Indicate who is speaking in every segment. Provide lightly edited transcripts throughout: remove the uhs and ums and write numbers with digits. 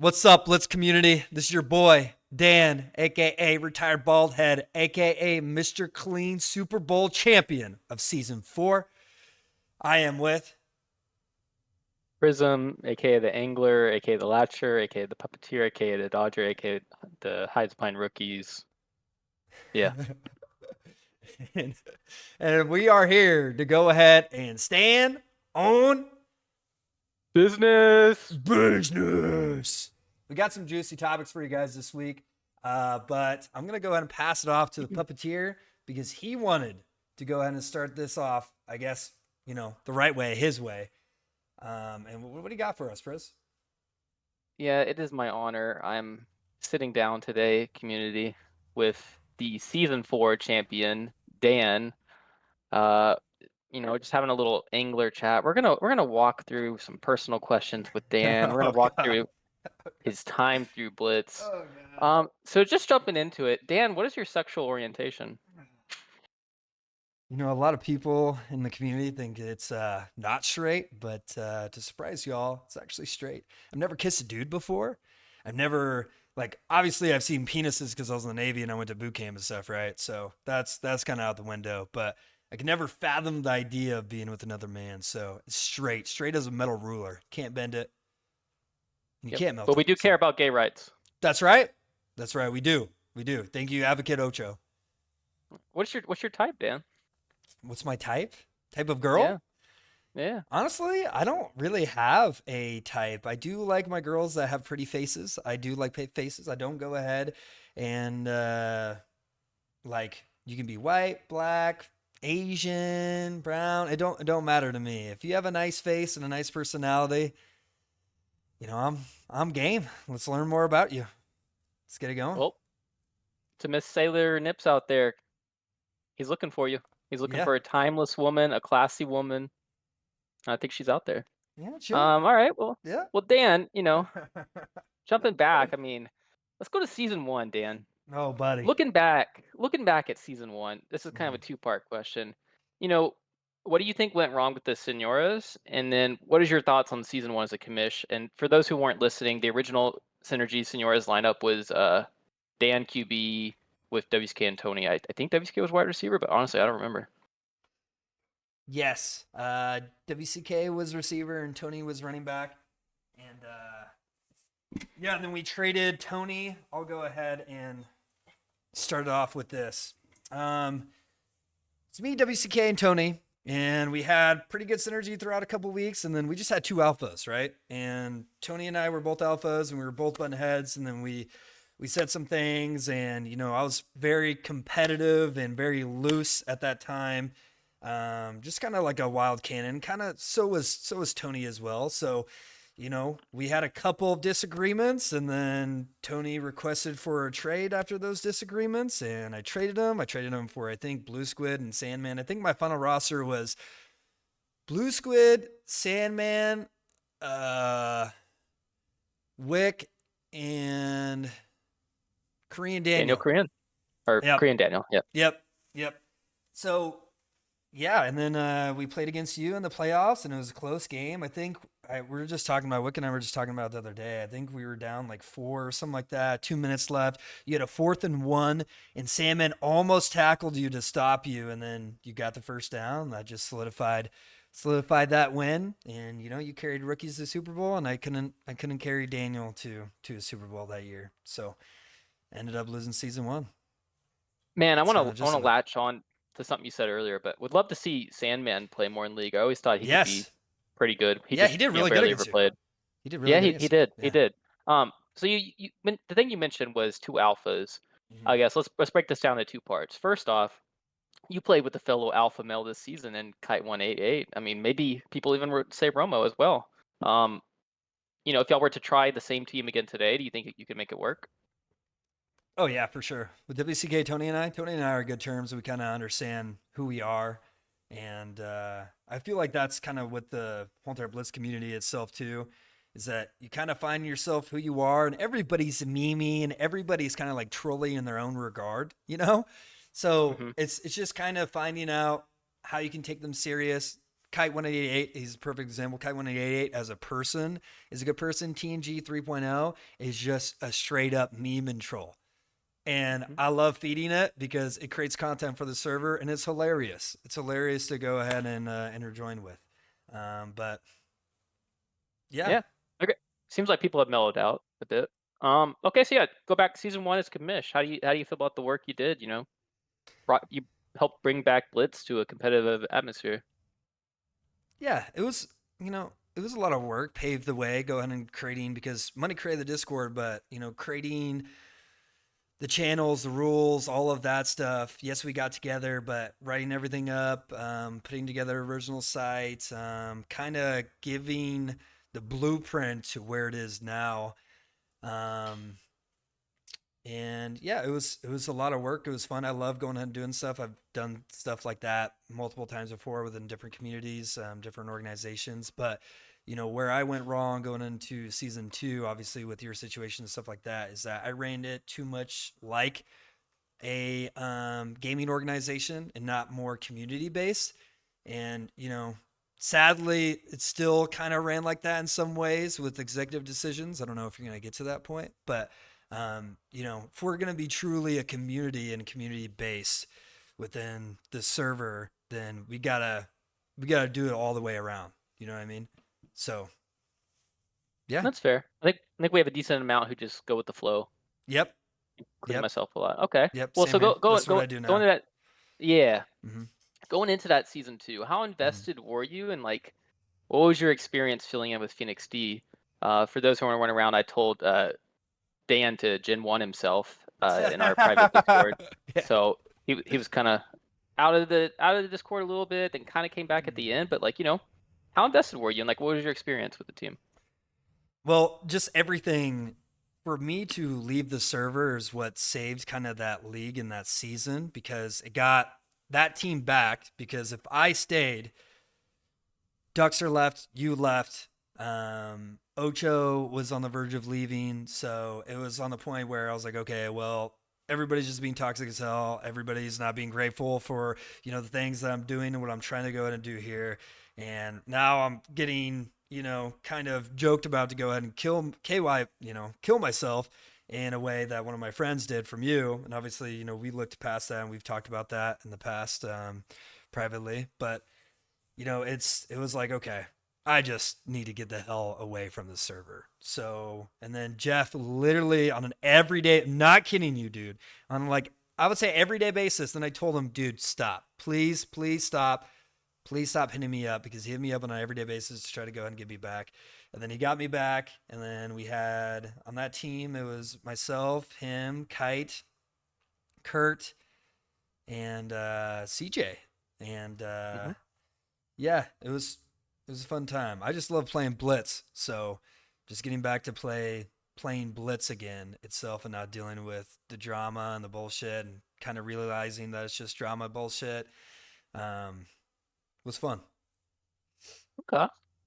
Speaker 1: What's up, Blitz community? This is your boy, Dan, aka Retired Bald Head, aka Mr. Clean Super Bowl champion of season 4. I am with.
Speaker 2: Prism, aka the Angler, aka the Latcher, aka the Puppeteer, aka the Dodger, aka the Hides Pine Rookies. Yeah.
Speaker 1: and, and we are here to go ahead and stand on
Speaker 2: Business.
Speaker 1: business. We got some juicy topics for you guys this week, but I'm going to go ahead and pass it off to the Puppeteer because he wanted to go ahead and start this off, I guess, the right way, his way. And what do you got for us, Chris?
Speaker 2: Yeah, it is my honor. I'm sitting down today, community, with the season 4 champion, Dan. Just having a little Angler chat. We're gonna walk through some personal questions with Dan. We're gonna
Speaker 1: Oh,
Speaker 2: walk
Speaker 1: God.
Speaker 2: through his time through Blitz.
Speaker 1: Oh, God.
Speaker 2: So just jumping into it, Dan, what is your sexual orientation?
Speaker 1: A lot of people in the community think it's not straight, but to surprise y'all, it's actually straight. I've never kissed a dude before. I've never, obviously I've seen penises because I was in the Navy and I went to boot camp and stuff, right? So that's kind of out the window. But I could never fathom the idea of being with another man. So it's straight as a metal ruler. Can't bend it. And you
Speaker 2: Yep.
Speaker 1: can't melt
Speaker 2: But we
Speaker 1: it.
Speaker 2: do care about gay rights.
Speaker 1: That's right. That's right. We do. Thank you, Advocate Ocho.
Speaker 2: What's your type, Dan?
Speaker 1: What's my type? Type of girl?
Speaker 2: Yeah. Yeah.
Speaker 1: Honestly, I don't really have a type. I do like my girls that have pretty faces. I do like faces. I don't go ahead and you can be white, black, Asian, brown. It don't matter to me. If you have a nice face and a nice personality, I'm game. Let's learn more about you. Let's get it going.
Speaker 2: Well, to Miss Sailor Nips out there, he's looking for you. He's looking
Speaker 1: Yeah.
Speaker 2: for a timeless woman, a classy woman. I think she's out there.
Speaker 1: Yeah, chill.
Speaker 2: All right. Well,
Speaker 1: Yeah.
Speaker 2: well, Dan, jumping back. I mean, let's go to season 1, Dan.
Speaker 1: Oh, buddy.
Speaker 2: Looking back at season 1, this is kind of a two-part question. What do you think went wrong with the Senoras? And then what is your thoughts on season 1 as a commish? And for those who weren't listening, the original Synergy Senoras lineup was Dan QB with WCK and Tourney. I think WCK was wide receiver, but honestly, I don't remember.
Speaker 1: Yes. WCK was receiver and Tourney was running back. And and then we traded Tourney. I'll go ahead and start off with this. It's me, WCK, and Tourney. And we had pretty good synergy throughout a couple weeks. And then we just had 2 alphas, right? And Tourney and I were both alphas and we were both button heads. And then we said some things. And, I was very competitive and very loose at that time. Just kind of like a wild cannon. Kind of so was Tourney as well. So, we had a couple of disagreements, and then Tourney requested for a trade after those disagreements, and I traded him. I traded him for, I think, Blue Squid and Sandman. I think my final roster was Blue Squid, Sandman, Wick, and Korean Daniel.
Speaker 2: Korean. Or
Speaker 1: Yep.
Speaker 2: Korean Daniel, yep.
Speaker 1: Yep. So, yeah, and then we played against you in the playoffs, and it was a close game. I think we were just talking about, Wick and I were just talking about it the other day. I think we were down like 4 or something like that, 2 minutes left. You had a 4th and 1, and Sandman almost tackled you to stop you, and then you got the first down. That just solidified that win. And you carried rookies to the Super Bowl, and I couldn't carry Daniel to a Super Bowl that year. So ended up losing season 1.
Speaker 2: Man, I want to latch on to something you said earlier, but would love to see Sandman play more in league. I always thought he could be pretty good.
Speaker 1: He did really good against you.
Speaker 2: He did really good. He did. So the thing you mentioned was 2 alphas.
Speaker 1: Mm-hmm.
Speaker 2: I guess let's break this down to 2 parts. First off, you played with a fellow alpha male this season in Kite 188. I mean, maybe people even say Romo as well. If y'all were to try the same team again today, do you think you could make it work?
Speaker 1: Oh, yeah, for sure. With WCK, Tourney and I are good terms. We kind of understand who we are. And I feel like that's kind of what the Whole Blitz community itself, too, is that you kind of find yourself who you are. And everybody's a meme and everybody's kind of like trolling in their own regard, So it's just kind of finding out how you can take them serious, Kite 188, he's a perfect example. Kite 188 as a person is a good person. TNG 3.0 is just a straight up meme and troll. And I love feeding it because it creates content for the server and it's hilarious. It's hilarious to go ahead and interjoin with. But yeah,
Speaker 2: Yeah. Okay. Seems like people have mellowed out a bit. Okay, so yeah, go back to season 1 as commish. How do you feel about the work you did? You helped bring back Blitz to a competitive atmosphere.
Speaker 1: yeah, it was, it was a lot of work, paved the way, go ahead and creating, because Money created the Discord, but, creating the channels, the rules, all of that stuff. Yes, we got together, but writing everything up, putting together original sites, kind of giving the blueprint to where it is now. Um, and yeah, it was a lot of work. It was fun. I love going ahead and doing stuff. I've done stuff like that multiple times before within different communities, different organizations. But where I went wrong going into season 2, obviously with your situation and stuff like that, is that I ran it too much like a gaming organization and not more community based. And sadly, it still kind of ran like that in some ways with executive decisions. I don't know if you're going to get to that point, but if we're going to be truly a community and community based within the server, then we gotta do it all the way around. You know what I mean? So yeah,
Speaker 2: That's fair. I think we have a decent amount who just go with the flow,
Speaker 1: yep,
Speaker 2: including
Speaker 1: yep,
Speaker 2: myself a lot. Okay.
Speaker 1: yep.
Speaker 2: Well,
Speaker 1: Same
Speaker 2: so
Speaker 1: here.
Speaker 2: go
Speaker 1: That's what
Speaker 2: go
Speaker 1: I do
Speaker 2: go
Speaker 1: now.
Speaker 2: into that. Yeah.
Speaker 1: Hmm.
Speaker 2: Going into that season 2, how
Speaker 1: Hmm.
Speaker 2: invested were you, and like, what was your experience filling in with Phoenix D? For those who weren't around, I told Dan to Gen 1 himself in our private Discord.
Speaker 1: Yeah.
Speaker 2: So he was kind of out of the Discord a little bit, then kind of came back at the end. But like, how invested were you, and like, what was your experience with the team?
Speaker 1: Well, just everything for me to leave the server is what saved kind of that league in that season, because it got that team back. Because if I stayed, Duxer left, you left, Ocho was on the verge of leaving, so it was on the point where I was like, okay, well, everybody's just being toxic as hell. Everybody's not being grateful for the things that I'm doing and what I'm trying to go ahead and do here. And now I'm getting kind of joked about to go ahead and kill KY, kill myself in a way that one of my friends did from you. And obviously, we looked past that and we've talked about that in the past, privately, but it was like, okay, I just need to get the hell away from the server. So, and then Jeff literally on an everyday, not kidding you, dude, on like, I would say everyday basis. Then I told him, dude, stop, please, please stop. Please stop hitting me up, because he hit me up on an everyday basis to try to go ahead and get me back. And then he got me back. And then we had on that team, it was myself, him, Kite, Kurt, and CJ. And
Speaker 2: Hmm.
Speaker 1: yeah, it was a fun time. I just love playing Blitz, so just getting back to playing Blitz again itself and not dealing with the drama and the bullshit and kind of realizing that it's just drama bullshit, um, was fun.
Speaker 2: Okay,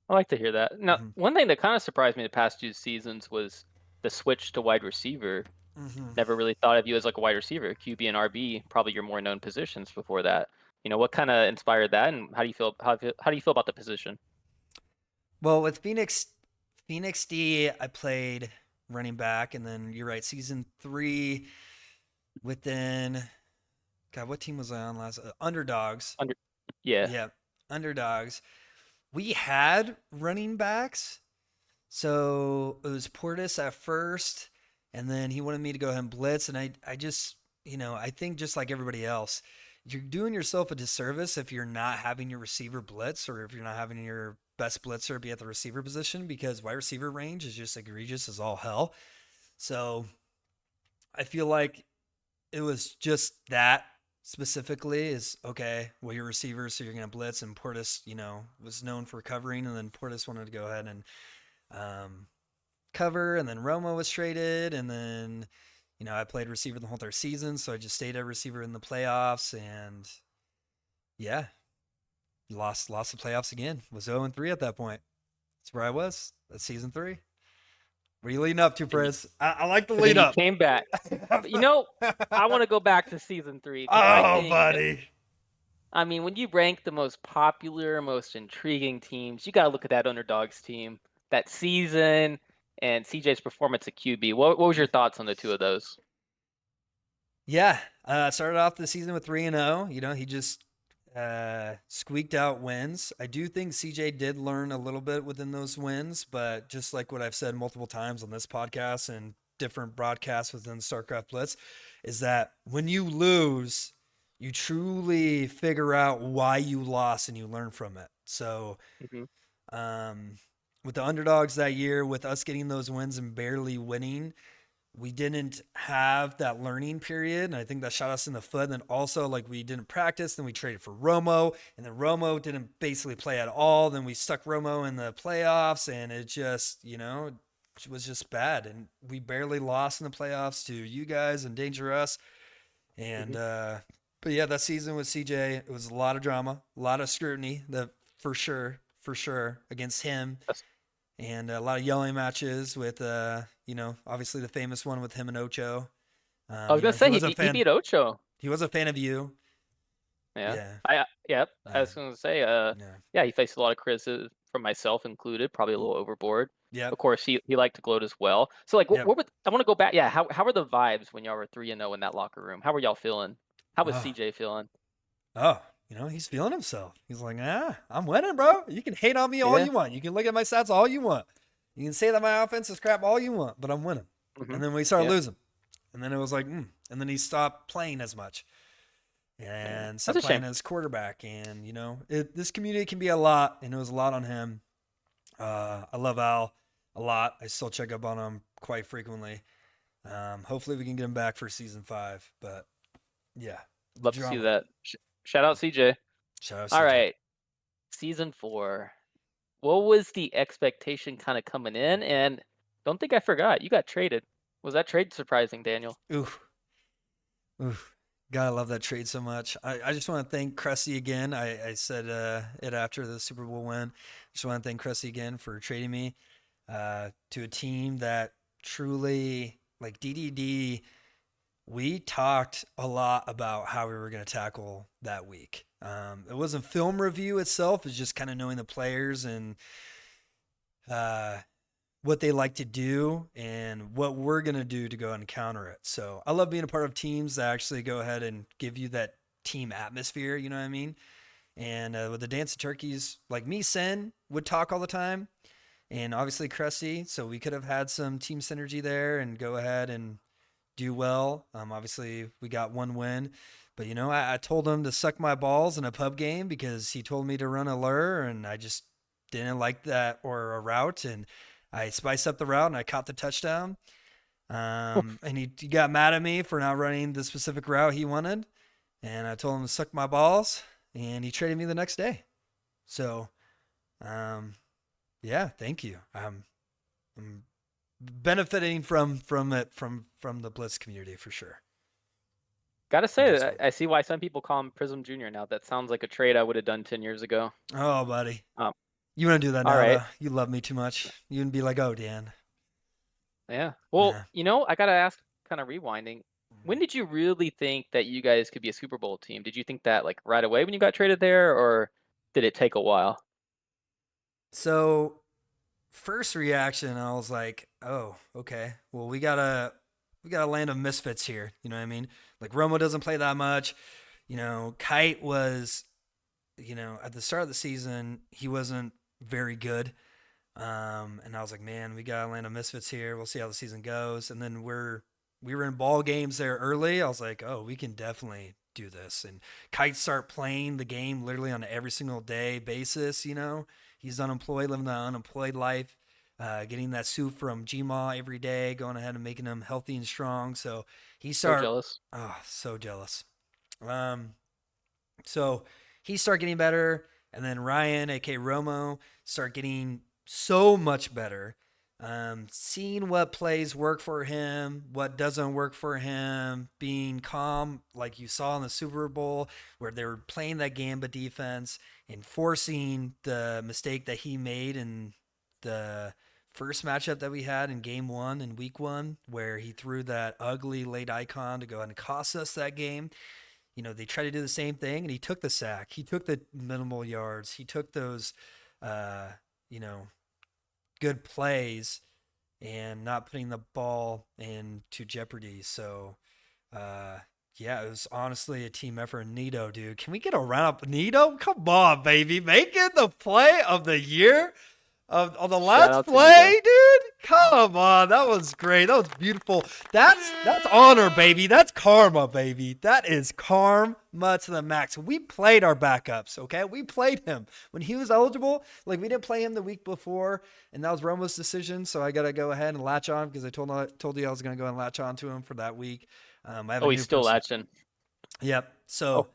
Speaker 2: I like to hear that. Now,
Speaker 1: Hmm.
Speaker 2: one thing that kind of surprised me the past 2 seasons was the switch to wide receiver.
Speaker 1: Hmm.
Speaker 2: Never really thought of you as like a wide receiver. QB and RB, probably your more known positions before that. What kind of inspired that, and how do you feel? How do you feel about the position?
Speaker 1: Well, with Phoenix D, I played running back, and then you're right, season 3 within, God, what team was I on last? Underdogs.
Speaker 2: Under, yeah.
Speaker 1: Yeah, underdogs. We had running backs. So it was Portis at first, and then he wanted me to go ahead and blitz. And I just, I think just like everybody else, you're doing yourself a disservice if you're not having your receiver blitz, or if you're not having your best blitzer be at the receiver position, because wide receiver range is just egregious as all hell. So I feel like it was just that specifically is okay. Well, you're receiver, so you're going to blitz, and Portis, was known for covering, and then Portis wanted to go ahead and um, cover, and then Roma was traded, and then I played receiver the whole entire season, so I just stayed at receiver in the playoffs, and yeah, lost the playoffs again. Was 0-3 at that point. That's where I was. That's season 3. What are you leading up to,
Speaker 2: And,
Speaker 1: Pris? I like the
Speaker 2: and then
Speaker 1: lead
Speaker 2: you
Speaker 1: up.
Speaker 2: came back. But I want to go back to season 3 because I
Speaker 1: Oh,
Speaker 2: think
Speaker 1: buddy.
Speaker 2: I mean, when you rank the most popular, most intriguing teams, you got to look at that underdogs team, that season, and CJ's performance at QB. What was your thoughts on the two of those?
Speaker 1: Yeah, started off the season with 3-0. You know, he just squeaked out wins. I do think CJ did learn a little bit within those wins, but just like what I've said multiple times on this podcast and different broadcasts within StarCraft Blitz, is that when you lose, you truly figure out why you lost and you learn from it. So,
Speaker 2: Hmm.
Speaker 1: um, with the underdogs that year, with us getting those wins and barely winning, we didn't have that learning period, and I think that shot us in the foot. And then also, like, we didn't practice, then we traded for Romo, and then Romo didn't basically play at all. Then we stuck Romo in the playoffs, and it just, it was just bad. And we barely lost in the playoffs to you guys and Danger Us. And
Speaker 2: Hmm.
Speaker 1: but yeah, that season with CJ, it was a lot of drama, a lot of scrutiny, that for sure against him,
Speaker 2: That's,
Speaker 1: and a lot of yelling matches with obviously the famous one with him and Ocho.
Speaker 2: I was gonna
Speaker 1: He
Speaker 2: say
Speaker 1: was a
Speaker 2: he
Speaker 1: fan.
Speaker 2: beat Ocho.
Speaker 1: He was a fan of you.
Speaker 2: Yeah.
Speaker 1: Yeah,
Speaker 2: Yep. I
Speaker 1: yeah,
Speaker 2: was gonna say,
Speaker 1: yeah,
Speaker 2: yeah, he faced a lot of criticism from myself included, probably a little overboard.
Speaker 1: yep,
Speaker 2: Of course, he liked to gloat as well. So like,
Speaker 1: yep.
Speaker 2: what were I want to go back? Yeah, how were the vibes when y'all were 3-0 in that locker room? How were y'all feeling? How was
Speaker 1: Oh,
Speaker 2: CJ feeling?
Speaker 1: oh, he's feeling himself. He's like, I'm winning, bro. You can hate on me all
Speaker 2: Yeah.
Speaker 1: you want. You can look at my stats all you want. You can say that my offense is crap all you want, but I'm winning.
Speaker 2: Hmm.
Speaker 1: And then we started
Speaker 2: Yeah.
Speaker 1: losing, and then it was like, and then he stopped playing as much
Speaker 2: Yeah.
Speaker 1: and
Speaker 2: That's
Speaker 1: stopped
Speaker 2: a
Speaker 1: playing
Speaker 2: shame.
Speaker 1: as quarterback. And this community can be a lot, and it was a lot on him. I love Al a lot. I still check up on him quite frequently. Hopefully we can get him back for season 5. But yeah,
Speaker 2: Love to see
Speaker 1: drama.
Speaker 2: that. Shout out CJ.
Speaker 1: Shout out
Speaker 2: All
Speaker 1: CJ.
Speaker 2: right, season 4. What was the expectation kind of coming in? And don't think I forgot, you got traded. Was that trade surprising, Daniel?
Speaker 1: Ooh, ooh. Gotta love that trade so much. I just want to thank Cressy again. I said it after the Super Bowl win. Just want to thank Cressy again for trading me to a team that truly, like DDD, we talked a lot about how we were going to tackle that week. It wasn't film review itself; it's just kind of knowing the players and uh, what they like to do and what we're going to do to go and counter it. So I love being a part of teams that actually go ahead and give you that team atmosphere. You know what I mean? And with the Dance of Turkeys, like me, Sen would talk all the time, and obviously Cressy. So we could have had some team synergy there and go ahead and do well. Obviously, we got one win, but I told him to suck my balls in a pub game because he told me to run a lure, and I just didn't like that or a route, and I spiced up the route and I caught the touchdown. And he got mad at me for not running the specific route he wanted, and I told him to suck my balls, and he traded me the next day. So, um, yeah, thank you. I'm benefiting from it from the Blitz community for sure.
Speaker 2: Gotta
Speaker 1: In
Speaker 2: say
Speaker 1: this
Speaker 2: that
Speaker 1: one.
Speaker 2: I see why some people call him Prism Junior now. That sounds like a trade I would have done 10 years ago.
Speaker 1: Oh, buddy,
Speaker 2: Um,
Speaker 1: you want to do that
Speaker 2: all
Speaker 1: now
Speaker 2: right.
Speaker 1: though? You love me too much. You would be like, oh, Dan.
Speaker 2: Yeah. Well,
Speaker 1: Nah.
Speaker 2: I gotta ask, kind of rewinding. When did you really think that you guys could be a Super Bowl team? Did you think that like right away when you got traded there, or did it take a while?
Speaker 1: So first reaction, I was like, oh, okay. Well, we got a land of misfits here. You know what I mean? Like Romo doesn't play that much. Kite was, at the start of the season, he wasn't very good. And I was like, man, we got a land of misfits here. We'll see how the season goes. And then we were in ball games there early. I was like, oh, we can definitely do this. And Kite start playing the game literally on an every single day basis. He's unemployed, living that unemployed life, getting that soup from Gma every day, going ahead and making him healthy and strong. So he
Speaker 2: So
Speaker 1: start,
Speaker 2: jealous.
Speaker 1: oh, so jealous. Um, so he started getting better, and then Ryan, aka Romo, start getting so much better. Seeing what plays work for him, what doesn't work for him, being calm, like you saw in the Super Bowl, where they were playing that Gamba defense and forcing the mistake that he made in the first matchup that we had in game 1 in week 1, where he threw that ugly late icon to go ahead and cost us that game. they tried to do the same thing, and he took the sack. He took the minimal yards. He took those, uh, you know, good plays and not putting the ball into jeopardy. So, uh, yeah, it was honestly a team effort. Nito, dude, can we get a round up? Nito, come on, baby, making the play of the year of the
Speaker 2: Shout
Speaker 1: last
Speaker 2: out to Nito.
Speaker 1: play, dude. Come on, that was great. That was beautiful. That's honor, baby. That's karma, baby. That is karma to the max. We played our backups, okay? We played him when he was eligible. Like, we didn't play him the week before, and that was Romo's decision. So I gotta go ahead and latch on because I told you I was gonna go and latch on to him for that week. I have a
Speaker 2: Oh, he's
Speaker 1: new
Speaker 2: still
Speaker 1: person.
Speaker 2: latching.
Speaker 1: Yep.
Speaker 2: Oh,
Speaker 1: So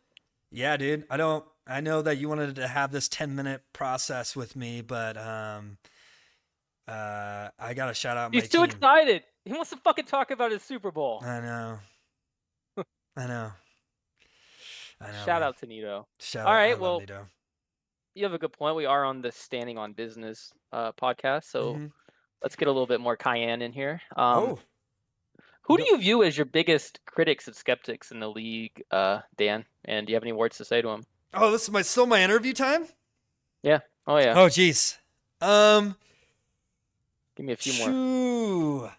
Speaker 1: yeah, dude. I know that you wanted to have this 10-minute process with me, but I gotta shout out my
Speaker 2: he's too
Speaker 1: team.
Speaker 2: excited. He wants to fucking talk about his Super Bowl.
Speaker 1: I know. I know. I know,
Speaker 2: Shout
Speaker 1: man.
Speaker 2: out to Nito.
Speaker 1: Shout
Speaker 2: All
Speaker 1: out. I
Speaker 2: right,
Speaker 1: love
Speaker 2: well,
Speaker 1: Nito.
Speaker 2: you have a good point. We are on the Standing on Business podcast, so
Speaker 1: Hmm.
Speaker 2: let's get a little bit more cayenne in here.
Speaker 1: Oh,
Speaker 2: Who do
Speaker 1: go.
Speaker 2: you view as your biggest critics and skeptics in the league, Dan? And do you have any words to say to him?
Speaker 1: Oh, this is still my interview time.
Speaker 2: Yeah. Oh yeah.
Speaker 1: Oh, jeez. Um.
Speaker 2: Give me a few more.
Speaker 1: Shoo.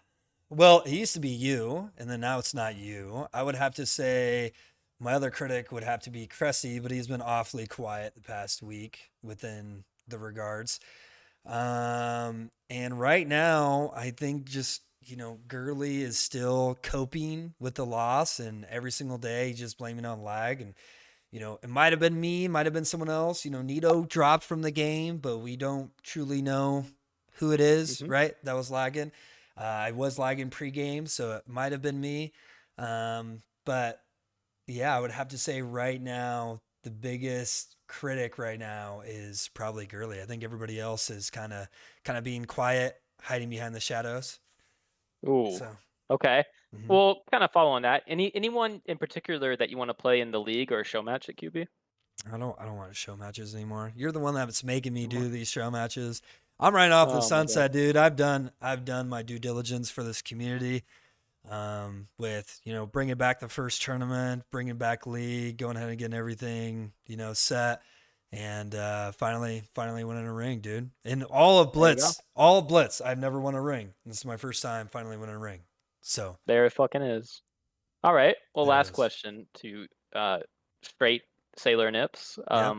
Speaker 1: Well, it used to be you, and then now it's not you. I would have to say my other critic would have to be Cressy, but he's been awfully quiet the past week within the regards. And right now, I think just, Gurley is still coping with the loss, and every single day he's just blaming on lag. And, it might have been me, might have been someone else. Nito dropped from the game, but we don't truly know who it is,
Speaker 2: Hmm.
Speaker 1: right? That was lagging. I was lagging pregame, so it might have been me. But yeah, I would have to say right now, the biggest critic right now is probably Gurley. I think everybody else is kind of being quiet, hiding behind the shadows.
Speaker 2: Ooh.
Speaker 1: So,
Speaker 2: Okay.
Speaker 1: mhm.
Speaker 2: Well, kind of follow on that. Anyone in particular that you want to play in the league or a show match at QB?
Speaker 1: I don't want to show matches anymore. You're the one that's making me
Speaker 2: Come on.
Speaker 1: do these show matches. I'm right off the
Speaker 2: Oh my god.
Speaker 1: sunset, dude. I've done my due diligence for this community. With bringing back the first tournament, bringing back league, going ahead and getting everything set, and finally winning a ring, dude. In
Speaker 2: There you go.
Speaker 1: all of Blitz, I've never won a ring. This is my first time finally winning a ring. So
Speaker 2: There it fucking is. All right. Well,
Speaker 1: there it
Speaker 2: last
Speaker 1: is.
Speaker 2: question to straight Sailor Nips.
Speaker 1: Yep.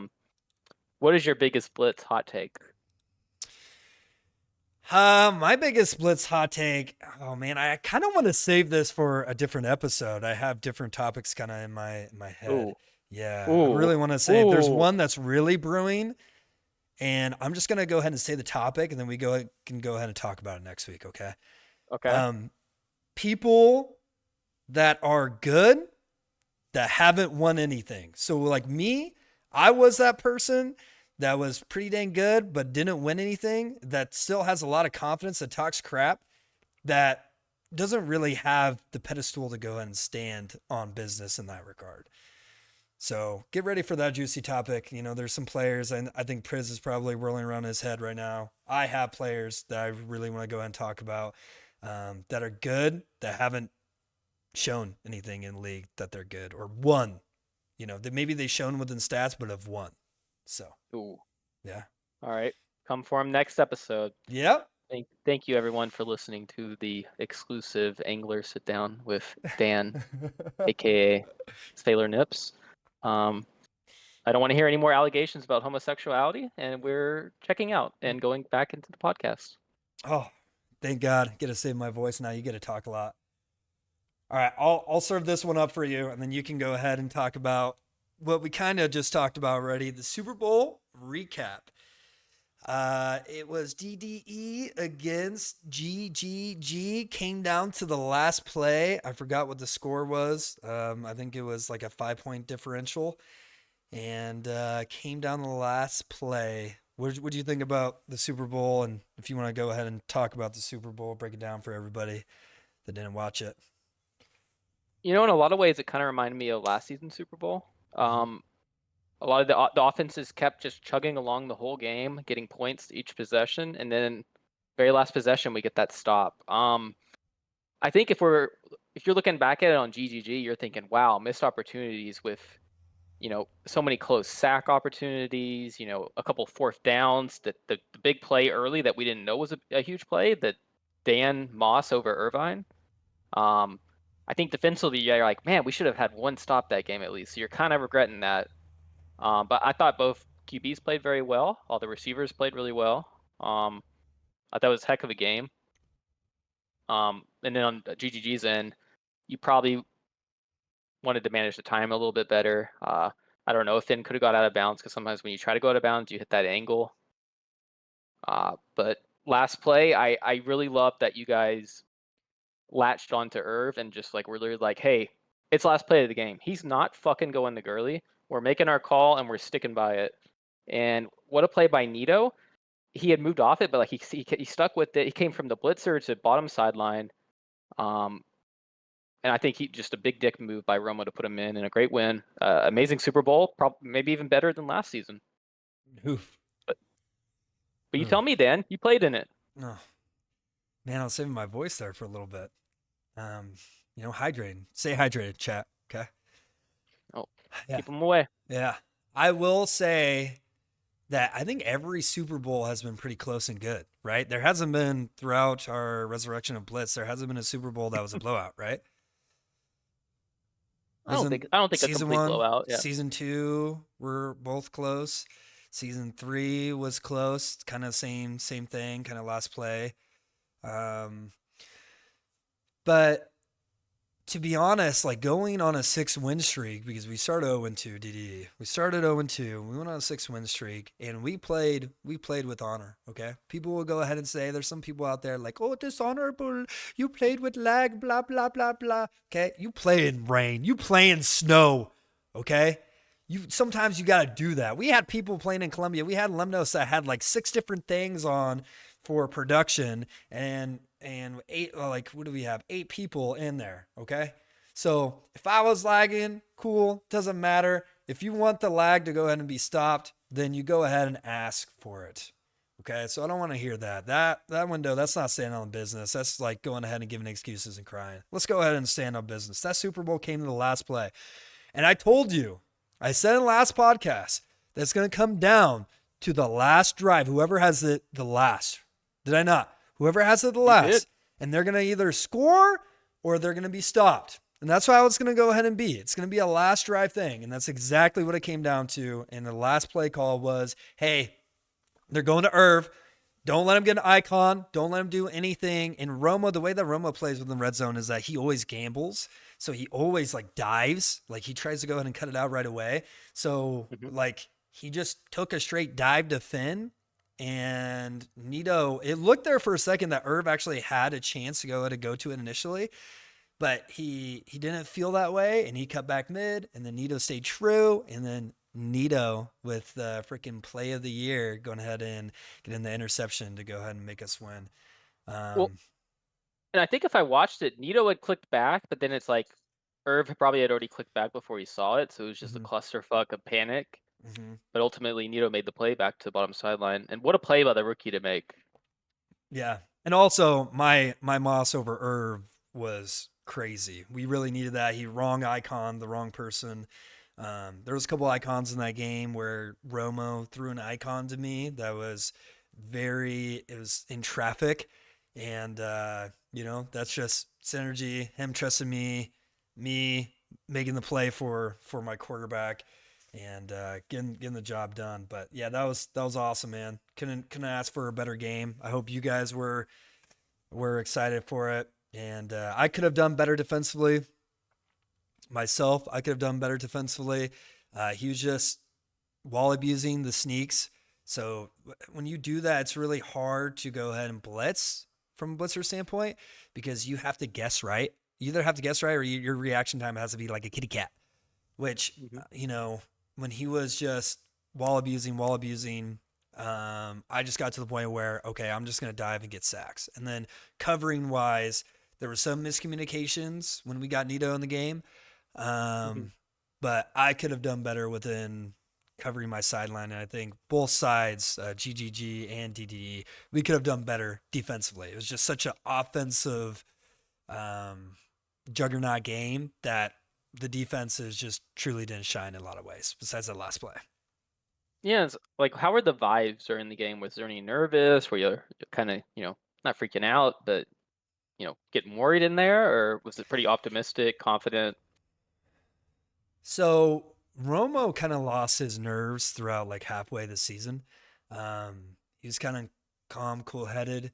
Speaker 2: What is your biggest blitz hot take?
Speaker 1: My biggest Blitz hot take. Oh man, I kind of want to save this for a different episode. I have different topics kind of in my head.
Speaker 2: Ooh.
Speaker 1: Yeah, I
Speaker 2: Ooh.
Speaker 1: really want to say there's
Speaker 2: Ooh.
Speaker 1: one that's really brewing. And I'm just gonna go ahead and say the topic, and then can go ahead and talk about it next week. Okay.
Speaker 2: Okay.
Speaker 1: Um, People that are good that haven't won anything. So like me, I was that person that was pretty dang good but didn't win anything. That still has a lot of confidence. That talks crap. That doesn't really have the pedestal to go ahead and stand on business in that regard. So get ready for that juicy topic. There's some players, and I think Priz is probably whirling around his head right now. I have players that I really want to go ahead and talk about that are good, that haven't shown anything in league that they're good or won. That maybe they've shown within stats, but have won. So
Speaker 2: Ooh.
Speaker 1: yeah,
Speaker 2: All right. Come for him next episode.
Speaker 1: yep.
Speaker 2: Thank you everyone for listening to the exclusive Angler Sit Down with Dan, aka Sailor Nips. Um, I don't want to hear any more allegations about homosexuality, and we're checking out and going back into the podcast.
Speaker 1: Oh, thank God. Get to save my voice now. You get to talk a lot. All right, I'll serve this one up for you, and then you can go ahead and talk about what we kind of just talked about already, the Super Bowl recap. It was DDE against GGG. Came down to the last play. I forgot what the score was. I think it was like a 5-point differential, and came down to the last play. What do you think about the Super Bowl? And if you want to go ahead and talk about the Super Bowl, break it down for everybody that didn't watch it.
Speaker 2: In a lot of ways, it kind of reminded me of last season's Super Bowl. A lot of the offenses kept just chugging along the whole game, getting points each possession, and then very last possession we get that stop. I think if you're looking back at it on GGG, you're thinking, wow, missed opportunities with, so many close sack opportunities, a couple fourth downs, that the big play early that we didn't know was a huge play, that Dan Moss over Irvine. I think defensively, you're like, man, we should have had one stop that game at least. So you're kind of regretting that. But I thought both QBs played very well. All the receivers played really well. I thought it was a heck of a game. And then on GGG's end, you probably wanted to manage the time a little bit better. I don't know if Finn could have got out of bounds, because sometimes when you try to go out of bounds, you hit that angle. But last play, I really loved that you guys latched onto Irv and just like, we're literally like, hey, it's last play of the game. He's not fucking going to Gurley. We're making our call and we're sticking by it. And what a play by Nito. He had moved off it, but like he stuck with it. He came from the blitzer to bottom sideline. And I think he just a big dick move by Romo to put him in, and a great win. Amazing Super Bowl, maybe even better than last season.
Speaker 1: Oof.
Speaker 2: But you tell me, Dan, you played in it.
Speaker 1: Oh. Man, I was saving my voice there for a little bit. Hydrating. Stay hydrated, chat. Okay.
Speaker 2: Oh,
Speaker 1: yeah.
Speaker 2: Keep them away.
Speaker 1: Yeah. I will say that I think every Super Bowl has been pretty close and good, right? There hasn't been, throughout our resurrection of Blitz, there hasn't been a Super Bowl that was a blowout, right?
Speaker 2: I don't think a complete blowout. Yeah.
Speaker 1: Season 2 were both close. Season 3 was close, kind of same thing, kind of last play. But to be honest, like going on a 6-win streak, because we started 0-2, DD. We started 0-2. We went on a 6-win streak, and we played with honor. Okay, people will go ahead and say there's some people out there like, oh, dishonorable. You played with lag, blah blah blah blah. Okay, you play in rain. You play in snow. Okay. Sometimes you gotta do that. We had people playing in Columbia. We had Lemnos that had like 6 different things on for production, and 8, like, what do we have? 8 people in there. Okay. So if I was lagging, cool. Doesn't matter. If you want the lag to go ahead and be stopped, then you go ahead and ask for it. Okay. So I don't want to hear that. That window, that's not standing on business. That's like going ahead and giving excuses and crying. Let's go ahead and stand on business. That Super Bowl came to the last play. And I told you, I said in the last podcast, that's going to come down to the last drive. Whoever has it the last. Did I not? Whoever has it the last. And they're going to either score or they're going to be stopped. And that's how it's going to go ahead and be. It's going to be a last drive thing. And that's exactly what it came down to. And the last play call was, hey, they're going to Irv. Don't let him get an icon. Don't let him do anything. And Romo, the way that Romo plays within the red zone is that he always gambles. So he always like dives. Like he tries to go ahead and cut it out right away. So like he just took a straight dive to Finn. And Nito, it looked there for a second that Irv actually had a chance to go ahead and go to it initially. But he didn't feel that way. And he cut back mid. And then Nito stayed true. And then Nito with the freaking play of the year going ahead and getting the interception to go ahead and make us win.
Speaker 2: Well, and I think if I watched it, Nito had clicked back, but then it's like Irv probably had already clicked back before he saw it, so it was just a clusterfuck of panic. But ultimately, Nito made the play back to the bottom sideline, and what a play by the rookie to make.
Speaker 1: Yeah, and also my Moss over Irv was crazy. We really needed that. He wrong icon, the wrong person. There was a couple icons in that game where Romo threw an icon to me that was it was in traffic. And, that's just synergy, him trusting me making the play for my quarterback and getting the job done. But yeah, that was awesome, man. Couldn't ask for a better game. I hope you guys were excited for it. And I could have done better defensively. Myself, I could have done better defensively. He was just wall abusing the sneaks. So when you do that, it's really hard to go ahead and blitz from a blitzer standpoint because you have to guess right. You either have to guess right or your reaction time has to be like a kitty cat, which, when he was just wall abusing, I just got to the point where, okay, I'm just going to dive and get sacks. And then covering wise, there were some miscommunications when we got Nito in the game. But I could have done better within covering my sideline. And I think both sides, GGG and DDE, we could have done better defensively. It was just such an offensive um, juggernaut game that the defenses just truly didn't shine in a lot of ways. Besides that last play.
Speaker 2: Yeah, it's like how were the vibes during the game? Was there any nervous? Were you kind of, not freaking out, but getting worried in there, or was it pretty optimistic, confident?
Speaker 1: So Romo kind of lost his nerves throughout like halfway the season. He was kind of calm, cool headed.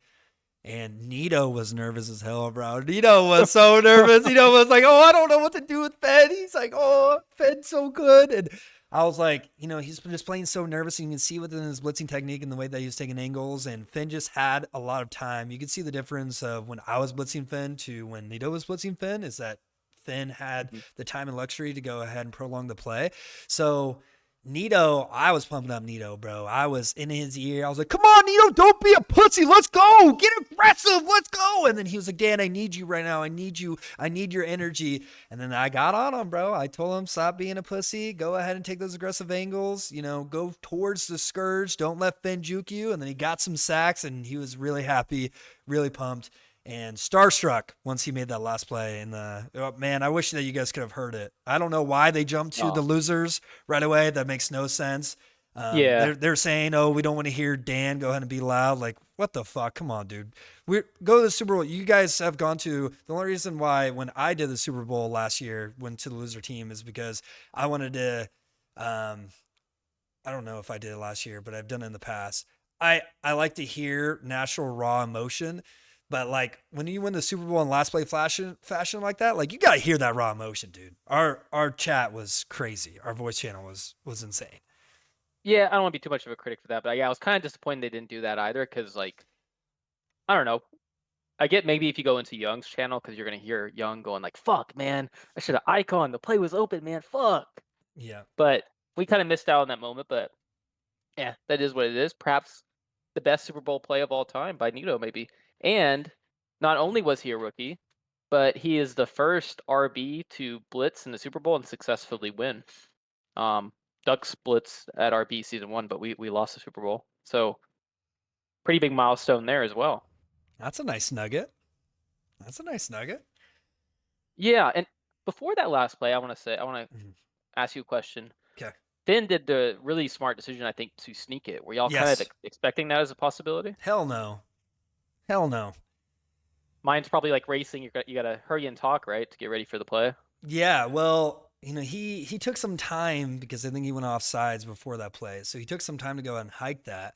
Speaker 1: And Nito was nervous as hell, bro. Nito was so nervous. Nito was like, "Oh, I don't know what to do with Fed." He's like, "Oh, Fed's so good." And I was like, he's just playing so nervous. And you can see within his blitzing technique and the way that he was taking angles. And Finn just had a lot of time. You could see the difference of when I was blitzing Finn to when Nito was blitzing Finn is that Finn had
Speaker 2: Mhm.
Speaker 1: the time and luxury to go ahead and prolong the play. So Nito, I was pumping up Nito, bro. I was in his ear. I was like, "Come on, Nito, don't be a pussy. Let's go. Get aggressive. Let's go." And then he was like, "Dan, I need you right now. I need you. I need your energy." And then I got on him, bro. I told him, "Stop being a pussy. Go ahead and take those aggressive angles. Go towards the scourge. Don't let Finn juke you." And then he got some sacks, and he was really happy, really pumped and starstruck once he made that last play. And man, I wish that you guys could have heard it. I don't know why they jumped to the
Speaker 2: Oh,
Speaker 1: losers right away. That makes no sense.
Speaker 2: yeah.
Speaker 1: They're saying, "Oh, we don't want to hear Dan. Go ahead and be loud." Like, what the fuck? Come on, dude. We go to the Super Bowl. You guys have gone to the only reason why when I did the Super Bowl last year, went to the loser team is because I wanted to. Um, I don't know if I did it last year, but I've done it in the past. I like to hear natural raw emotion, but like when you win the Super Bowl in last play fashion like that, like you gotta hear that raw emotion, dude. Our chat was crazy. Our voice channel was insane.
Speaker 2: Yeah, I don't want to be too much of a critic for that, but yeah, I was kind of disappointed they didn't do that either because, like, I don't know. I get maybe if you go into Young's channel because you're gonna hear Young going like, "Fuck, man, I should have icon. The play was open, man. Fuck."
Speaker 1: Yeah.
Speaker 2: But we kind of missed out on that moment. But yeah, that is what it is. Perhaps the best Super Bowl play of all time by Nito, maybe. And not only was he a rookie, but he is the first RB to blitz in the Super Bowl and successfully win. Ducks blitz at RB season 1, but we lost the Super Bowl. So pretty big milestone there as well.
Speaker 1: That's a nice nugget. That's a nice nugget.
Speaker 2: Yeah, and before that last play, I want to
Speaker 1: Mhm.
Speaker 2: ask you a question.
Speaker 1: Okay.
Speaker 2: Finn did the really smart decision, I think, to sneak it. Were y'all kind of
Speaker 1: Yes.
Speaker 2: expecting that as a possibility?
Speaker 1: Hell no. Hell no.
Speaker 2: Mine's probably like racing. You gotta hurry and talk, right, to get ready for the play.
Speaker 1: Yeah, well, he took some time because I think he went off sides before that play. So he took some time to go and hike that.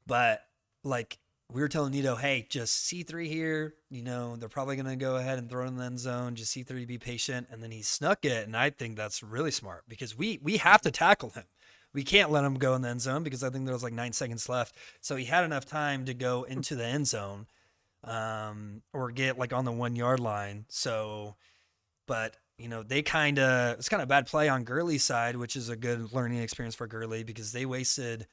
Speaker 1: But like we were telling Nito, "Hey, just C3 here. They're probably gonna go ahead and throw it in the end zone. Just C3, be patient." And then he snuck it, and I think that's really smart because we have to tackle him. We can't let him go in the end zone because I think there was like 9 seconds left. So he had enough time to go into the end zone, or get like on the 1 yard line. So, but they it's kind of bad play on Gurley's side, which is a good learning experience for Gurley because they wasted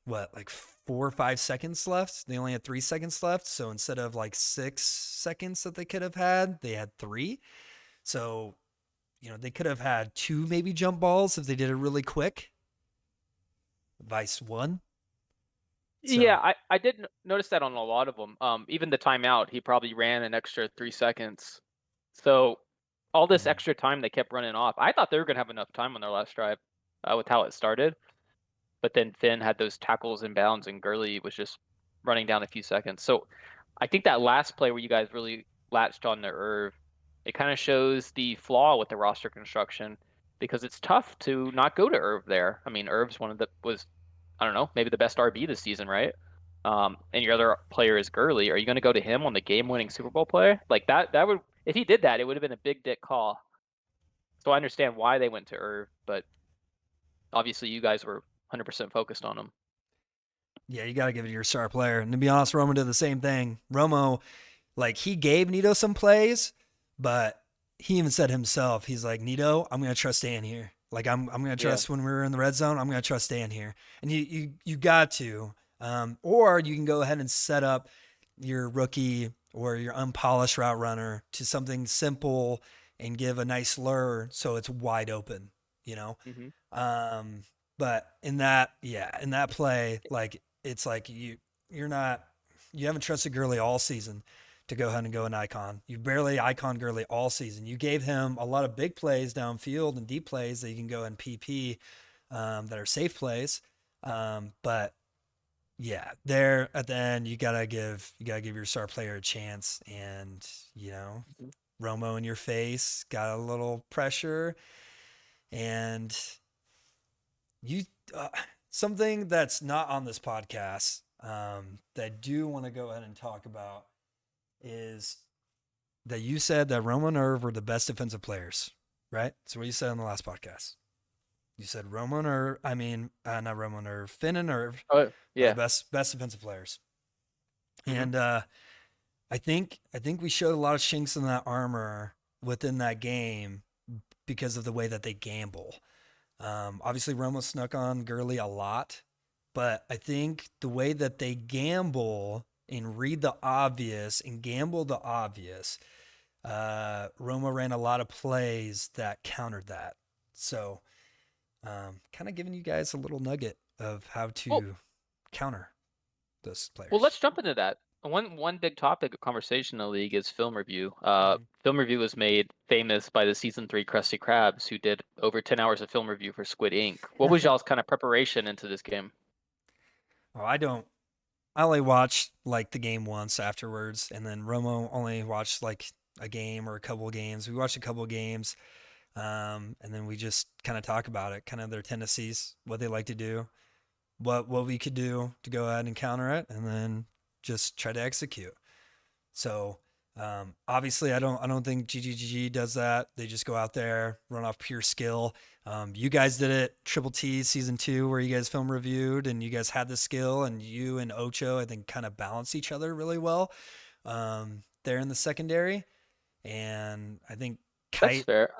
Speaker 1: what, like 4 or 5 seconds left. They only had 3 seconds left, so instead of like 6 seconds that they could have had, they had three. So they could have had two maybe jump balls if they did it really quick. Vice one. So
Speaker 2: Yeah, I did notice that on a lot of them. Even the timeout, he probably ran an extra 3 seconds. So all this
Speaker 1: mhm.
Speaker 2: extra time they kept running off. I thought they were gonna have enough time on their last drive, with how it started. But then Finn had those tackles in bounds, and Gurley was just running down a few seconds. So I think that last play where you guys really latched on to Irv, it kind of shows the flaw with the roster construction because it's tough to not go to Irv there. I mean, Irv's one of the was I don't know, maybe the best RB this season, right? And your other player is Gurley. Are you going to go to him on the game-winning Super Bowl play? Like that? That would, if he did that, it would have been a big dick call. So I understand why they went to Irv, but obviously you guys were 100% focused on him.
Speaker 1: yeah, you got to give it to your star player. And to be honest, Romo did the same thing. Romo, like he gave Nito some plays, but he even said himself, he's like, "Nito, I'm gonna trust Dan here. Like I'm gonna
Speaker 2: Yeah.
Speaker 1: trust when we're in the red zone, I'm gonna trust Dan here." And you got to. Or you can go ahead and set up your rookie or your unpolished route runner to something simple and give a nice lure so it's wide open, you know?
Speaker 2: Hmm.
Speaker 1: Um, but in that play, like it's like you're not you haven't trusted Gurley all season. to go ahead and go an icon. You barely icon Gurley all season. You gave him a lot of big plays downfield and deep plays that you can go in PP that are safe plays. But yeah, there at the end you gotta give your star player a chance, and Romo in your face got a little pressure, and you something that's not on this podcast that I do want to go ahead and talk about is that you said that Romo and Irv were the best defensive players, right? That's what you said on the last podcast. You said Romo and Irv, not Romo and Irv, Finn and Irv
Speaker 2: Oh,
Speaker 1: are
Speaker 2: yeah.
Speaker 1: the best defensive players.
Speaker 2: Mhm.
Speaker 1: And I think we showed a lot of chinks in that armor within that game because of the way that they gamble. Obviously, Romo snuck on Gurley a lot, but I think the way that they gamble and read the obvious and gamble the obvious, Romo ran a lot of plays that countered that. So, kind of giving you guys a little nugget of how to
Speaker 2: Well,
Speaker 1: counter those
Speaker 2: well,
Speaker 1: players.
Speaker 2: let's jump into that. One big topic of conversation in the league is film review.
Speaker 1: Mhm.
Speaker 2: Film review was made famous by the season 3 Krusty Krabs, who did over 10 hours of film review for Squid Ink. What was y'all's kind of preparation into this game?
Speaker 1: Oh, I don't. I only watched like the game once afterwards, and then Romo only watched like a game or a couple of games. We watched a couple of games, and then we just kind of talk about it, kind of their tendencies, what they like to do, what we could do to go ahead and counter it, and then just try to execute. So obviously, I don't think GGGG does that. They just go out there, run off pure skill. You guys did it, Triple T season 2, where you guys film reviewed and you guys had the skill, and you and Ocho, I think, kind of balance each other really well there in the secondary. And I think
Speaker 2: That's
Speaker 1: Kite,
Speaker 2: fair.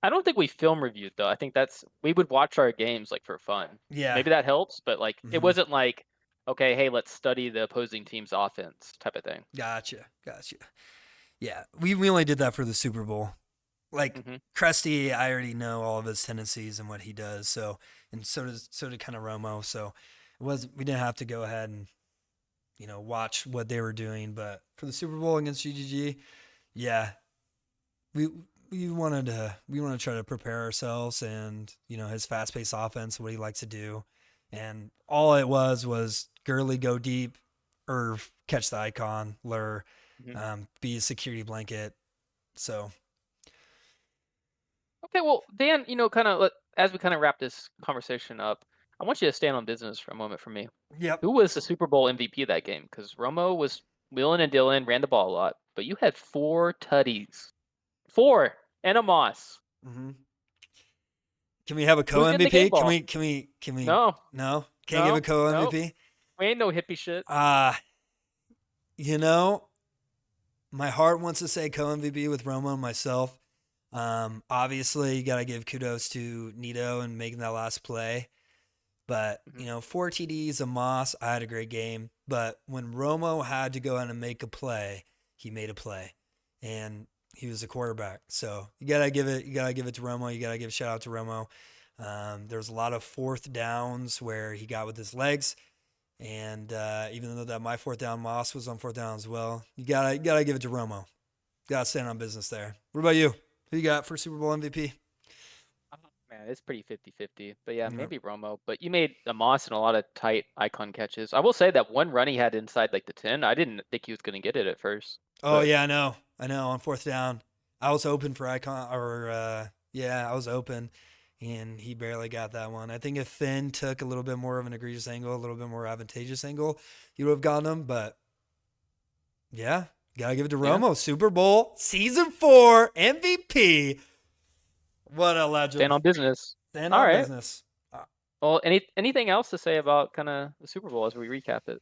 Speaker 2: I don't think we film reviewed though. I think we would watch our games like for fun.
Speaker 1: yeah,
Speaker 2: Maybe that helps, but like it
Speaker 1: hmm
Speaker 2: wasn't like, okay, hey, let's study the opposing team's offense type of thing.
Speaker 1: gotcha. Yeah, we only did that for the Super Bowl. Like
Speaker 2: Hmm.
Speaker 1: Krusty, I already know all of his tendencies and what he does. So, and so did kind of Romo. So we didn't have to go ahead and watch what they were doing. But for the Super Bowl against GGG, yeah, we we want to try to prepare ourselves, and his fast paced offense, what he likes to do, and all it was Gurley go deep, or catch the icon, lure,
Speaker 2: Hmm.
Speaker 1: be a security blanket. So
Speaker 2: Okay, well, Dan, kind of as we kind of wrap this conversation up, I want you to stand on business for a moment for me.
Speaker 1: yep.
Speaker 2: Who was the Super Bowl MVP of that game? Because Romo was wheeling and dealing, ran the ball a lot, but you had 4 tutties, 4 and a Moss.
Speaker 1: Mm-hmm. Can we have a co
Speaker 2: Who's getting the game
Speaker 1: MVP? Can
Speaker 2: ball?
Speaker 1: we?
Speaker 2: No,
Speaker 1: No, can't give a
Speaker 2: no,
Speaker 1: co
Speaker 2: no.
Speaker 1: MVP.
Speaker 2: We ain't no hippie shit.
Speaker 1: You know, my heart wants to say co MVP with Romo and myself. Obviously, you got to give kudos to Nito and making that last play. But,
Speaker 2: Mhm.
Speaker 1: 4 TDs, a Moss, I had a great game. But when Romo had to go out and make a play, he made a play. And he was a quarterback. So you gotta give it to Romo. You gotta give a shout out to Romo. There was a lot of fourth downs where he got with his legs. And even though that my fourth down Moss was on fourth down as well, you gotta give it to Romo. Gotta stand on business there. What about you? Who you got for Super Bowl MVP?
Speaker 2: Oh, man, it's pretty 50-50. But yeah,
Speaker 1: Yep.
Speaker 2: maybe Romo. But you made a Moss and a lot of tight icon catches. I will say that one run he had inside like the 10, I didn't think he was going to get it at first.
Speaker 1: Oh
Speaker 2: But
Speaker 1: yeah, I know. On fourth down, I was open for icon, or yeah, I was open, and he barely got that one. I think if Finn took a little bit more of an egregious angle, a little bit more advantageous angle, he would have gotten him. But yeah, gotta give it to
Speaker 2: yeah,
Speaker 1: Romo. Super Bowl season 4 MVP. What a
Speaker 2: stand
Speaker 1: legend.
Speaker 2: on business.
Speaker 1: Stand
Speaker 2: All
Speaker 1: on
Speaker 2: right.
Speaker 1: business.
Speaker 2: Well, anything else to say about kind of the Super Bowl as we recap it?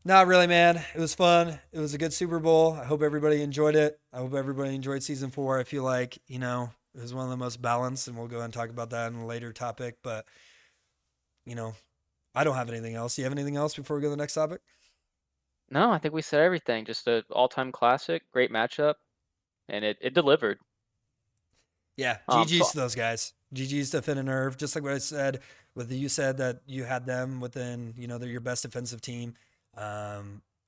Speaker 1: Not really, man. It was fun. It was a good Super Bowl. I hope everybody enjoyed it. I hope everybody enjoyed season 4. I feel like, it was one of the most balanced, and we'll go ahead and talk about that in a later topic. But, you know, I don't have anything else. Do you have anything else before we go to the next topic?
Speaker 2: No, I think we said everything. Just an all-time classic, great matchup, and it delivered.
Speaker 1: Yeah,
Speaker 2: So
Speaker 1: GG's to those guys. GG's to Finn and Irv. Just like what I said, you said that you had them within, they're your best defensive team.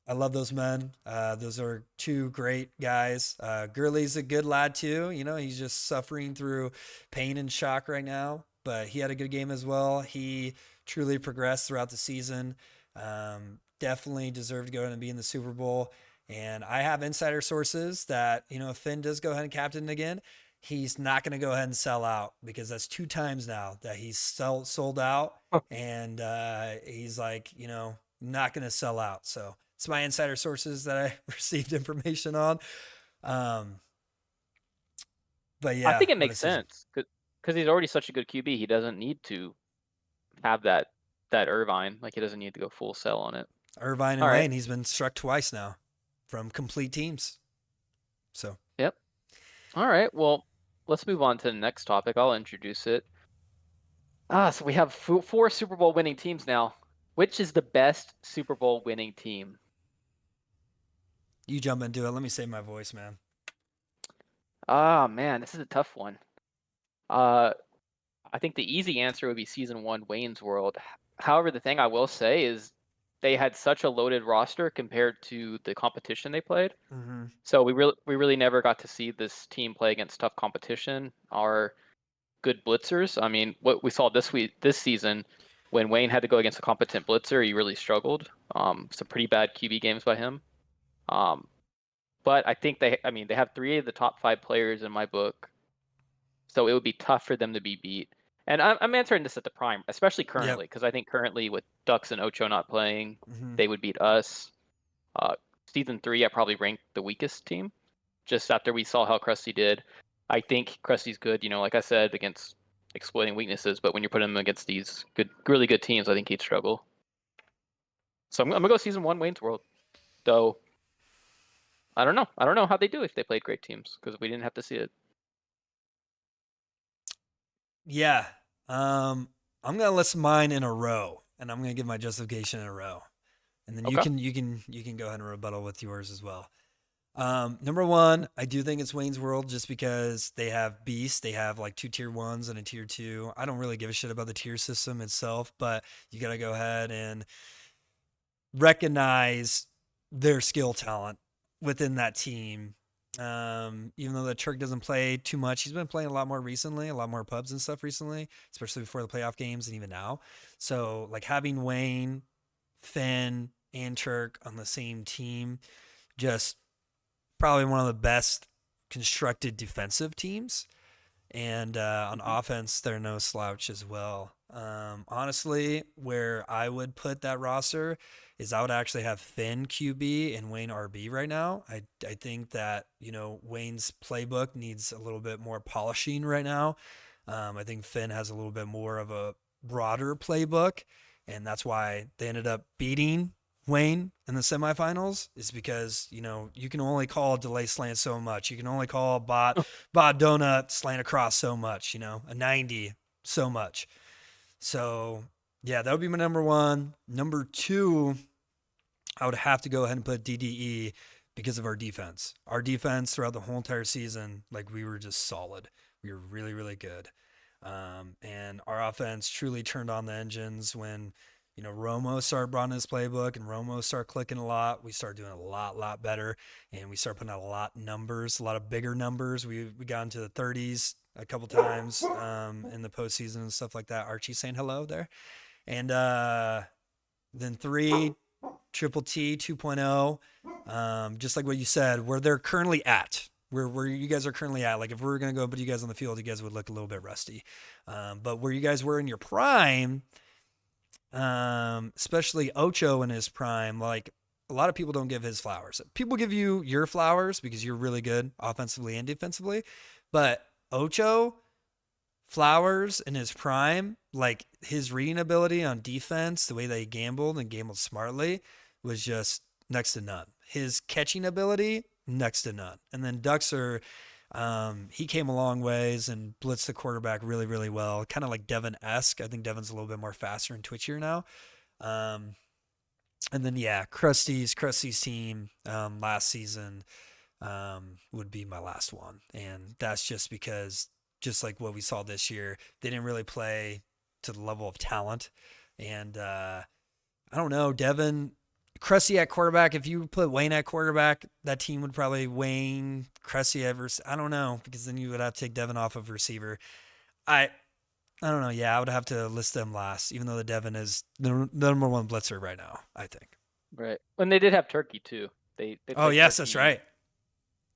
Speaker 1: I love those men. Those are two great guys. Gurley's a good lad too. You know, he's just suffering through pain and shock right now, but he had a good game as well. He truly progressed throughout the season. Definitely deserved to go ahead and be in the Super Bowl. And I have insider sources that, you know, if Finn does go ahead and captain again, he's not going to go ahead and sell out because that's 2 times now that he's sold out. And he's like, you know, not going to sell out. So it's my insider sources that I received information on. Um, but
Speaker 2: I
Speaker 1: yeah,
Speaker 2: think it
Speaker 1: what a
Speaker 2: makes
Speaker 1: season.
Speaker 2: sense because he's already such a good QB. He doesn't need to have that Irvine. Like he doesn't need to go full sell on it.
Speaker 1: Irvine
Speaker 2: All
Speaker 1: and
Speaker 2: right.
Speaker 1: Wayne, he's been struck twice now from complete teams. So
Speaker 2: Yep. All right. Well, let's move on to the next topic. I'll introduce it. So we have four Super Bowl winning teams now. Which is the best Super Bowl winning team?
Speaker 1: you jump into it. Let me save my voice, man.
Speaker 2: Ah, man, this is a tough one. Uh, I think the easy answer would be season one Wayne's World. However, the thing I will say is they had such a loaded roster compared to the competition they played.
Speaker 1: Mm-hmm.
Speaker 2: So we really never got to see this team play against tough competition. Our good blitzers. I mean, what we saw this season, when Wayne had to go against a competent blitzer, he really struggled. Some pretty bad QB games by him. Um, but I think they have three of the top five players in my book, so it would be tough for them to be beat. And I'm answering this at the prime, especially
Speaker 1: Yep.
Speaker 2: currently, because I think currently with Ducks and Ocho not playing,
Speaker 1: Mm-hmm.
Speaker 2: they would beat us. Uh, season three, I probably ranked the weakest team, just after we saw how Krusty did. I think Krusty's good, like I said, against exploiting weaknesses, but when you put him against these really good teams, I think he'd struggle. So I'm gonna go season one Wayne's World, though. I don't know. I don't know how they do if they played great teams because we didn't have to see it.
Speaker 1: Yeah. I'm gonna list mine in a row, and I'm gonna give my justification in a row, and then you
Speaker 2: Okay.
Speaker 1: can go ahead and rebuttal with yours as well. Number one, I do think it's Wayne's World just because they have beasts. They have like two tier ones and a tier two. I don't really give a shit about the tier system itself, but you got to go ahead and recognize their skill talent within that team. Even though the Turk doesn't play too much, he's been playing a lot more recently, a lot more pubs and stuff recently, especially before the playoff games and even now. So, like having Wayne, Finn, and Turk on the same team, just probably one of the best constructed defensive teams. And on
Speaker 2: Mhm.
Speaker 1: offense, they're no slouch as well. Honestly, where I would put that roster is I would actually have Finn QB and Wayne RB right now. I think that, you know, Wayne's playbook needs a little bit more polishing right now. I think Finn has a little bit more of a broader playbook, and that's why they ended up beating Wayne in the semifinals. Is because, you know, you can only call a delay slant so much. You can only call bot donut slant across so much. You know, a 90 so much. So yeah, that would be my number one. Number two, I would have to go ahead and put DDE because of our defense. Our defense throughout the whole entire season, like we were just solid. We were really, really good. And our offense truly turned on the engines when, you know, Romo started brought in his playbook and Romo started clicking a lot. We started doing a lot better, and we started putting out a lot of numbers, a lot of bigger numbers. We got into the 30s a couple times in the postseason and stuff like that. Archie saying hello there. And then three, Triple T 2.0, just like what you said, where they're currently at, where you guys are currently at. Like if we were gonna go put you guys on the field, you guys would look a little bit rusty. But where you guys were in your prime, especially Ocho in his prime, like a lot of people don't give his flowers. People give you your flowers because you're really good offensively and defensively, but Ocho Flowers in his prime, like his reading ability on defense, the way that he gambled and gambled smartly was just next to none. His catching ability, next to none. And then Duxer, he came a long ways and blitzed the quarterback really, really well. Kind of like Devin-esque. I think Devin's a little bit more faster and twitchier now. Um, and then, yeah, Krusty's team last season would be my last one. And that's just because, just like what we saw this year, they didn't really play to the level of talent. And I don't know, Devin Cressy at quarterback. If you put Wayne at quarterback, that team would probably Wayne, Cressy at I don't know, because then you would have to take Devin off of receiver. I I don't know. Yeah, I would have to list them last, even though the Devin is the number one blitzer right now, I think.
Speaker 2: Right. And they did have Turkey too. They
Speaker 1: Oh,
Speaker 2: played
Speaker 1: yes, that's
Speaker 2: Turkey.
Speaker 1: right.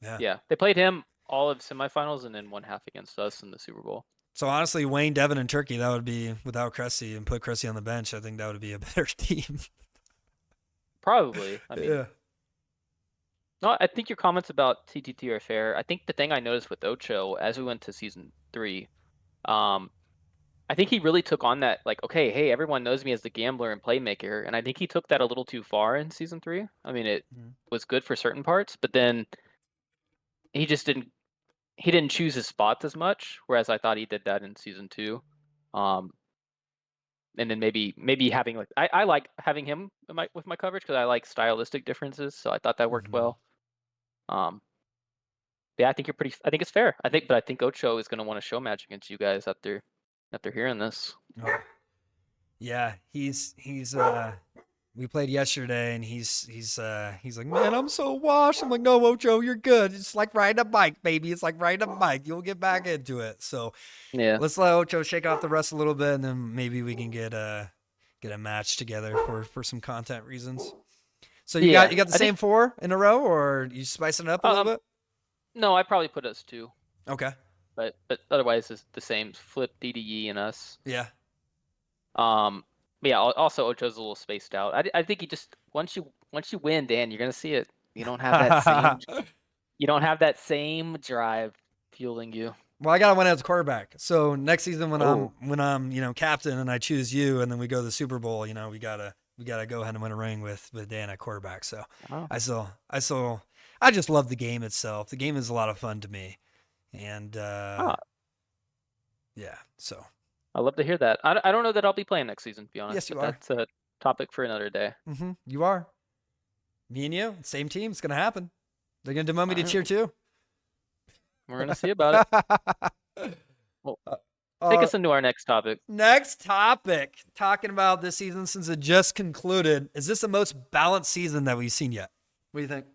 Speaker 1: Yeah.
Speaker 2: Yeah, they played him all of semifinals and then one half against us in the Super Bowl.
Speaker 1: So honestly, Wayne, Devin, and Turkey, that would be without Cressy and put Cressy on the bench. I think that would be a better team.
Speaker 2: Probably. I mean,
Speaker 1: Yeah.
Speaker 2: no, I think your comments about TTT are fair. I think the thing I noticed with Ocho as we went to season 3, I think he really took on that, like, okay, hey, everyone knows me as the gambler and playmaker, and I think he took that a little too far in season 3. I mean, it was good for certain parts, but then he just didn't choose his spots as much, whereas I thought he did that in season 2. And then maybe having like I like having him with my coverage because I like stylistic differences, so I thought that worked well. Yeah, I think I think it's fair. But I think Ocho is going to want to show match against you guys after hearing this.
Speaker 1: Oh. Yeah, he's we played yesterday and he's like, man, I'm so washed. I'm like, no, Ocho, you're good. It's like riding a bike, baby. It's like riding a bike. You'll get back into it. So
Speaker 2: Yeah,
Speaker 1: let's let Ocho shake off the rust a little bit, and then maybe we can get a match together for some content reasons. So you got the same 4 in a row, or you spicing it up a little bit?
Speaker 2: No, I probably put us 2.
Speaker 1: Okay.
Speaker 2: But otherwise it's the same. Flip DDE and us.
Speaker 1: Yeah.
Speaker 2: But yeah. Also, Ocho's a little spaced out. I think he just once you win, Dan, you're gonna see it. You don't have that same. You don't have that same drive fueling you.
Speaker 1: Well, I gotta win as a quarterback. So next season when I'm captain and I choose you, and then we go to the Super Bowl, we gotta go ahead and win a ring with Dan at quarterback. So I just love the game itself. The game is a lot of fun to me, and yeah. So
Speaker 2: I love to hear that. I don't know that I'll be playing next season, to be honest.
Speaker 1: Yes, you
Speaker 2: but
Speaker 1: are.
Speaker 2: That's a topic for another day.
Speaker 1: Mm-hmm. You are. Me and you, same team. It's gonna happen. They're gonna demand me to cheer too.
Speaker 2: We're gonna see about it. Well, take us into our next topic.
Speaker 1: Next topic, talking about this season since it just concluded. Is this the most balanced season that we've seen yet? What do you think?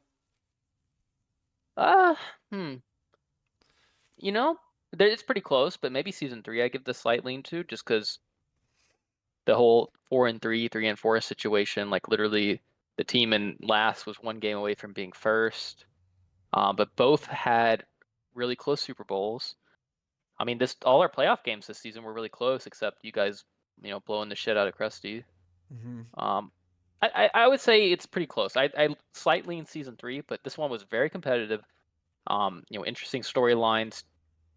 Speaker 2: It's pretty close, but maybe season 3 I give the slight lean to, just because the whole 4-3, 3-4 situation, like literally the team in last was 1 game away from being first. But both had really close Super Bowls. I mean, all our playoff games this season were really close, except you guys, blowing the shit out of Krusty.
Speaker 1: Mm-hmm.
Speaker 2: I would say it's pretty close. I slightly in season 3, but this one was very competitive. Interesting storylines.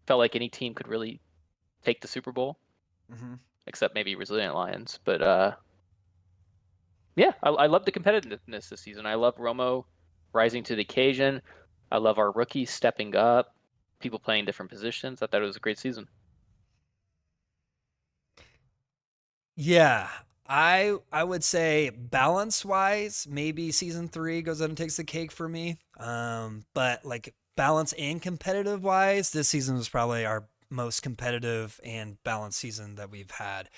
Speaker 2: Felt like any team could really take the Super Bowl, except maybe Resilient Lions. But yeah, I love the competitiveness this season. I love Romo rising to the occasion. I love our rookies stepping up, people playing different positions. I thought it was a great season.
Speaker 1: Yeah, I would say balance wise, maybe season 3 goes out and takes the cake for me. But like balance and competitive wise, this season was probably our most competitive and balanced season that we've had.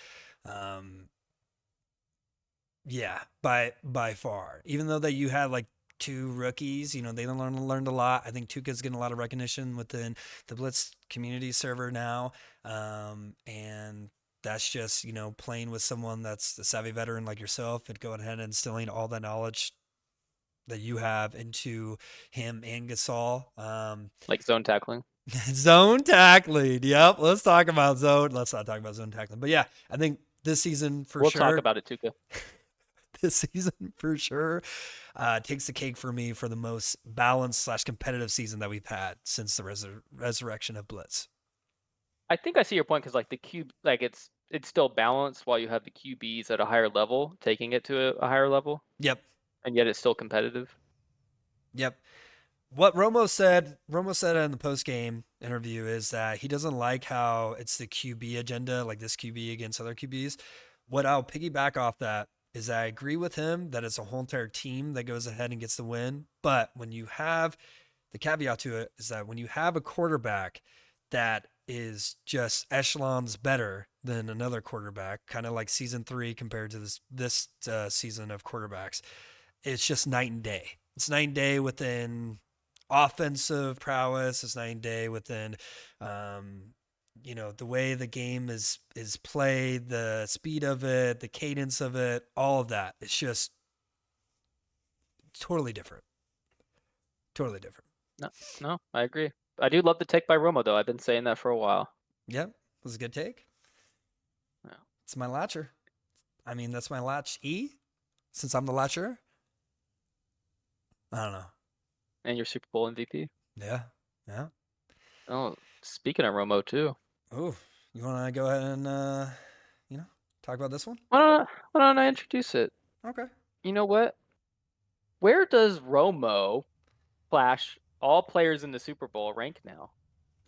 Speaker 1: Yeah, by far. Even though that you had like 2 rookies, they learned a lot. I think Tuca's getting a lot of recognition within the Blitz community server now, and that's just playing with someone that's a savvy veteran like yourself and going ahead and instilling all that knowledge that you have into him and Gasol.
Speaker 2: Like zone tackling.
Speaker 1: Zone tackling. Yep. Let's talk about zone. Let's not talk about zone tackling. But yeah, I think this season for
Speaker 2: we'll
Speaker 1: sure.
Speaker 2: We'll talk about it, Tuca.
Speaker 1: This season for sure takes the cake for me for the most balanced / competitive season that we've had since the resurrection of Blitz.
Speaker 2: I think I see your point because like the cube, like it's still balanced while you have the QBs at a higher level, taking it to a higher level.
Speaker 1: Yep.
Speaker 2: And yet it's still competitive.
Speaker 1: Yep. What Romo said in the post-game interview is that he doesn't like how it's the QB agenda, like this QB against other QBs. What I'll piggyback off that is I agree with him that it's a whole entire team that goes ahead and gets the win. But when you have the caveat to it is that when you have a quarterback that is just echelons better than another quarterback, kind of like season 3 compared to this season of quarterbacks, it's just night and day. It's night and day within offensive prowess. It's night and day within, the way the game is played, the speed of it, the cadence of it, all of that. It's just totally different. Totally different.
Speaker 2: No, I agree. I do love the take by Romo, though. I've been saying that for a while.
Speaker 1: Yep, it was a good take.
Speaker 2: Yeah.
Speaker 1: It's my latcher. I mean, that's my latch E, since I'm the latcher. I don't know.
Speaker 2: And your Super Bowl MVP.
Speaker 1: Yeah.
Speaker 2: Oh, speaking of Romo, too.
Speaker 1: Oh, you want to go ahead and talk about this one?
Speaker 2: Why don't I introduce it?
Speaker 1: Okay.
Speaker 2: You know what? Where does Romo slash all players in the Super Bowl rank now?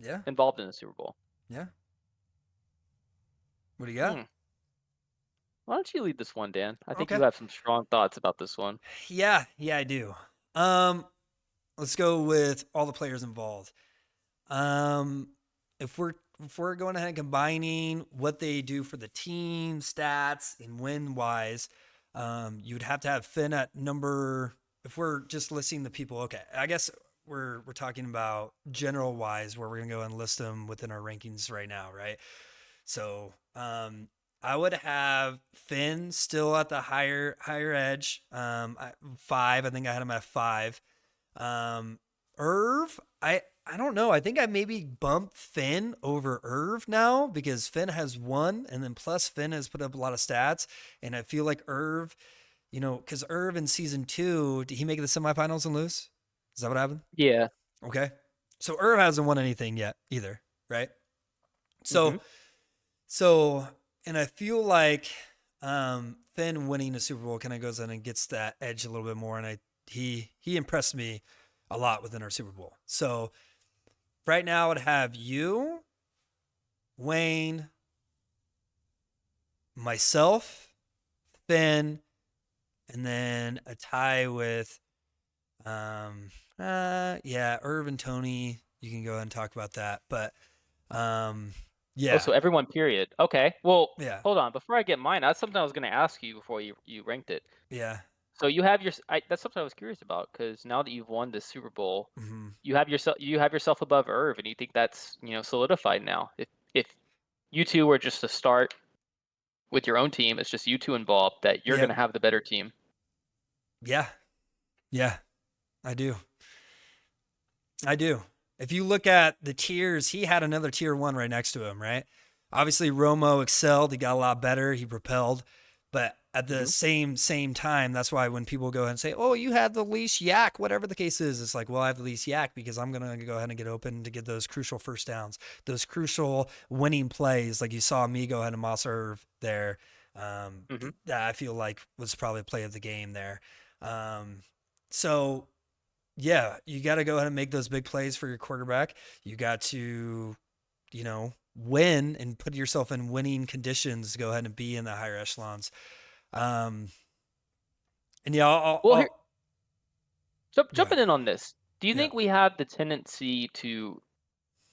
Speaker 1: Yeah.
Speaker 2: Involved in the Super Bowl.
Speaker 1: Yeah. What do you got?
Speaker 2: Why don't you lead this one, Dan? I think
Speaker 1: Okay.
Speaker 2: you have some strong thoughts about this one.
Speaker 1: Yeah, I do. Let's go with all the players involved. If we're going ahead and combining what they do for the team, stats, and win wise, you'd have to have Finn at number. If we're just listing the people, okay, I guess we're talking about general wise, where we're gonna go and list them within our rankings right now, right? So, I would have Finn still at the higher edge. 5. I think I had him at 5. Irv, I don't know. I think I maybe bumped Finn over Irv now because Finn has 1, and then plus Finn has put up a lot of stats, and I feel like Irv, because Irv in season 2, did he make the semifinals and lose? Is that what happened?
Speaker 2: Yeah.
Speaker 1: Okay. So Irv hasn't won anything yet either, right? So, and I feel like Finn winning a Super Bowl kind of goes in and gets that edge a little bit more, and he impressed me a lot within our Super Bowl. So right now I'd have you, Wayne, myself, Finn, and then a tie with Irv and Tony. You can go ahead and talk about that. But yeah.
Speaker 2: Oh, so everyone, period. Okay. Well,
Speaker 1: Yeah.
Speaker 2: hold on. Before I get mine, that's something I was going to ask you before you ranked it.
Speaker 1: Yeah.
Speaker 2: So you have that's something I was curious about because now that you've won this Super Bowl, you have yourself above Irv, and you think that's solidified now. If you two were just to start with your own team, it's just you two involved, that you're going to have the better team.
Speaker 1: Yeah, I do. If you look at the tiers, he had another tier 1 right next to him, right? Obviously, Romo excelled. He got a lot better. He propelled. But at the same time, that's why when people go ahead and say, oh, you have the least yak, whatever the case is, it's like, well, I have the least yak because I'm going to go ahead and get open to get those crucial first downs, those crucial winning plays like you saw me go ahead and Moss Irv there. That I feel like was probably a play of the game there. So, yeah, you got to go ahead and make those big plays for your quarterback. You got to, win and put yourself in winning conditions to go ahead and be in the higher echelons. And yeah,
Speaker 2: Jumping in on this, do you think we have the tendency to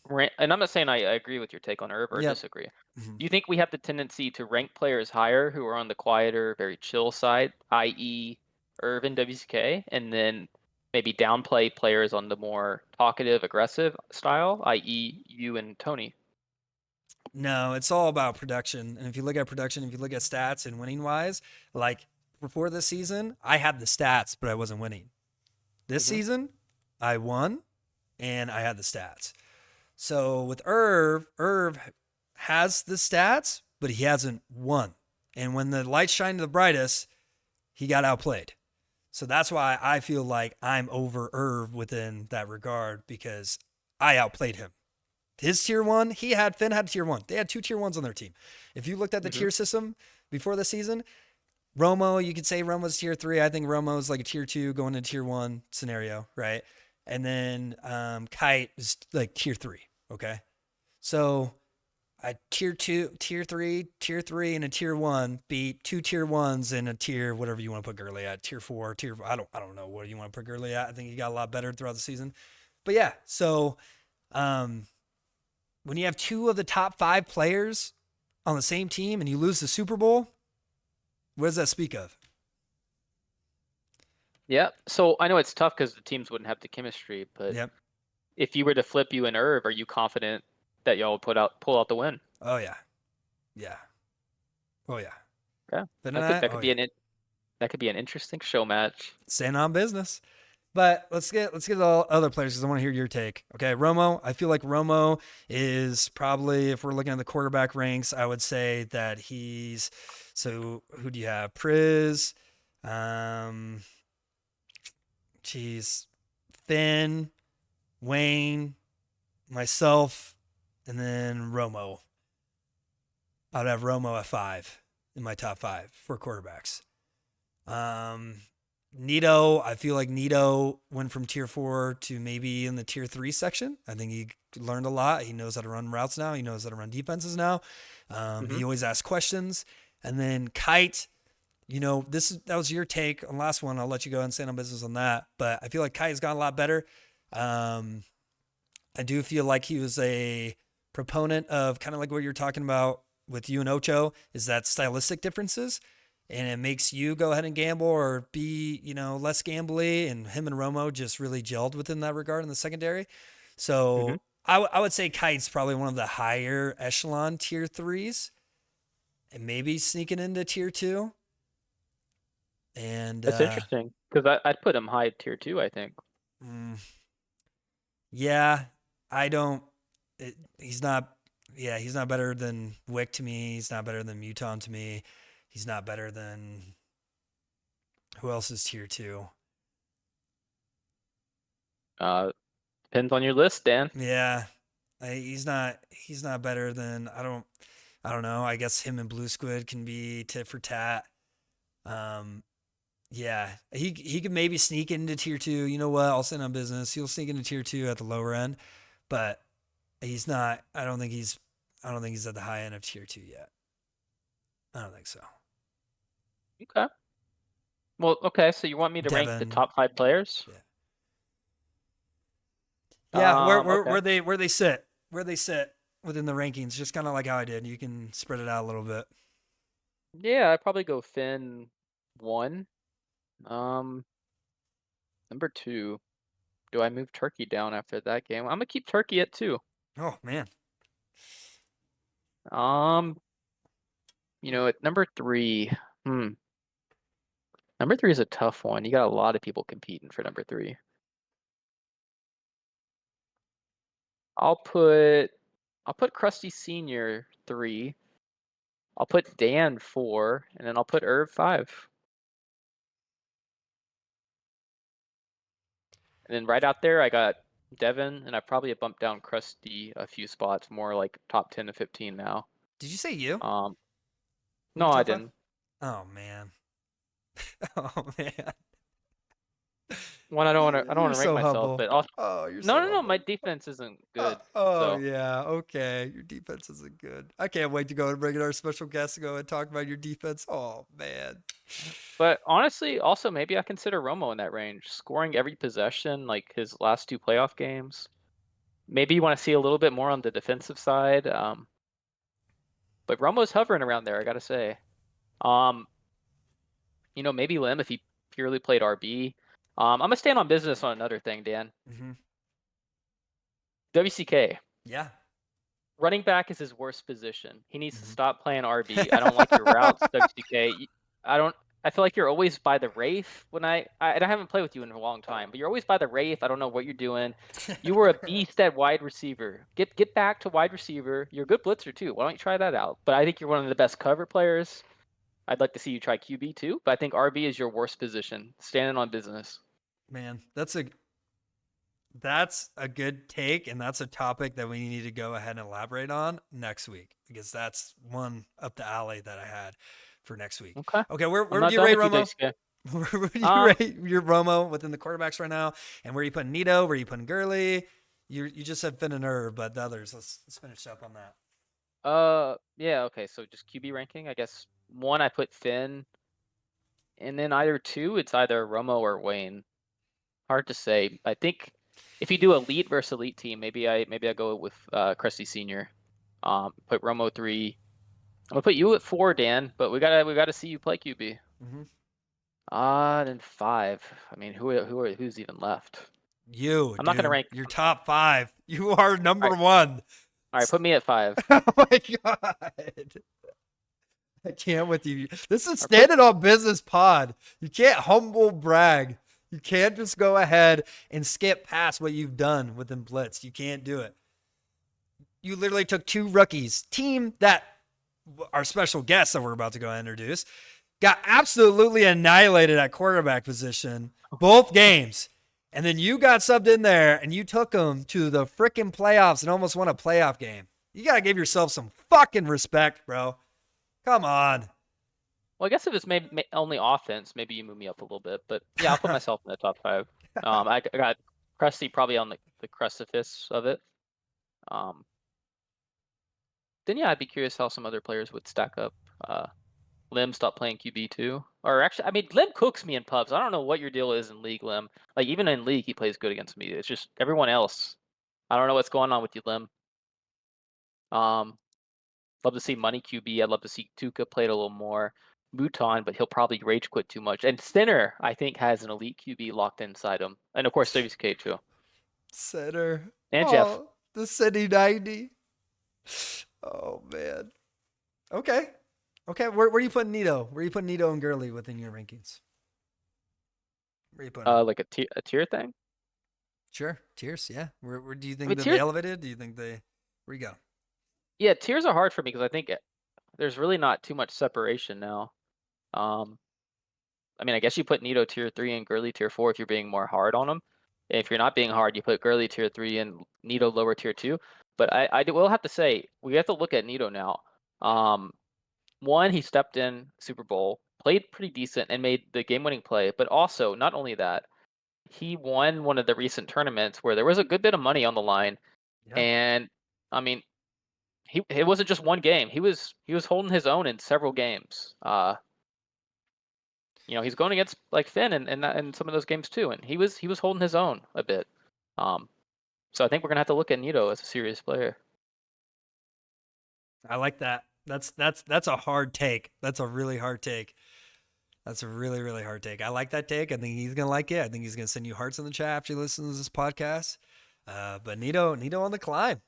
Speaker 2: rank, and I'm not saying I agree with your take on Irv or disagree. Do you think we have the tendency to rank players higher who are on the quieter, very chill side, i.e. Irv and WCK, and then maybe downplay players on the more talkative, aggressive style, i.e. you and Tourney?
Speaker 1: No, it's all about production. And if you look at production, if you look at stats and winning wise, like before this season, I had the stats, but I wasn't winning. This season, I won and I had the stats. So with Irv has the stats, but he hasn't won. And when the lights shine the brightest, he got outplayed. So that's why I feel like I'm over Irv within that regard because I outplayed him. His tier 1, Finn had tier 1. They had 2 tier 1s on their team. If you looked at the tier system before the season, Romo, you could say Romo's tier 3. I think Romo's like a tier 2 going to tier 1 scenario, right? And then Kite is like tier 3, okay? So a tier 2, tier 3, and a tier 1 beat 2 tier 1s and a tier whatever you want to put Gurley at, tier 4, I don't know what you want to put Gurley at. I think he got a lot better throughout the season. But yeah, so when you have 2 of the top 5 players on the same team and you lose the Super Bowl, what does that speak of?
Speaker 2: Yeah. So I know it's tough because the teams wouldn't have the chemistry, but
Speaker 1: Yep.
Speaker 2: if you were to flip you and Irv, are you confident that y'all would pull out the win?
Speaker 1: Oh yeah. Yeah. Oh yeah.
Speaker 2: Yeah.
Speaker 1: But
Speaker 2: I think
Speaker 1: that. Oh yeah.
Speaker 2: that could be an interesting show match.
Speaker 1: Staying on business. But let's get all other players because I want to hear your take. Okay, Romo. I feel like Romo is probably, if we're looking at the quarterback ranks, I would say that he's. So who do you have? Priz, um, geez, Finn, Wayne, myself, and then Romo. I'd have Romo at 5 in my top 5 for quarterbacks. Um, Nito, I feel like Nito went from tier 4 to maybe in the tier 3 section. I think he learned a lot. He knows how to run routes now. He knows how to run defenses now.
Speaker 2: Hmm.
Speaker 1: He always asks questions. And then Kite, that was your take on the last one. I'll let you go and stand on business on that. But I feel like Kite has gotten a lot better. I do feel like he was a proponent of kind of like what you're talking about with you and Ocho, is that stylistic differences, and it makes you go ahead and gamble or be, less gambly. And him and Romo just really gelled within that regard in the secondary.
Speaker 2: Hmm.
Speaker 1: So I would say Kite's probably one of the higher echelon tier 3s, and maybe sneaking into tier 2. And
Speaker 2: That's interesting because I'd put him high tier 2, I think.
Speaker 1: mm, yeah, I don't. He's not. Yeah, he's not better than Wick to me. He's not better than Muton to me. He's not better than who else is tier 2.
Speaker 2: Uh, Depends on your list, Dan.
Speaker 1: Yeah, he's not. He's not better than. I don't know. I guess him and Blue Squid can be tit for tat. Um, yeah, he could maybe sneak into tier 2. You know what? I'll send on business. He'll sneak into tier 2 at the lower end, but he's not. I don't think he's. I don't think he's at the high end of tier 2 yet. I don't think so.
Speaker 2: Okay. Well, okay. So you want me to rank the
Speaker 1: Devin.
Speaker 2: top 5 players?
Speaker 1: Yeah. Yeah,
Speaker 2: Okay.
Speaker 1: where they sit, where they sit within the rankings, just kind of like how I did. You can spread it out a little bit.
Speaker 2: Yeah, I'd probably go Finn 1. Um, Number 2. Do I move Turkey down after that game? I'm gonna keep Turkey at 2.
Speaker 1: Oh man,
Speaker 2: Um, at number 3, number 3 is a tough one. You got a lot of people competing for number 3. I'll put I'll put Krusty Senior 3. I'll put Dan 4, and then I'll put Irv 5. And then right out there, I got Devin, and I probably bumped down Krusty a few spots, more like top 10 to 15 now.
Speaker 1: did you say you
Speaker 2: Um,
Speaker 1: in your
Speaker 2: no, I
Speaker 1: top 5?
Speaker 2: didn't.
Speaker 1: Oh man, oh man,
Speaker 2: One, I don't want
Speaker 1: you're
Speaker 2: to rank
Speaker 1: so
Speaker 2: myself,
Speaker 1: humble.
Speaker 2: but also,
Speaker 1: Oh, you're
Speaker 2: no,
Speaker 1: so
Speaker 2: no, no, my
Speaker 1: humble.
Speaker 2: defense isn't good.
Speaker 1: Oh
Speaker 2: So,
Speaker 1: yeah, okay. Your defense isn't good. I can't wait to go and bring in our special guest to go and talk about your defense. Oh man.
Speaker 2: but honestly, also maybe I consider Romo in that range, scoring every possession, like his last 2 playoff games. Maybe you want to see a little bit more on the defensive side. But Romo's hovering around there, I gotta say. Um, maybe Lim if he purely played RB. I'm gonna stand on business on another thing, Dan.
Speaker 1: Hmm.
Speaker 2: WCK.
Speaker 1: Yeah.
Speaker 2: Running back is his worst position. He needs to
Speaker 1: Hmm.
Speaker 2: stop playing RB. I don't like your routes, WCK. I don't. I feel like you're always by the Wraith when and I haven't played with you in a long time, but you're always by the Wraith. I don't know what you're doing. You were a beast at wide receiver. Get back to wide receiver. You're a good blitzer too. Why don't you try that out? But I think you're one of the best cover players. I'd like to see you try QB too, but I think RB is your worst position. Standing on business.
Speaker 1: Man, that's a good take, and that's a topic that we need to go ahead and elaborate on next week because that's one up the alley that I had for next week.
Speaker 2: Okay.
Speaker 1: Okay, where
Speaker 2: I'm
Speaker 1: would
Speaker 2: not
Speaker 1: you
Speaker 2: done
Speaker 1: rate
Speaker 2: with you,
Speaker 1: Romo?
Speaker 2: WCK.
Speaker 1: Where would you
Speaker 2: Um,
Speaker 1: rate your Romo within the quarterbacks right now? And where are you putting Nito? Where are you putting Gurley? You just said Finn and Irv, but the others. Let's finish up on that.
Speaker 2: yeah, okay, so just QB ranking, I guess 1 I put Finn, and then either 2 it's either Romo or Wayne. Hard to say. I think if you do elite versus elite team, maybe I go with Crusty Senior. Put Romo 3. I'm gonna put you at 4, Dan, but we gotta see you play QB.
Speaker 1: Mm-hmm.
Speaker 2: Then 5. I mean, who's even left?
Speaker 1: You,
Speaker 2: I'm not gonna
Speaker 1: dude.
Speaker 2: rank.
Speaker 1: You're top 5. You are
Speaker 2: All
Speaker 1: number
Speaker 2: right,
Speaker 1: 1.
Speaker 2: all right, put me at 5.
Speaker 1: Oh my god. I can't with you. This is
Speaker 2: Or put
Speaker 1: standing on business pod. You can't humble brag. You can't just go ahead and skip past what you've done within Blitz. You can't do it. You literally took 2 rookies. Team that our special guests that we're about to go introduce got absolutely annihilated at quarterback position both games. And then you got subbed in there and you took them to the freaking playoffs and almost won a playoff game. You got to give yourself some fucking respect, bro. Come on.
Speaker 2: Well, I guess if it's maybe only offense, maybe you move me up a little bit. But yeah, I'll put myself in the top 5. I got Krusty probably on the crucifix of it. Then yeah, I'd be curious how some other players would stack up. Lim stopped playing QB too, or actually, I mean, Lim cooks me in pubs. I don't know what your deal is in league, Lim. Like even in league, he plays good against me. It's just everyone else. I don't know what's going on with you, Lim. Love to see Money QB. I'd love to see Tuca played a little more. Mouton, but he'll probably rage quit too much. And Sinner, I think, has an elite QB locked inside him, and of course, WCK too,
Speaker 1: Center.
Speaker 2: and Jeff.
Speaker 1: Oh, the City 90. Oh, man. Okay. Okay. Where are you putting Nito? Where are you putting Nito and Gurley within your rankings? Where are you putting them?
Speaker 2: Like a tier thing.
Speaker 1: Sure. Tiers. Yeah. Where do you
Speaker 2: I
Speaker 1: think
Speaker 2: mean,
Speaker 1: that
Speaker 2: tier.
Speaker 1: they elevated? Do you think they. Where you go?
Speaker 2: Yeah, tiers are hard for me because I think there's really not too much separation now. I mean, I guess you put Nito tier 3 and Gurley tier 4 if you're being more hard on them. If you're not being hard, you put Gurley tier 3 and Nito lower tier 2. But I will have to say, we have to look at Nito now. One, he stepped in Super Bowl, played pretty decent, and made the game-winning play. But also, not only that, he won one of the recent tournaments where there was a good bit of money on the line.
Speaker 1: Yeah.
Speaker 2: And, I mean, it wasn't just one game. He was holding his own in several games. He's going against like Finn and some of those games too, and he was holding his own a bit. So I think we're gonna have to look at Nito as a serious player.
Speaker 1: I like that. That's a hard take. That's a really hard take. That's a really, really hard take. I like that take. I think he's gonna like it. I think he's gonna send you hearts in the chat after you listen to this podcast. But Nito on the climb.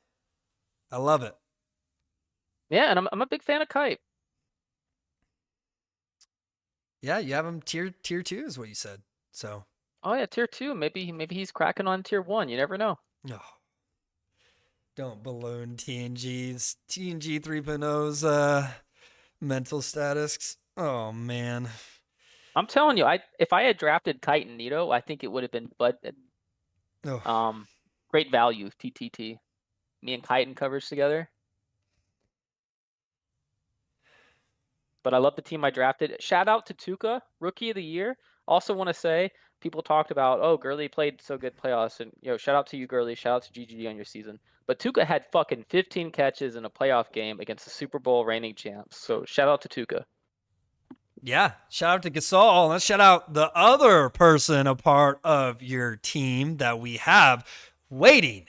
Speaker 1: I love it.
Speaker 2: Yeah, and I'm a big fan of Kite.
Speaker 1: Yeah, you have him tier 2 is what you said. So.
Speaker 2: Oh yeah, tier 2. Maybe he's cracking on tier 1. You never know.
Speaker 1: No. Don't balloon TNG 3.0's mental status. Oh man.
Speaker 2: I'm telling you, if I had drafted Kite and Nito, I think it would have been great value. TTT. Me and Kite in coverage together. But I love the team I drafted. Shout out to Tuca, Rookie of the Year. Also want to say, people talked about, oh, Gurley played so good playoffs. And, shout out to you, Gurley. Shout out to GGD on your season. But Tuca had fucking 15 catches in a playoff game against the Super Bowl reigning champs. So shout out to Tuca.
Speaker 1: Yeah, shout out to Gasol. Let's shout out the other person a part of your team that we have waiting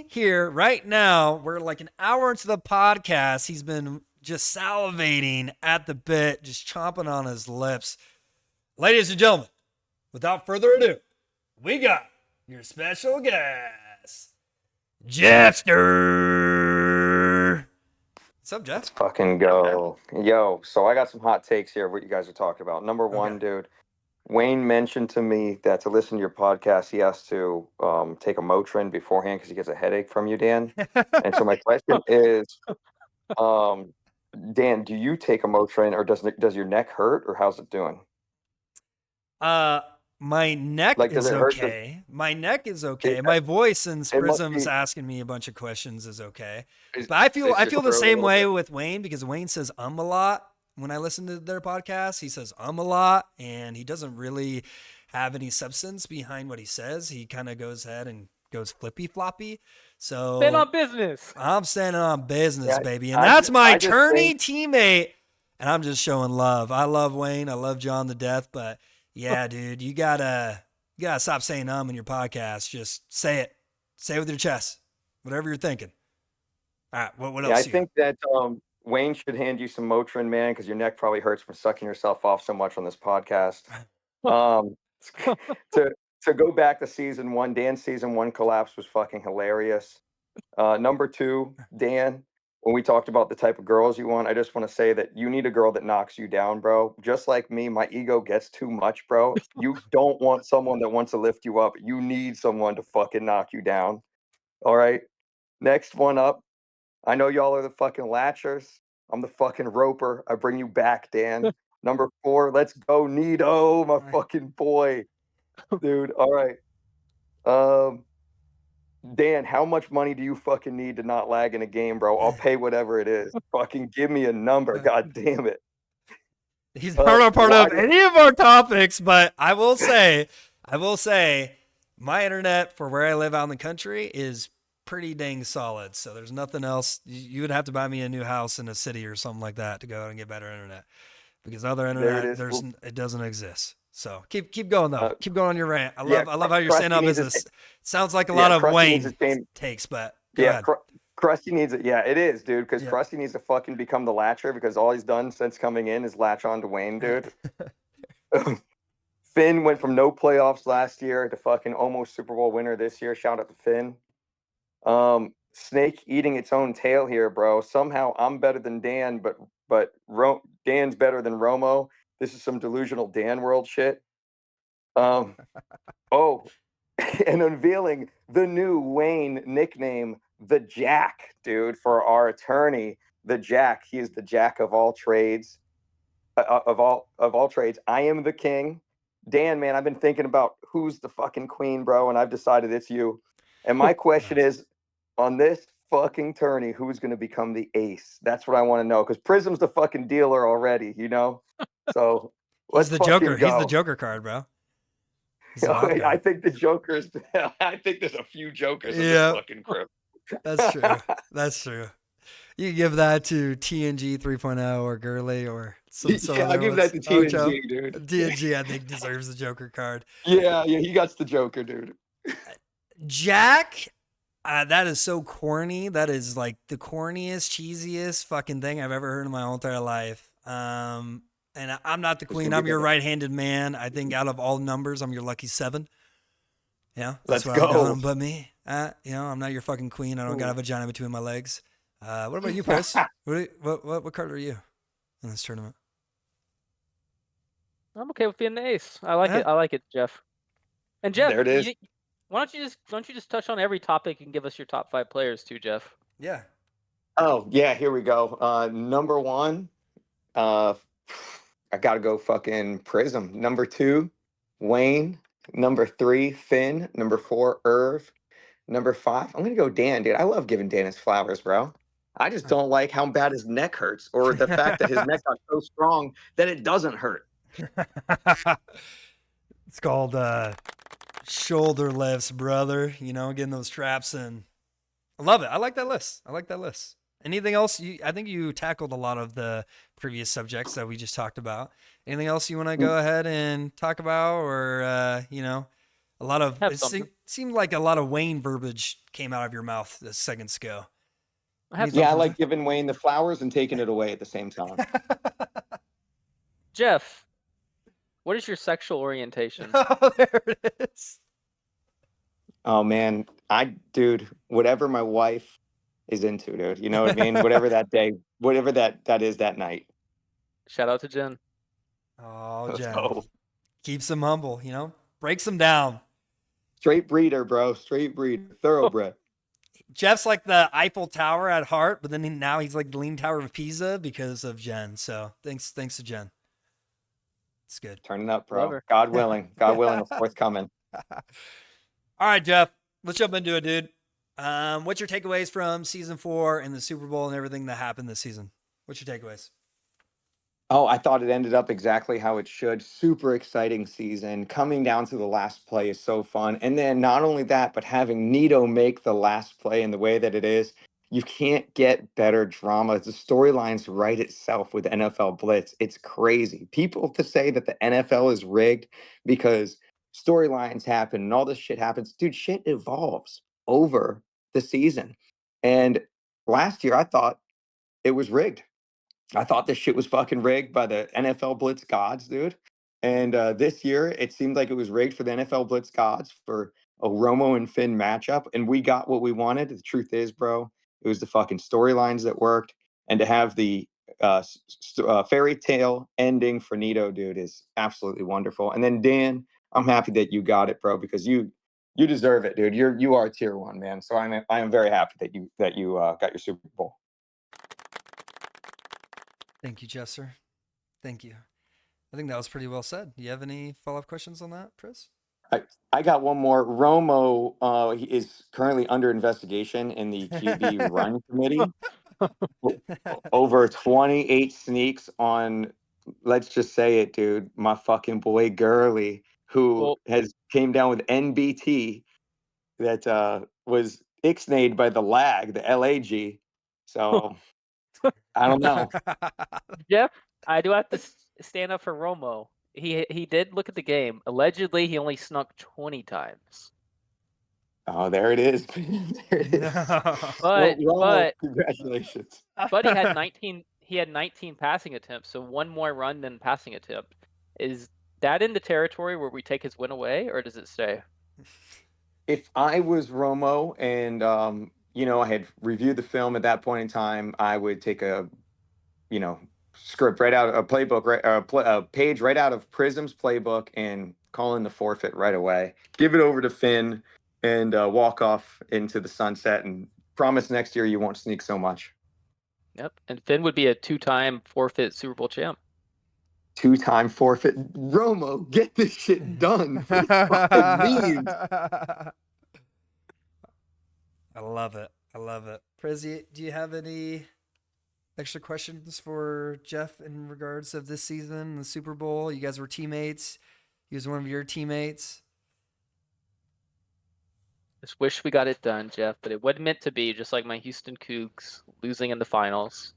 Speaker 1: here right now. We're like an hour into the podcast. He's been just salivating at the bit, just chomping on his lips. Ladies and gentlemen, without further ado, we got your special guest, Jeffster. What's up, Jeff?
Speaker 3: Let's fucking go. Yo, so I got some hot takes here of what you guys are talking about. Number one, dude, Wayne mentioned to me that to listen to your podcast, he has to take a Motrin beforehand because he gets a headache from you, Dan. And so my question is, Dan, do you take a Motrin or does your neck hurt or how's it doing?
Speaker 1: My neck is okay. My neck is okay. My voice, since Prism's asking me a bunch of questions, is okay. But I feel the same way with Wayne because Wayne says a lot when I listen to their podcast. He says a lot, and he doesn't really have any substance behind what he says. He kind of goes ahead and goes flippy floppy. So
Speaker 2: stand on business.
Speaker 1: I'm standing on business, baby, and that's my Tourney teammate. And I'm just showing love. I love Wayne. I love John to death, but. Yeah, dude, you gotta stop saying in your podcast. Just say it. Say it with your chest. Whatever you're thinking. All right, what else?
Speaker 3: I think that Wayne should hand you some Motrin, man, because your neck probably hurts from sucking yourself off so much on this podcast. Um, to go back to season one, Dan's season one collapse was fucking hilarious. Number two, Dan, when we talked about the type of girls you want, I just want to say that you need a girl that knocks you down, bro. Just like me, my ego gets too much, bro. You don't want someone that wants to lift you up. You need someone to fucking knock you down. All right. Next one up. I know y'all are the fucking latchers. I'm the fucking roper. I bring you back, Dan. Number 4, let's go, Nito, my fucking boy. Dude, all right. Dan, how much money do you fucking need to not lag in a game, bro? I'll pay whatever it is. Fucking give me a number. God damn it.
Speaker 1: He's not a part of any of our topics, but I will say, my internet for where I live out in the country is pretty dang solid. So there's nothing else. You would have to buy me a new house in a city or something like that to go out and get better internet, because other internet it doesn't exist. So keep going though. Keep going on your rant. I love how you're saying up business. Sounds like a lot of Wayne takes, but go ahead.
Speaker 3: Krusty needs it. Yeah, it is, dude. Because Krusty needs to fucking become the latcher, because all he's done since coming in is latch on to Wayne, dude. Finn went from no playoffs last year to fucking almost Super Bowl winner this year. Shout out to Finn. Snake eating its own tail here, bro. Somehow I'm better than Dan, but Dan's better than Romo. This is some delusional Dan world shit. And unveiling the new Wayne nickname, the Jack, dude, for our attorney. The Jack. He is the Jack of all trades. Of all trades. I am the king. Dan, man, I've been thinking about who's the fucking queen, bro, and I've decided it's you. And my question is, on this fucking tourney, who's going to become the ace? That's what I want to know, because Prism's the fucking dealer already, you know? So
Speaker 1: he's the Joker. Go. He's the Joker card, bro.
Speaker 3: I think the Joker's. I think there's a few Jokers in this fucking crew.
Speaker 1: That's true. That's true. You give that to TNG 3.0 or Gurley or some
Speaker 3: I'll give that to TNG, dude.
Speaker 1: TNG, I think, deserves the Joker card.
Speaker 3: Yeah, he got the Joker, dude.
Speaker 1: Jack, that is so corny. That is like the corniest, cheesiest fucking thing I've ever heard in my whole entire life. And I'm not the queen. I'm your right-handed man. I think out of all numbers, I'm your lucky 7. Yeah, that's what I'm going. But me, I'm not your fucking queen. I don't got a vagina between my legs. What about you, Chris? what card are you in this tournament?
Speaker 2: I'm okay with being the ace. I like it. I like it, Jeff. And Jeff,
Speaker 3: there it is.
Speaker 2: Why don't you just touch on every topic and give us your top 5 players too, Jeff?
Speaker 1: Yeah.
Speaker 3: Oh yeah, here we go. Number 1, I gotta go fucking Prism. Number 2, Wayne. Number 3, Finn. Number 4, Irv. Number 5, I'm gonna go Dan, dude. I love giving Dan his flowers, bro. I just don't like how bad his neck hurts, or the fact that his neck got so strong that it doesn't hurt.
Speaker 1: It's called shoulder lifts, brother. Getting those traps in. I love it. I like that list. Anything else? I think you tackled a lot of the previous subjects that we just talked about. Anything else you want to go ahead and talk about, or a lot of it seemed like a lot of Wayne verbiage came out of your mouth a second ago.
Speaker 3: I like giving Wayne the flowers and taking it away at the same time.
Speaker 2: Jeff, what is your sexual orientation?
Speaker 1: Oh, there it is.
Speaker 3: Oh man, dude, whatever my wife is into, dude. You know what I mean? Whatever that day, whatever that is that night.
Speaker 2: Shout out to Jen.
Speaker 1: Oh, Jen. Keeps him humble, breaks him down.
Speaker 3: Straight breeder, bro. Straight breeder. Thoroughbred.
Speaker 1: Jeff's like the Eiffel Tower at heart, but then now he's like the Leaning Tower of Pisa because of Jen. So thanks to Jen. It's good.
Speaker 3: Turning up, bro. God willing. God willing, the fourth coming.
Speaker 1: All right, Jeff. Let's jump into it, dude. What's your takeaways from season 4 and the Super Bowl and everything that happened this season? What's your takeaways?
Speaker 3: Oh, I thought it ended up exactly how it should. Super exciting season. Coming down to the last play is so fun. And then not only that, but having Nito make the last play in the way that it is, you can't get better drama. The storylines write itself with NFL Blitz. It's crazy. People to say that the NFL is rigged because storylines happen and all this shit happens. Dude, shit evolves over the season. And last year, I thought it was rigged. I thought this shit was fucking rigged by the NFL Blitz gods, dude. And this year, it seemed like it was rigged for the NFL Blitz gods for a Romo and Finn matchup, and we got what we wanted. The truth is, bro, it was the fucking storylines that worked, and to have the fairy tale ending for Nito, dude, is absolutely wonderful. And then Dan, I'm happy that you got it, bro, because you deserve it, dude. You are tier one, man. So I am very happy that you got your Super Bowl.
Speaker 1: Thank you, Jeffster. Thank you. I think that was pretty well said. Do you have any follow-up questions on that, Chris?
Speaker 3: I got one more. Romo he is currently under investigation in the QB run committee over 28 sneaks on, let's just say it, dude, my fucking boy Gurley, who
Speaker 2: Well,
Speaker 3: has came down with NBT that was ixnayed by the LAG. So I don't know.
Speaker 2: Jeff, I do have to stand up for Romo. He did look at the game. Allegedly, he only snuck 20 times.
Speaker 3: Oh, there it is. There it is.
Speaker 2: But
Speaker 3: Romo,
Speaker 2: but
Speaker 3: congratulations.
Speaker 2: but he had 19. He had 19 passing attempts, so one more run than passing attempt. Is that in the territory where we take his win away, or does it stay?
Speaker 3: If I was Romo and I had reviewed the film at that point in time, I would take a script right out, a playbook, right, a page right out of Prism's playbook and call in the forfeit right away. Give it over to Finn and walk off into the sunset and promise next year you won't sneak so much.
Speaker 2: Yep, and Finn would be a 2-time forfeit Super Bowl champ.
Speaker 3: 2-time forfeit. Romo, get this shit done for 5 means.
Speaker 1: I love it. I love it. Prezi, do you have any extra questions for Jeff in regards of this season, the Super Bowl? You guys were teammates. He was one of your teammates.
Speaker 2: Just wish we got it done, Jeff, but it wasn't meant to be, just like my Houston Cougs losing in the finals.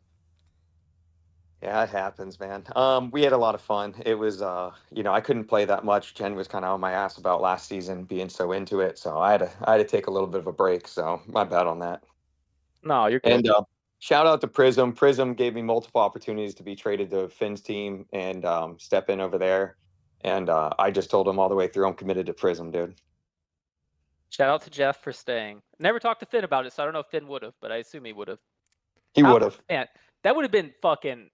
Speaker 3: Yeah, it happens, man. We had a lot of fun. It was, I couldn't play that much. Jen was kind of on my ass about last season being so into it, so I had to take a little bit of a break. So my bad on that.
Speaker 2: No, you're good.
Speaker 3: And shout out to Prism. Prism gave me multiple opportunities to be traded to Finn's team and step in over there. And I just told him all the way through, I'm committed to Prism, dude.
Speaker 2: Shout out to Jeff for staying. Never talked to Finn about it, so I don't know if Finn would have, but I assume he would have.
Speaker 3: He would have.
Speaker 2: Man, that would have been fucking,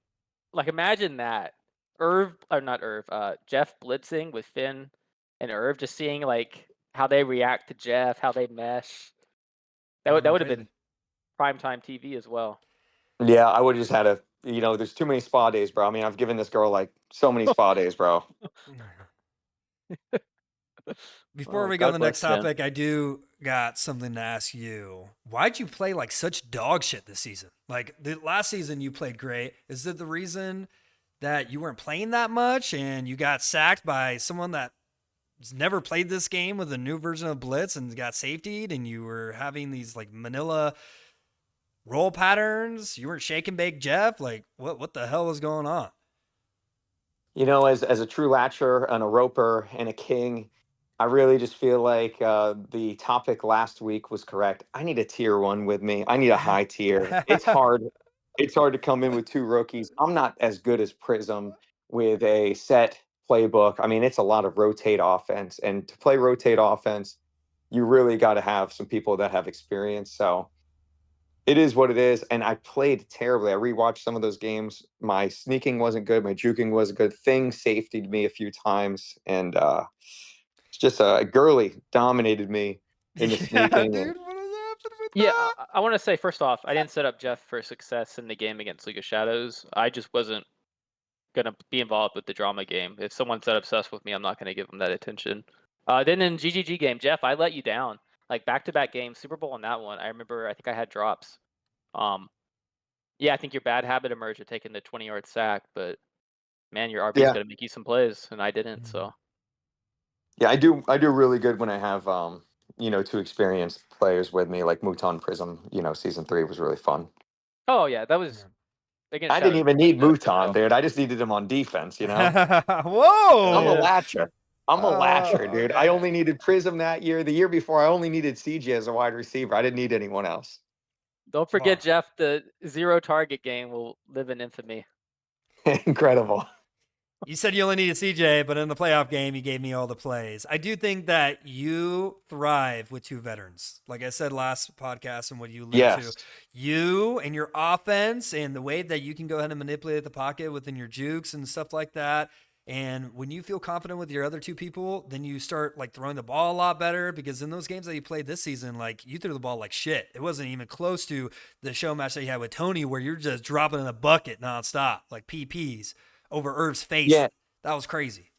Speaker 2: like, imagine that. Jeff blitzing with Finn and Irv, just seeing like how they react to Jeff, how they mesh. That would have been primetime TV as well.
Speaker 3: Yeah, I would have just had there's too many spa days, bro. I mean, I've given this girl like so many spa days, bro.
Speaker 1: Before we go to the next topic, I do got something to ask you. Why'd you play like such dog shit this season? Like the last season you played great. Is it the reason that you weren't playing that much and you got sacked by someone that has never played this game with a new version of Blitz and got safetied, and you were having these like Manila roll patterns? You weren't shake and bake Jeff? Like what the hell was going on?
Speaker 3: As a true latcher and a roper and a king, I really just feel like the topic last week was correct. I need a tier one with me. I need a high tier. It's hard. It's hard to come in with two rookies. I'm not as good as Prism with a set playbook. I mean, it's a lot of rotate offense. And to play rotate offense, you really got to have some people that have experience. So it is what it is. And I played terribly. I rewatched some of those games. My sneaking wasn't good. My juking wasn't good. Thing safetied me a few times. And it's just Gurley dominated me in the sneaking.
Speaker 1: Dude, what has happened with
Speaker 2: Yeah,
Speaker 1: that?
Speaker 2: I want to say first off, I didn't set up Jeff for success in the game against League of Shadows. I just wasn't gonna be involved with the drama game. If someone's that obsessed with me, I'm not gonna give them that attention. Then in GGG game, Jeff, I let you down. Like back-to-back games, Super Bowl on that one. I remember. I think I had drops. Yeah, I think your bad habit emerged with taking the 20-yard sack, but man, your RB's gonna make you some plays, and I didn't. So
Speaker 3: yeah, I do really good when I have two experienced players with me, like Mouton Prism. Season 3 was really fun.
Speaker 2: oh yeah, that was.
Speaker 3: I didn't even need Mouton, dude. I just needed him on defense.
Speaker 1: Whoa!
Speaker 3: I'm a latcher. Dude.
Speaker 1: Okay.
Speaker 3: I only needed Prism that year. The year before, I only needed CJ as a wide receiver. I didn't need anyone else.
Speaker 2: Don't forget,
Speaker 1: Oh.
Speaker 2: Jeff, the 0 target game will live in infamy.
Speaker 3: Incredible.
Speaker 1: You said you only needed CJ, but in the playoff game, you gave me all the plays. I do think that you thrive with two veterans. Like I said last podcast and what you alluded to,
Speaker 3: Yes.
Speaker 1: you and your offense and the way that you can go ahead and manipulate the pocket within your jukes and stuff like that. And when you feel confident with your other two people, then you start like throwing the ball a lot better, because in those games that you played this season, like you threw the ball like shit. It wasn't even close to the show match that you had with Tourney, where you're just dropping in a bucket nonstop, like PPs over Irv's face.
Speaker 3: Yeah.
Speaker 1: That was crazy.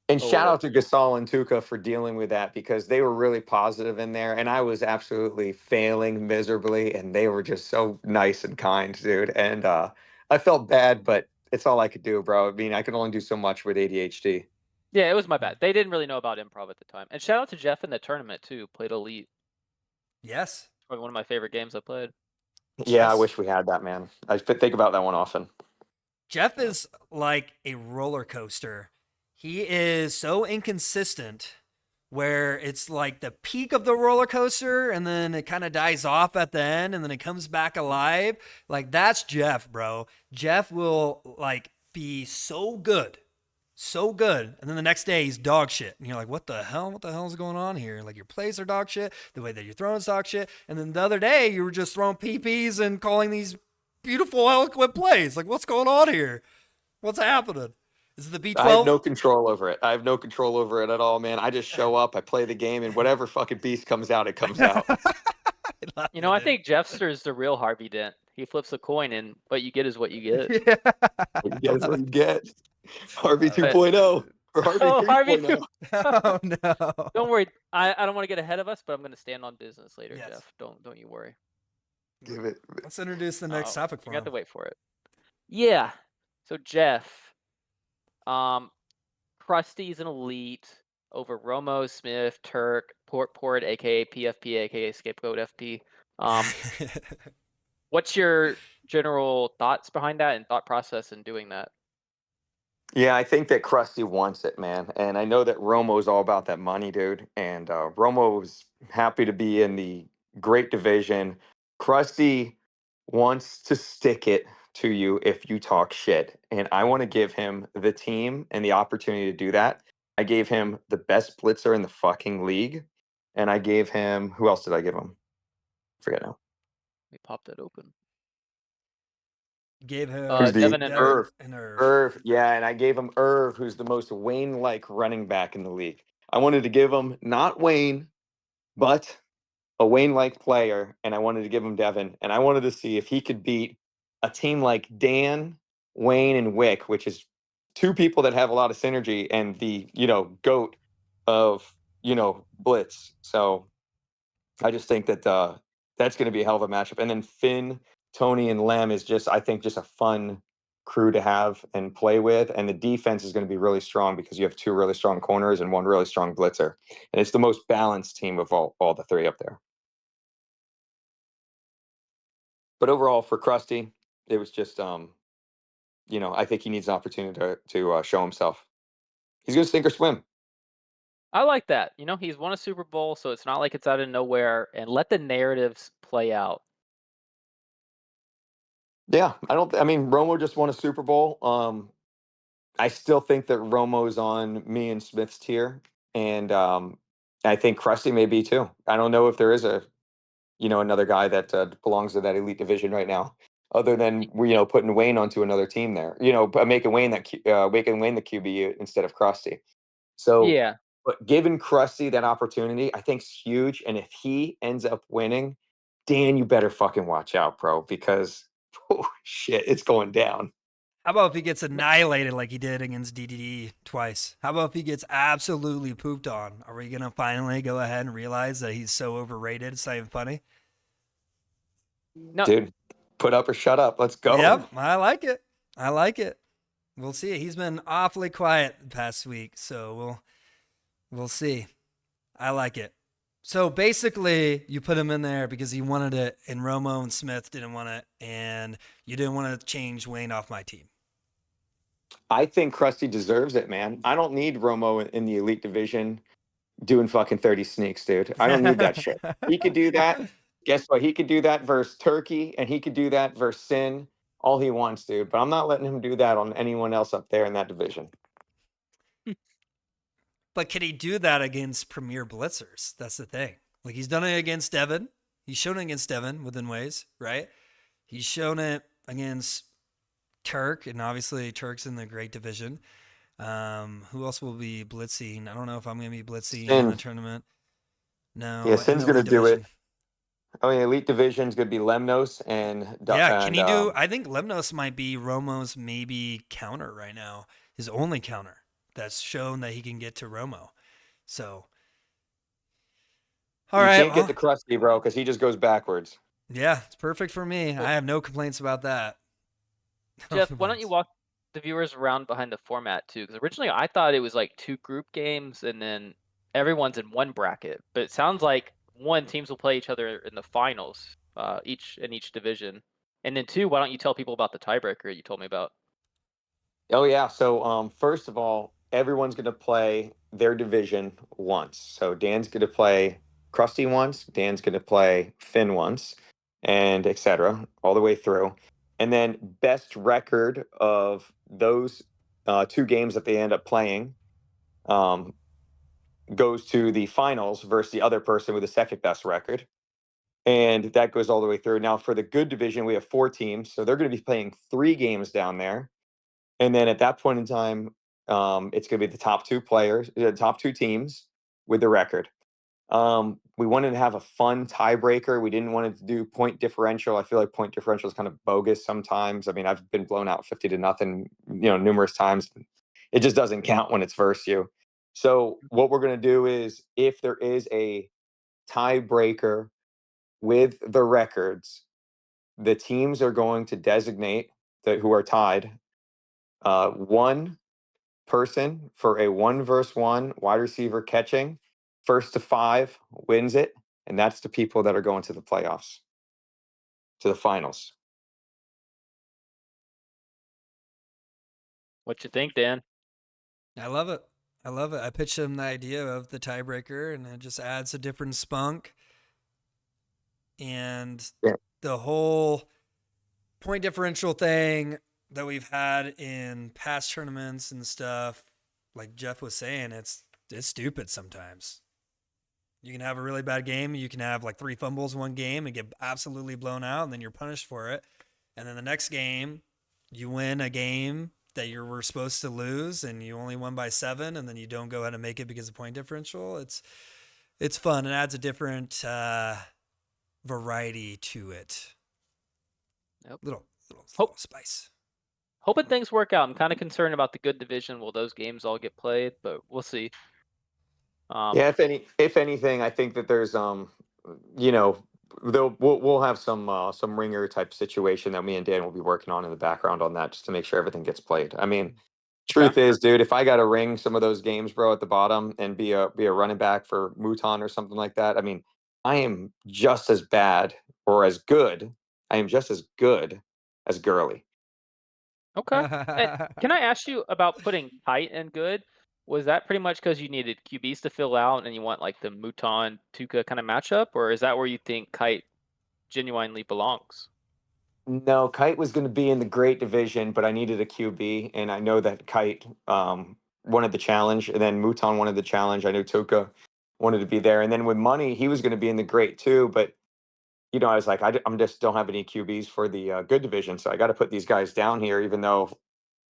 Speaker 3: And
Speaker 2: Oh,
Speaker 3: shout out to Gasol and Tuca for dealing with that, because they were really positive in there, and I was absolutely failing miserably, and they were just so nice and kind, dude. And I felt bad, but it's all I could do, bro. I mean, I could only do so much with ADHD.
Speaker 2: Yeah, it was my bad. They didn't really know about improv at the time. And shout out to Jeff in the tournament too. Played elite.
Speaker 1: Yes.
Speaker 2: Probably one of my favorite games I played.
Speaker 3: Yeah, I
Speaker 1: Yes.
Speaker 3: wish we had that, man. I think about that one often.
Speaker 1: Jeff is like a roller coaster. He is so inconsistent where it's like the peak of the roller coaster and then it kind of dies off at the end and then it comes back alive. Like that's Jeff, bro. Jeff will like be so good. So good. And then the next day he's dog shit. And you're like, what the hell? What the hell is going on here? Like your plays are dog shit. The way that you're throwing is dog shit. And then the other day you were just throwing PPs and calling these beautiful, eloquent plays. Like, what's going on here? What's happening? Is it the B12?
Speaker 3: I have no control over it. I have no control over it at all, man. I just show up, I play the game, and whatever fucking beast comes out, it comes out.
Speaker 2: You know, I think Jeffster is the real Harvey Dent. He flips a coin and what you get is what you get.
Speaker 1: Yeah.
Speaker 3: That's what you get. Harvey
Speaker 2: But-
Speaker 3: 2.0 or Harvey
Speaker 2: Oh, Harvey
Speaker 3: 3.0.
Speaker 1: Oh no.
Speaker 2: Don't worry. I don't want to get ahead of us, but I'm going to stand on business later,
Speaker 1: Yes.
Speaker 2: Jeff. Don't you worry.
Speaker 3: Give it.
Speaker 1: Let's introduce the next topic for
Speaker 2: You got
Speaker 1: him.
Speaker 2: to wait for it. Yeah. So Jeff, Krusty's an elite over Romo, Smith, Turk, Port, aka PFP, aka Scapegoat FP. What's your general thoughts behind that and thought process in doing that?
Speaker 3: Yeah, I think that Krusty wants it, man. And I know that Romo's all about that money, dude. And Romo's happy to be in the great division. Krusty wants to stick it to you if you talk shit. And I want to give him the team and the opportunity to do that. I gave him the best blitzer in the fucking league. And I gave him, who else did I give him? Forget now.
Speaker 2: Let me pop that open.
Speaker 1: Gave him
Speaker 3: Who's the
Speaker 2: Devin and
Speaker 3: Irv?
Speaker 1: and Irv.
Speaker 3: Irv, yeah, and I gave him Irv, who's the most Wayne-like running back in the league. I wanted to give him not Wayne, but a Wayne-like player, and I wanted to give him Devin, and I wanted to see if he could beat a team like Dan, Wayne, and Wick, which is two people that have a lot of synergy and the goat of blitz. So I just think that that's going to be a hell of a matchup. And then Finn, Tony, and Lem is just, I think, just a fun crew to have and play with. And the defense is going to be really strong because you have two really strong corners and one really strong blitzer. And it's the most balanced team of all the three up there. But overall, for Krusty, it was just, I think he needs an opportunity to show himself. He's going to sink or swim.
Speaker 2: I like that. He's won a Super Bowl, so it's not like it's out of nowhere. And let the narratives play out.
Speaker 3: Yeah, I mean, Romo just won a Super Bowl. I still think that Romo's on me and Smith's tier. And I think Krusty may be too. I don't know if there is another guy that belongs to that elite division right now, other than putting Wayne onto another team there. Making Wayne the QB instead of Krusty. So,
Speaker 2: Yeah.
Speaker 3: but giving Krusty that opportunity, I think is huge. And if he ends up winning, Dan, you better fucking watch out, bro, because shit, it's going down.
Speaker 1: How about if he gets annihilated like he did against DDD twice? How about if he gets absolutely pooped on? Are we going to finally go ahead and realize that he's so overrated it's not even funny?
Speaker 2: No.
Speaker 3: Dude, put up or shut up. Let's go.
Speaker 1: Yep, I like it. I like it. We'll see. He's been awfully quiet the past week, so we'll see. I like it. So basically, you put him in there because you wanted it, and Romo and Smith didn't want it, and you didn't want to change Wayne off my team.
Speaker 3: I think Krusty deserves it, man. I don't need Romo in the elite division doing fucking 30 sneaks, dude. I don't need that shit. He could do that. Guess what? He could do that versus Turkey, and he could do that versus Sin. All he wants, dude. But I'm not letting him do that on anyone else up there in that division.
Speaker 1: But can he do that against premier blitzers? That's the thing. Like, he's done it against Devin. He's shown it against Devin within ways, right? He's shown it against Turk, and obviously Turk's in the great division. Who else will be blitzing? I don't know if I'm going to be blitzing in
Speaker 3: Sin.
Speaker 1: the tournament. No,
Speaker 3: Yeah,
Speaker 1: in
Speaker 3: Sin's
Speaker 1: the
Speaker 3: going to
Speaker 1: elite
Speaker 3: do it.
Speaker 1: division.
Speaker 3: Oh, yeah, elite division's going to be Lemnos and
Speaker 1: Yeah, can he do? I think Lemnos might be Romo's maybe counter right now, his only counter that's shown that he can get to Romo. So, all
Speaker 3: you
Speaker 1: right,
Speaker 3: can't get the Krusty, bro, because he just goes backwards.
Speaker 1: yeah, it's perfect for me. I have no complaints about that.
Speaker 2: Jeff, why don't you walk the viewers around behind the format too? Because originally I thought it was like 2 group games and then everyone's in one bracket. But it sounds like one, teams will play each other in the finals, each in each division. And then 2, why don't you tell people about the tiebreaker you told me about?
Speaker 3: Oh yeah. So first of all, everyone's going to play their division once. So Dan's going to play Krusty once. Dan's going to play Finn once, and etc. All the way through. And then best record of those 2 games that they end up playing um, goes to the finals versus the other person with the second best record. And that goes all the way through. Now for the good division, we have 4 teams, so they're going to be playing 3 games down there. And then at that point in time, it's going to be the top 2 players, the top 2 teams with the record. We wanted to have a fun tiebreaker. We didn't want it to do point differential. I feel like point differential is kind of bogus sometimes. I mean, I've been blown out 50-0, numerous times. It just doesn't count when it's versus you. So what we're going to do is, if there is a tiebreaker with the records, the teams are going to designate that who are tied one person for a 1 versus 1 wide receiver catching. First to 5 wins it, and that's the people that are going to the playoffs, to the finals.
Speaker 2: What you think, Dan?
Speaker 1: I love it. I love it. I pitched him the idea of the tiebreaker, and it just adds a different spunk. And
Speaker 3: Yeah.
Speaker 1: the whole point differential thing that we've had in past tournaments and stuff, like Jeff was saying, it's stupid sometimes. You can have a really bad game. You can have like 3 fumbles one game and get absolutely blown out, and then you're punished for it. And then the next game, you win a game that you were supposed to lose, and you only won by 7, and then you don't go ahead and make it because of point differential. It's fun. It adds a different variety to it.
Speaker 2: Yep.
Speaker 1: Little spice.
Speaker 2: Hoping things work out. I'm kind of concerned about the good division. Will those games all get played? But we'll see.
Speaker 3: Yeah, if anything, I think that there's we'll have some ringer type situation that me and Dan will be working on in the background on that, just to make sure everything gets played. I mean, truth is, dude, if I got to ring some of those games, bro, at the bottom and be a running back for Mouton or something like that, I mean, I am just as bad or as good. I am just as good as Gurley.
Speaker 2: Okay. And can I ask you about putting tight and good? Was that pretty much because you needed QBs to fill out and you want like the Mouton Tuca kind of matchup, or is that where you think Kite genuinely belongs?
Speaker 3: No, Kite was going to be in the great division, but I needed a QB, and I know that Kite wanted the challenge, and then Mouton wanted the challenge. I knew Tuca wanted to be there, and then with money, he was going to be in the great too. But I was like, I'm just don't have any QBs for the good division, so I got to put these guys down here, even though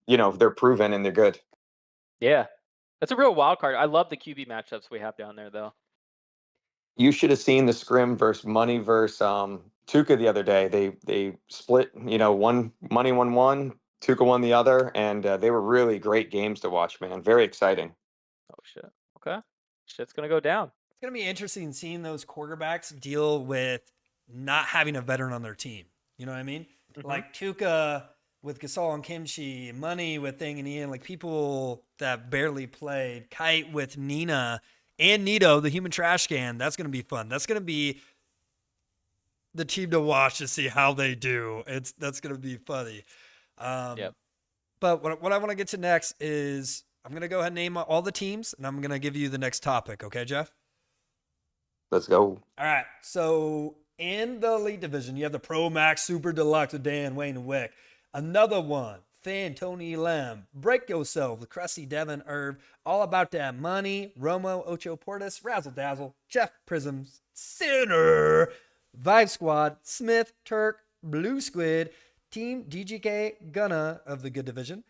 Speaker 3: they're proven and they're good.
Speaker 2: Yeah. That's a real wild card. I love the QB matchups we have down there, though.
Speaker 3: You should have seen the scrim versus Money versus Tuca the other day. They split. One Money won one, Tuca won the other, and they were really great games to watch, man. Very exciting.
Speaker 2: Oh, shit. Okay. Shit's going to go down.
Speaker 1: It's going to be interesting seeing those quarterbacks deal with not having a veteran on their team. You know what I mean?
Speaker 2: Mm-hmm.
Speaker 1: Like Tuca with Gasol and Kimchi, Money with Thing and Ian, like people that barely played, Kite with Nina and Nito, the human trash can. That's going to be fun. That's going to be the team to watch to see how they do. That's going to be funny.
Speaker 2: Yep.
Speaker 1: But what I want to get to next is I'm going to go ahead and name all the teams, and I'm going to give you the next topic. Okay, Jeff?
Speaker 3: Let's go.
Speaker 1: All right. So In the Elite Division, you have the Pro Max Super Deluxe with Dan, Wayne, and Wick. Another one, Finn, Tony, Lem. Break Yourself, the Crusty, Devin, Irv. All About That Money, Romo, Ocho Portis, Razzle Dazzle, Jeff Prisms, Sinner, Vibe Squad, Smith, Turk, Blue Squid, Team DGK, Gunna of the Good Division,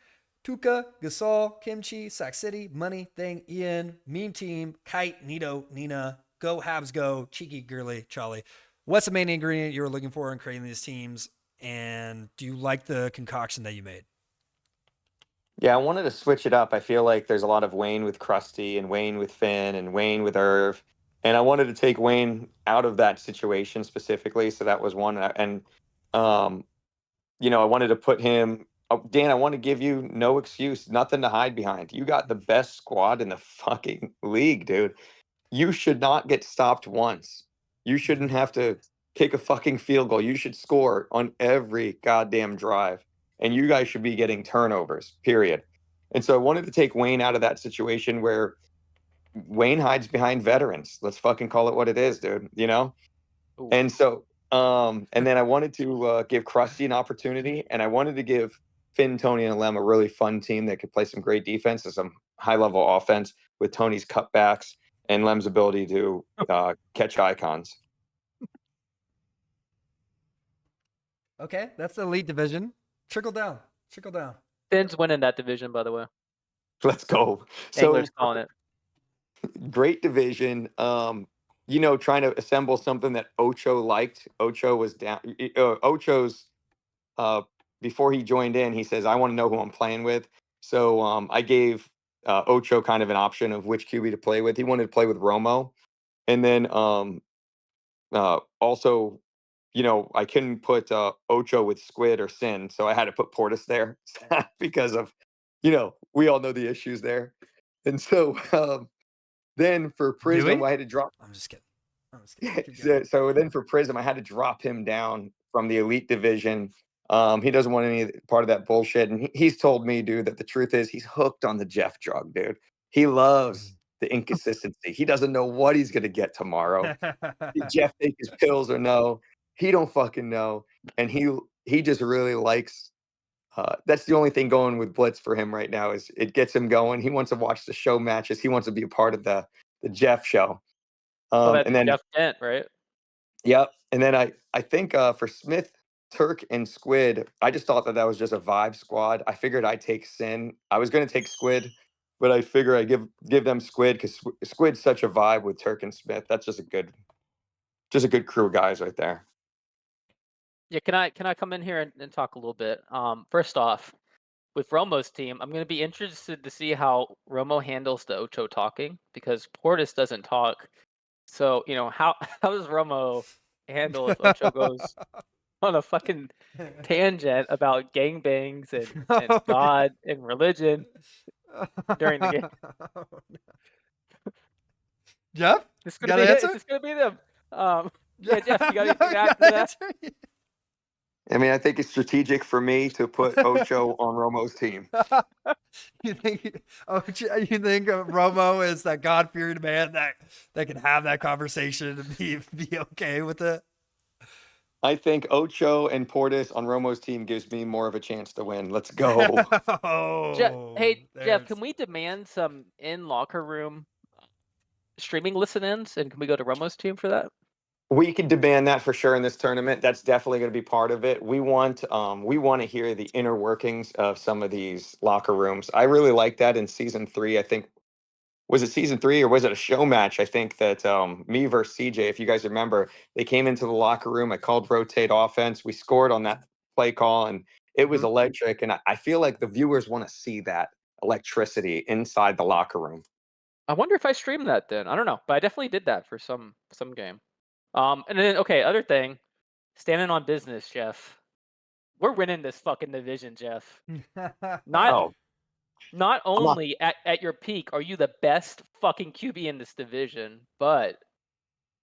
Speaker 1: Tuka, Gasol, Kimchi, Sac City, Money, Thing, Ian, Meme Team, Kite, Nito, Nina, Go Habs Go, Cheeky, Girly, Charlie. What's the main ingredient you were looking for in creating these teams? And do you like the concoction that you made?
Speaker 3: Yeah, I wanted to switch it up. I feel like there's a lot of Wayne with Krusty and Wayne with Finn and Wayne with Irv. And I wanted to take Wayne out of that situation specifically. So that was one. And, I wanted to put him. Oh, Dan, I want to give you no excuse, nothing to hide behind. You got the best squad in the fucking league, dude. You should not get stopped once. You shouldn't have to kick a fucking field goal. You should score on every goddamn drive. And you guys should be getting turnovers, period. And so I wanted to take Wayne out of that situation where Wayne hides behind veterans. Let's fucking call it what it is, dude.
Speaker 2: Ooh.
Speaker 3: And so, and then I wanted to give Krusty an opportunity, and I wanted to give Finn, Tony, and Lem a really fun team that could play some great defense and some high-level offense with Tony's cutbacks and Lem's ability to catch icons.
Speaker 1: Okay, that's the Elite Division. Trickle down.
Speaker 2: Finn's winning that division, by the way.
Speaker 3: Let's go.
Speaker 2: Angler's
Speaker 3: So
Speaker 2: calling it.
Speaker 3: great division. Trying to assemble something that Ocho liked. Ocho was down. Ocho's before he joined in, he says, "I want to know who I'm playing with." So I gave Ocho kind of an option of which QB to play with. He wanted to play with Romo, and then also, I couldn't put Ocho with Squid or Sin, so I had to put Portis there because of, we all know the issues there. And so then for Prism, I had to drop.
Speaker 1: I'm just kidding.
Speaker 3: So then for Prism, I had to drop him down from the Elite Division. He doesn't want any part of that bullshit. And he's told me, dude, that the truth is he's hooked on the Jeff drug, dude. He loves the inconsistency. He doesn't know what he's going to get tomorrow. Did Jeff take his pills or no? He don't fucking know. And he just really likes that's the only thing going with Blitz for him right now is it gets him going. He wants to watch the show matches. He wants to be a part of the Jeff show.
Speaker 2: That's
Speaker 3: And then
Speaker 2: Jeff Dent, right?
Speaker 3: Yep. And then I think for Smith, Turk, and Squid, I just thought that was just a vibe squad. I figured I'd take Sin. I was going to take Squid, but I figure I give them Squid because Squid's such a vibe with Turk and Smith. That's just a good crew of guys right there.
Speaker 2: Yeah, can I come in here and talk a little bit? First off, with Romo's team, I'm going to be interested to see how Romo handles the Ocho talking because Portis doesn't talk. So, how does Romo handle if Ocho goes on a fucking tangent about gangbangs and God and religion during the game?
Speaker 1: Jeff,
Speaker 2: It's
Speaker 1: you
Speaker 2: gonna
Speaker 1: got
Speaker 2: be
Speaker 1: an
Speaker 2: it.
Speaker 1: answer?
Speaker 2: It's just gonna be them. Yeah, Jeff, you got anything to add to that?
Speaker 3: I mean, I think it's strategic for me to put Ocho on Romo's team.
Speaker 1: You think Romo is that God-fearing man that can have that conversation and be okay with it?
Speaker 3: I think Ocho and Portis on Romo's team gives me more of a chance to win. Let's go.
Speaker 2: Jeff, can we demand some in locker room streaming listen-ins, and can we go to Romo's team for that?
Speaker 3: We can demand that for sure in this tournament. That's definitely going to be part of it. We want to hear the inner workings of some of these locker rooms. I really like that in season 3. I think was it season 3 or was it a show match? I think that me versus CJ, if you guys remember, they came into the locker room. I called rotate offense. We scored on that play call, and it was electric. And I feel like the viewers want to see that electricity inside the locker room.
Speaker 2: I wonder if I streamed that then. I don't know, but I definitely did that for some game. And then other thing, standing on business, Jeff. We're winning this fucking division, Jeff. Not only at your peak are you the best fucking QB in this division, but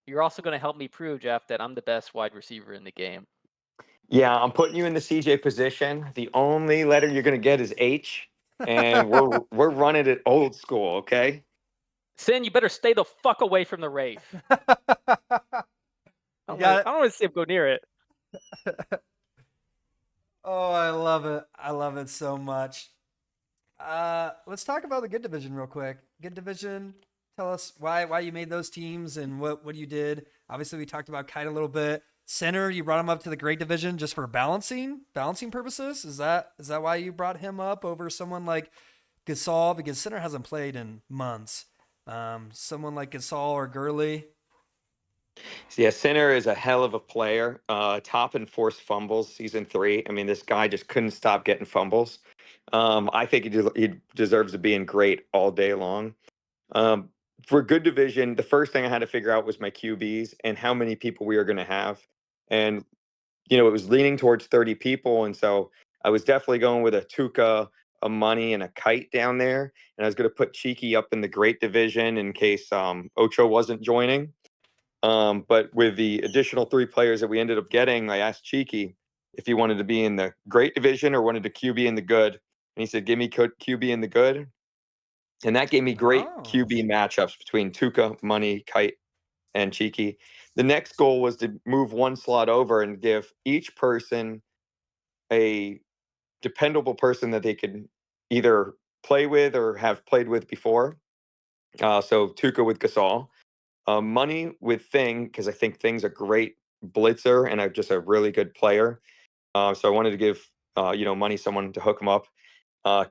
Speaker 2: you're also going to help me prove, Jeff, that I'm the best wide receiver in the game.
Speaker 3: Yeah, I'm putting you in the CJ position. The only letter you're going to get is H, and we're running it old school, okay?
Speaker 2: Sin, you better stay the fuck away from the Wraith. I'm
Speaker 1: Yeah.
Speaker 2: like, I don't want to see him go near it.
Speaker 1: Oh, I love it. I love it so much. Let's talk about the good division real quick. Good division. Tell us why you made those teams and what you did. Obviously, we talked about Kite a little bit. Center, you brought him up to the great division just for balancing purposes. Is that why you brought him up over someone like Gasol? Because center hasn't played in months. Someone like Gasol or Gurley.
Speaker 3: Yeah, Sinner is a hell of a player. Top in forced fumbles, season 3. I mean, this guy just couldn't stop getting fumbles. I think he deserves to be in great all day long. For good division, the first thing I had to figure out was my QBs and how many people we were going to have. And, it was leaning towards 30 people. And so I was definitely going with a Tuca, a Money, and a Kite down there. And I was going to put Cheeky up in the great division in case Ocho wasn't joining. But with the additional 3 players that we ended up getting, I asked Cheeky if he wanted to be in the great division or wanted to QB in the good. And he said, give me QB in the good. And that gave me great
Speaker 1: Oh.
Speaker 3: QB matchups between Tuca, Money, Kite, and Cheeky. The next goal was to move one slot over and give each person a dependable person that they could either play with or have played with before. So Tuca with Gasol. Money with Thing, because I think Thing's a great blitzer and just a really good player. So I wanted to give Money someone to hook him up.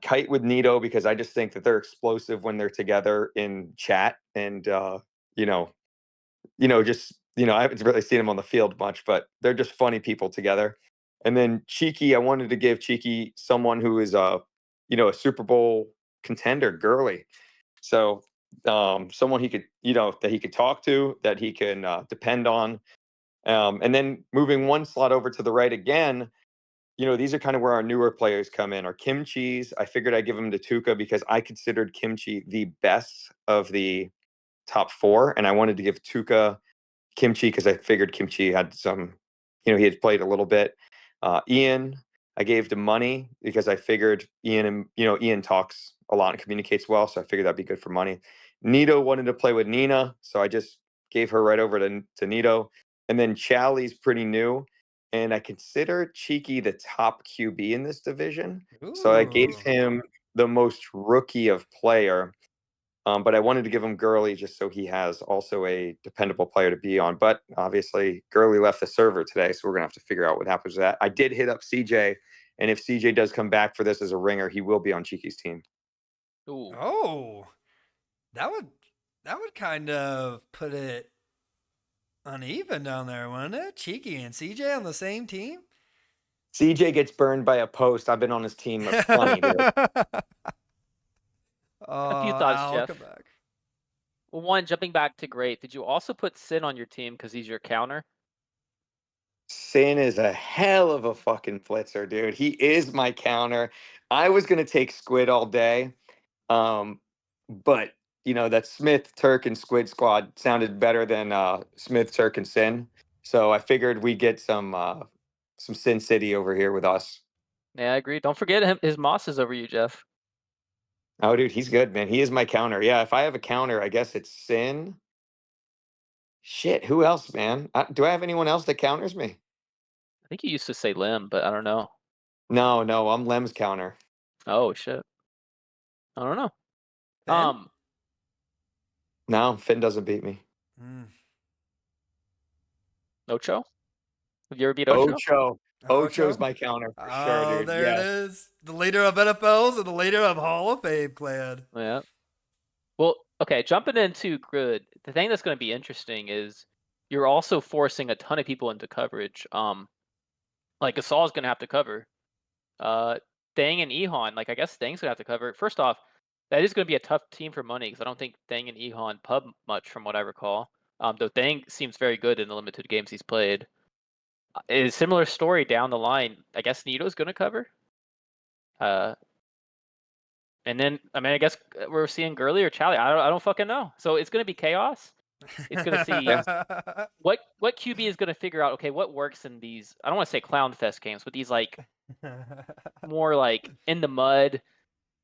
Speaker 3: Kite with Nito, because I just think that they're explosive when they're together in chat, and I haven't really seen them on the field much, but they're just funny people together. And then Cheeky, I wanted to give Cheeky someone who is a Super Bowl contender, Gurley. So someone he could, that he could talk to, that he can depend on. And then moving one slot over to the right again, these are kind of where our newer players come in. Or Kimchi's, I figured I'd give him to Tuca because I considered Kimchi the best of the top 4, and I wanted to give Tuca Kimchi because I figured Kimchi had some, he had played a little bit. Ian, I gave to Money because I figured Ian talks a lot and communicates well, so I figured that'd be good for Money. Nito wanted to play with Nina, so I just gave her right over to Nito. And then Chally's pretty new, and I consider Cheeky the top QB in this division, so I gave
Speaker 1: Ooh.
Speaker 3: him the most rookie of player. But I wanted to give him Gurley just so he has also a dependable player to be on. But obviously, Gurley left the server today, so we're going to have to figure out what happens with that. I did hit up CJ, and if CJ does come back for this as a ringer, he will be on Cheeky's team.
Speaker 2: Ooh.
Speaker 1: Oh, that would kind of put it uneven down there, wouldn't it? Cheeky and CJ on the same team.
Speaker 3: CJ gets burned by a post. I've been on his team plenty, dude.
Speaker 2: A few
Speaker 1: Oh,
Speaker 2: thoughts,
Speaker 1: Al,
Speaker 2: Jeff.
Speaker 1: come back.
Speaker 2: Well, one, jumping back to great, did you also put Sin on your team because he's your counter?
Speaker 3: Sin is a hell of a fucking flitzer, dude. He is my counter. I was going to take Squid all day. But that Smith, Turk, and Squid squad sounded better than Smith, Turk, and Sin. So I figured we'd get some Sin City over here with us.
Speaker 2: Yeah, I agree. Don't forget him. His Moss is over you, Jeff.
Speaker 3: Oh, dude, he's good, man. He is my counter. Yeah, if I have a counter, I guess it's Sin. Shit, who else, man? Do I have anyone else that counters me?
Speaker 2: I think you used to say Lim, but I don't know.
Speaker 3: No, I'm Lem's counter.
Speaker 2: Oh shit. I don't know.
Speaker 1: Finn?
Speaker 3: No, Finn doesn't beat me.
Speaker 2: Ocho? Have you ever beat Ocho?
Speaker 3: Ocho's
Speaker 1: Ocho?
Speaker 3: my counter for sure,
Speaker 1: Oh,
Speaker 3: dude.
Speaker 1: there it
Speaker 3: Yes.
Speaker 1: is. The leader of NFLs and the leader of Hall of Fame clan.
Speaker 2: Yeah. Well, okay, jumping into good. The thing that's going to be interesting is you're also forcing a ton of people into coverage. Like Gasol's going to have to cover. Thang and Ehon, like I guess Thang's going to have to cover. First off, that is going to be a tough team for money because I don't think Thang and Ehon pub much from what I recall. Though Thang seems very good in the limited games he's played. A similar story down the line. I guess Nito's going to cover. And then I guess we're seeing Gurley or Chally. I don't fucking know. So it's going to be chaos. It's going to see what QB is going to figure out. Okay, what works in these? I don't want to say clown fest games, but these like more like in the mud.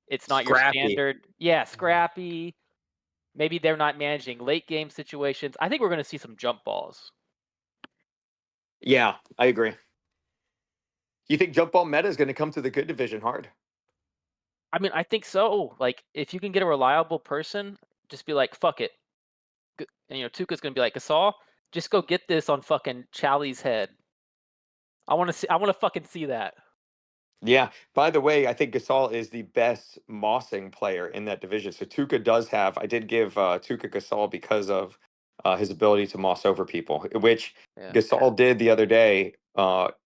Speaker 2: It's not your
Speaker 3: Scrappy.
Speaker 2: standard. Yeah, scrappy. Maybe they're not managing late game situations. I think we're going to see some jump balls.
Speaker 3: Yeah, I agree. You think jump ball meta is going to come to the good division hard?
Speaker 2: I mean, I think so. Like, if you can get a reliable person, just be like, fuck it. And, Tuca's gonna be like, Gasol, just go get this on fucking Chally's head. I want to see. I want to fucking see that.
Speaker 3: Yeah. By the way, I think Gasol is the best mossing player in that division. So Tuca does have. I did give Tuca Gasol because of his ability to moss over people, which
Speaker 2: Yeah.
Speaker 3: Gasol did the other day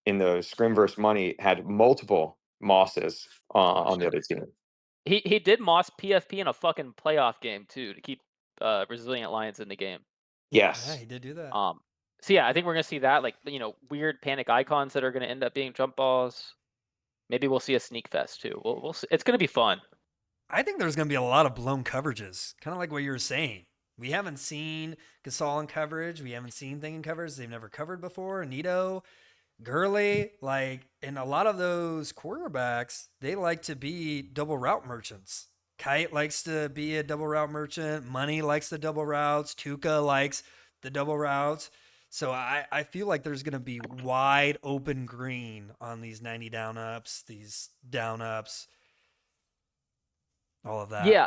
Speaker 3: in the scrim versus money. Had multiple mosses on the other team.
Speaker 2: He did moss PFP in a fucking playoff game too to keep Resilient Lions in the game.
Speaker 1: Yeah,
Speaker 3: Yes.
Speaker 1: he did do that.
Speaker 2: So yeah, I think we're gonna see that, like, weird panic icons that are gonna end up being jump balls. Maybe we'll see a sneak fest too. We'll see. It's gonna be fun.
Speaker 1: I think there's going to be a lot of blown coverages, kind of like what you were saying. We haven't seen Gasol in coverage. We haven't seen Thing in coverage. They've never covered before. Nito, Gurley, and a lot of those quarterbacks, they like to be double route merchants. Kite likes to be a double route merchant. Money likes the double routes. Tuca likes the double routes. So I feel like there's going to be wide open green on these 90 down ups, these down ups, all of that.
Speaker 2: Yeah,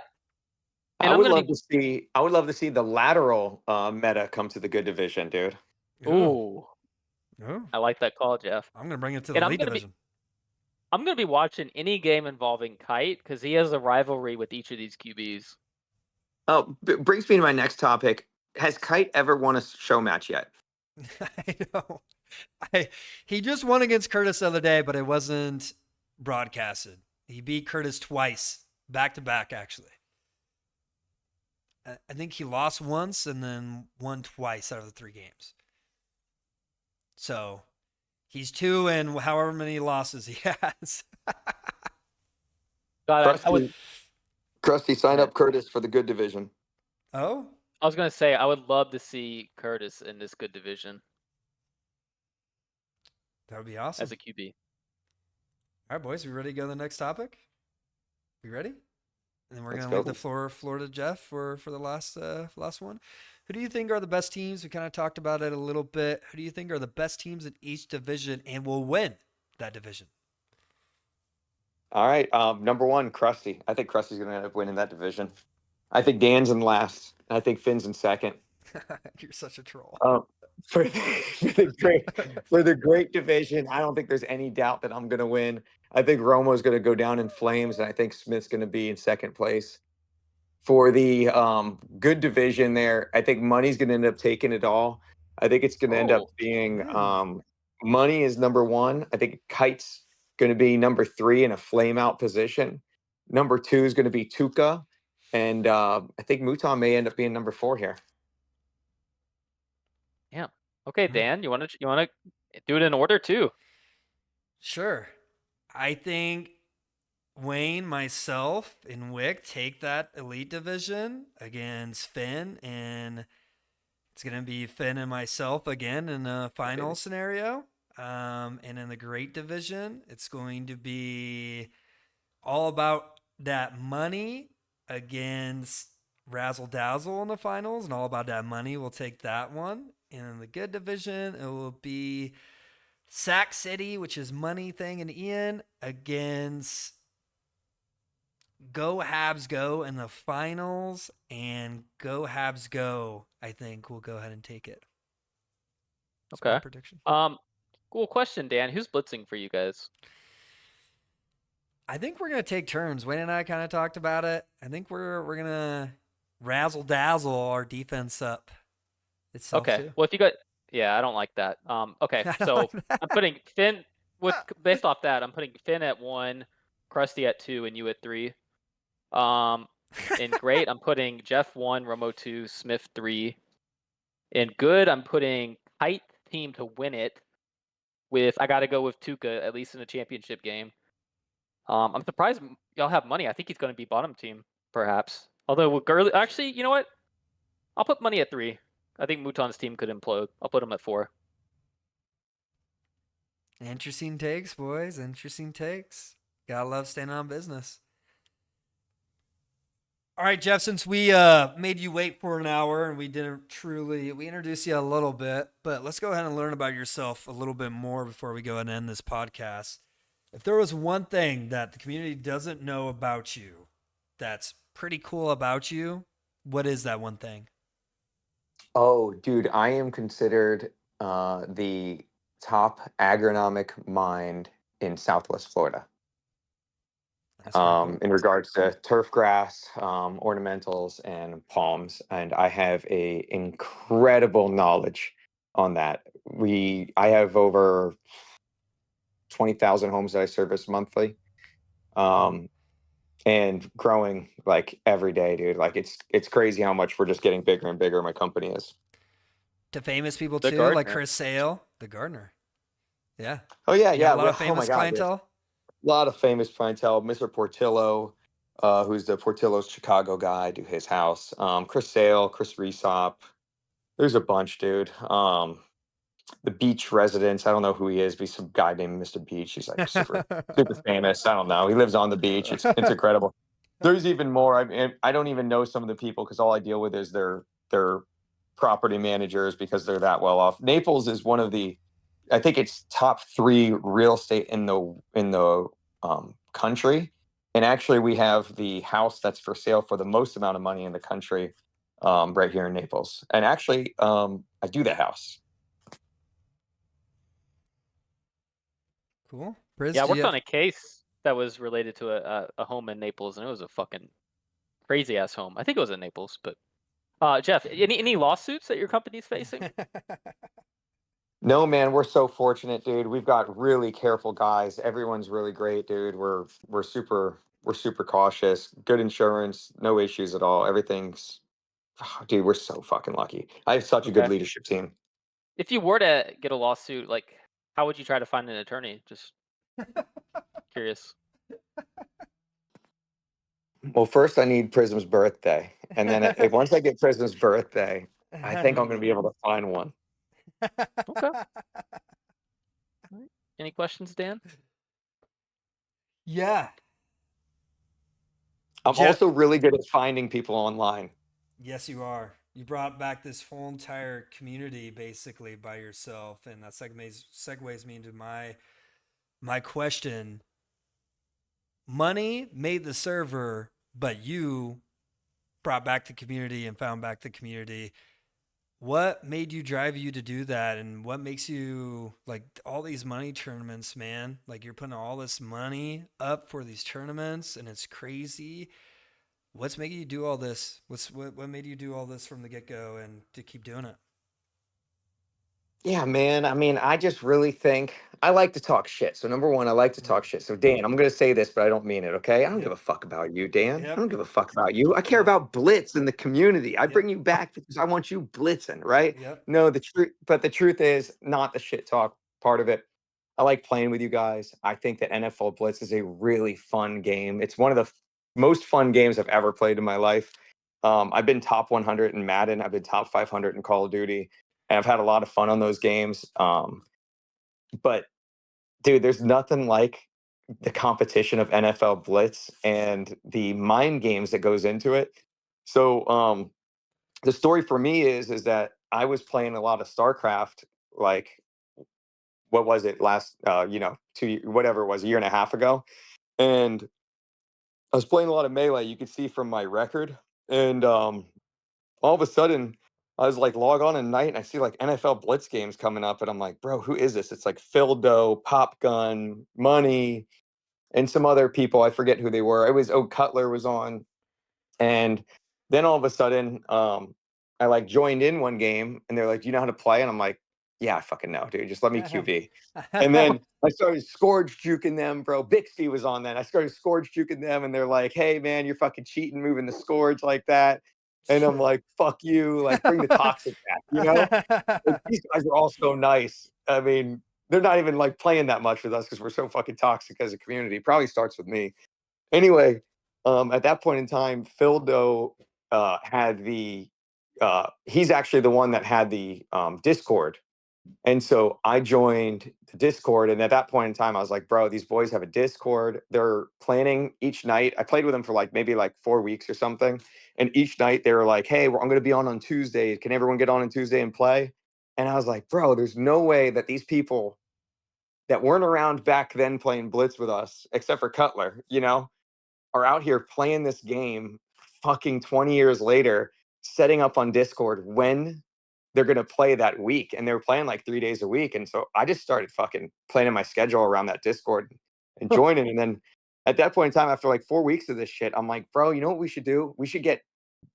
Speaker 2: and
Speaker 3: I would love to see. I would love to see the lateral meta come to the good division, dude.
Speaker 2: Ooh,
Speaker 1: Oh,
Speaker 2: I like that call, Jeff.
Speaker 1: I'm going to bring it to the
Speaker 2: And
Speaker 1: lead division.
Speaker 2: I'm gonna be watching any game involving Kite because he has a rivalry with each of these QBs.
Speaker 3: Oh, brings me to my next topic. Has Kite ever won a show match yet?
Speaker 1: I know. He just won against Curtis the other day, but it wasn't broadcasted. He beat Curtis twice, back to back, actually. I think he lost once and then won twice out of the 3 games. So he's 2 and however many losses he has.
Speaker 2: God,
Speaker 3: Krusty, sign
Speaker 2: Yeah.
Speaker 3: up Curtis for the good division.
Speaker 1: Oh,
Speaker 2: I was gonna say I would love to see Curtis in this good division
Speaker 1: that would be awesome.
Speaker 2: as a QB.
Speaker 1: All right, boys, we ready to go to the next topic? We ready? And then we're
Speaker 3: Let's
Speaker 1: gonna
Speaker 3: go.
Speaker 1: leave the floor to Jeff for the last one. Who do you think are the best teams? We kind of talked about it a little bit. Who do you think are the best teams in each division and will win that division?
Speaker 3: All right. Number 1, Krusty. I think Krusty's going to end up winning that division. I think Dan's in last. I think Finn's in second.
Speaker 1: You're such a troll.
Speaker 3: For the great division, I don't think there's any doubt that I'm going to win. I think Romo's going to go down in flames, and I think Smith's going to be in second place. For the good division there, I think Money's going to end up taking it all. I think it's going to end up being Money is number 1. I think Kite's going to be number 3 in a flame out position. Number 2 is going to be Tuca. And I think Muton may end up being number 4 here.
Speaker 2: Yeah. Okay, Dan, you wanna do it in order too?
Speaker 1: Sure. I think Wayne, myself, and Wick take that elite division against Finn, and it's gonna be Finn and myself again in a final scenario. And in the great division, it's going to be all about that money against Razzle Dazzle in the finals, and all about that money. We'll take that one. And in the good division, it will be Sac City, which is Money Thing and Ian, against Go Habs Go in the finals, and Go Habs Go, I think, will go ahead and take it. That's my prediction.
Speaker 2: Cool question, Dan. Who's blitzing for you guys?
Speaker 1: I think we're gonna take turns. Wayne and I kind of talked about it. I think we're gonna razzle dazzle our defense up itself
Speaker 2: Okay.
Speaker 1: too.
Speaker 2: Well, if you got, yeah, I don't like that. Okay. So I'm putting Finn based off that. I'm putting Finn at 1, Krusty at 2, and you at 3. In great, I'm putting Jeff 1, Romo 2, Smith 3. In good, I'm putting Kite team to win it. I got to go with Tuca at least in a championship game. I'm surprised y'all have Money. I think he's going to be bottom team, perhaps. Although with Gurley, actually, you know what? I'll put Money at 3. I think Mouton's team could implode. I'll put him at 4.
Speaker 1: Interesting takes, boys. Interesting takes. Gotta love staying on business. All right, Jeff, since we made you wait for an hour and we introduced you a little bit, but let's go ahead and learn about yourself a little bit more before we go ahead and end this podcast. If there was one thing that the community doesn't know about you that's pretty cool about you, what is that one thing?
Speaker 3: Oh, dude, I am considered the top agronomic mind in Southwest Florida.
Speaker 1: That's pretty cool.
Speaker 3: In regards to turf grass, ornamentals, and palms, and I have a incredible knowledge on that. I have over 20,000 homes that I service monthly, um, and growing like every day, dude. Like it's crazy how much we're just getting bigger and bigger. My company is.
Speaker 1: To famous people
Speaker 2: The
Speaker 1: too, like
Speaker 2: gardener.
Speaker 1: Chris Sale, the gardener. Yeah.
Speaker 3: Oh yeah,
Speaker 1: You got
Speaker 3: yeah.
Speaker 1: a lot
Speaker 3: Well,
Speaker 1: of
Speaker 3: oh my
Speaker 1: famous
Speaker 3: God, there's
Speaker 1: clientele?
Speaker 3: a lot of famous clientele. Mr. Portillo, who's the Portillo's Chicago guy, do his house. Chris Sale, Chris Resop. There's a bunch, dude. The Beach residents. I don't know who he is, but he's some guy named Mr. Beach. He's like super famous. I don't know. He lives on the beach. It's incredible. There's even more. I mean, I don't even know some of the people because all I deal with is their property managers because they're that well off. Naples is one of the, I think it's top 3 real estate in the country. And actually, we have the house that's for sale for the most amount of money in the country, right here in Naples. And actually, I do that house.
Speaker 1: Cool. Briz,
Speaker 2: Yeah, I
Speaker 1: do you
Speaker 2: worked on
Speaker 1: have
Speaker 2: a case that was related to a home in Naples, and it was a fucking crazy ass home. I think it was in Naples, but Jeff, any lawsuits that your company's facing?
Speaker 3: No, man, we're so fortunate, dude. We've got really careful guys. Everyone's really great, dude. We're super cautious. Good insurance, no issues at all. Everything's dude, we're so fucking lucky. I have such a good
Speaker 2: Okay.
Speaker 3: leadership team.
Speaker 2: If you were to get a lawsuit, like, how would you try to find an attorney? Just curious.
Speaker 3: Well, first I need Prism's birthday. And then once I get Prism's birthday, I think I'm gonna be able to find one.
Speaker 2: Okay. Alright. Any questions, Dan?
Speaker 1: Yeah.
Speaker 3: I'm
Speaker 1: Jeff,
Speaker 3: also really good at finding people online.
Speaker 1: yes, you are. You brought back this whole entire community basically by yourself, and that segues me into my question. Money made the server, but you brought back the community and found back the community. What made you drive you to do that, and what makes you like all these money tournaments, man? Like you're putting all this money up for these tournaments, and it's crazy. What's making you do all this? What made you do all this from the get go and to keep doing it?
Speaker 3: Yeah, man. I mean, I just really think I like to talk shit. So number one, I like to talk shit. So Dan, I'm gonna say this, but I don't mean it. Okay? I don't give
Speaker 1: Yep.
Speaker 3: a fuck about you, Dan. I
Speaker 1: Yep.
Speaker 3: don't give a fuck about you. I care
Speaker 1: Yep.
Speaker 3: about Blitz and the community. I
Speaker 1: Yep.
Speaker 3: bring you back because I want you blitzing, right?
Speaker 1: Yep.
Speaker 3: No, the truth is not the shit talk part of it. I like playing with you guys. I think that NFL Blitz is a really fun game. It's one of the most fun games I've ever played in my life. I've been top 100 in Madden. I've been top 500 in Call of Duty, and I've had a lot of fun on those games. But dude, there's nothing like the competition of NFL Blitz and the mind games that goes into it. So the story for me is that I was playing a lot of StarCraft, like what was it last whatever it was, a year and a half ago, and I was playing a lot of Melee. You could see from my record, and all of a sudden I was like log on at night and I see like NFL Blitz games coming up and I'm like, bro, who is this? It's like Phil Doe, Pop Gun, Money, and some other people. I forget who they were. It was Cutler was on. And then all of a sudden, I like joined in one game and they're like, "Do you know how to play?" And I'm like, "Yeah, I fucking know, dude. Just let me QB." And then I started scourge juking them, bro. Bixby was on then. I started scourge juking them, and they're like, "Hey, man, you're fucking cheating, moving the scourge like that." And I'm like, "Fuck you! Like, bring the toxic back." Like, these guys are all so nice. I mean, they're not even like playing that much with us because we're so fucking toxic as a community. Probably starts with me. Anyway, at that point in time, Phil Doe had he's actually the one that had the Discord. And so I joined the Discord, and at that point in time, I was like, bro, these boys have a Discord. They're planning each night. I played with them for maybe 4 weeks or something. And each night they were like, hey, I'm going to be on Tuesday. Can everyone get on Tuesday and play? And I was like, bro, there's no way that these people that weren't around back then playing Blitz with us, except for Cutler, are out here playing this game fucking 20 years later, setting up on Discord when they're going to play that week. And they were playing 3 days a week. And so I just started fucking planning my schedule around that Discord and joining. And then at that point in time, after 4 weeks of this shit, I'm like, bro, you know what we should do? We should get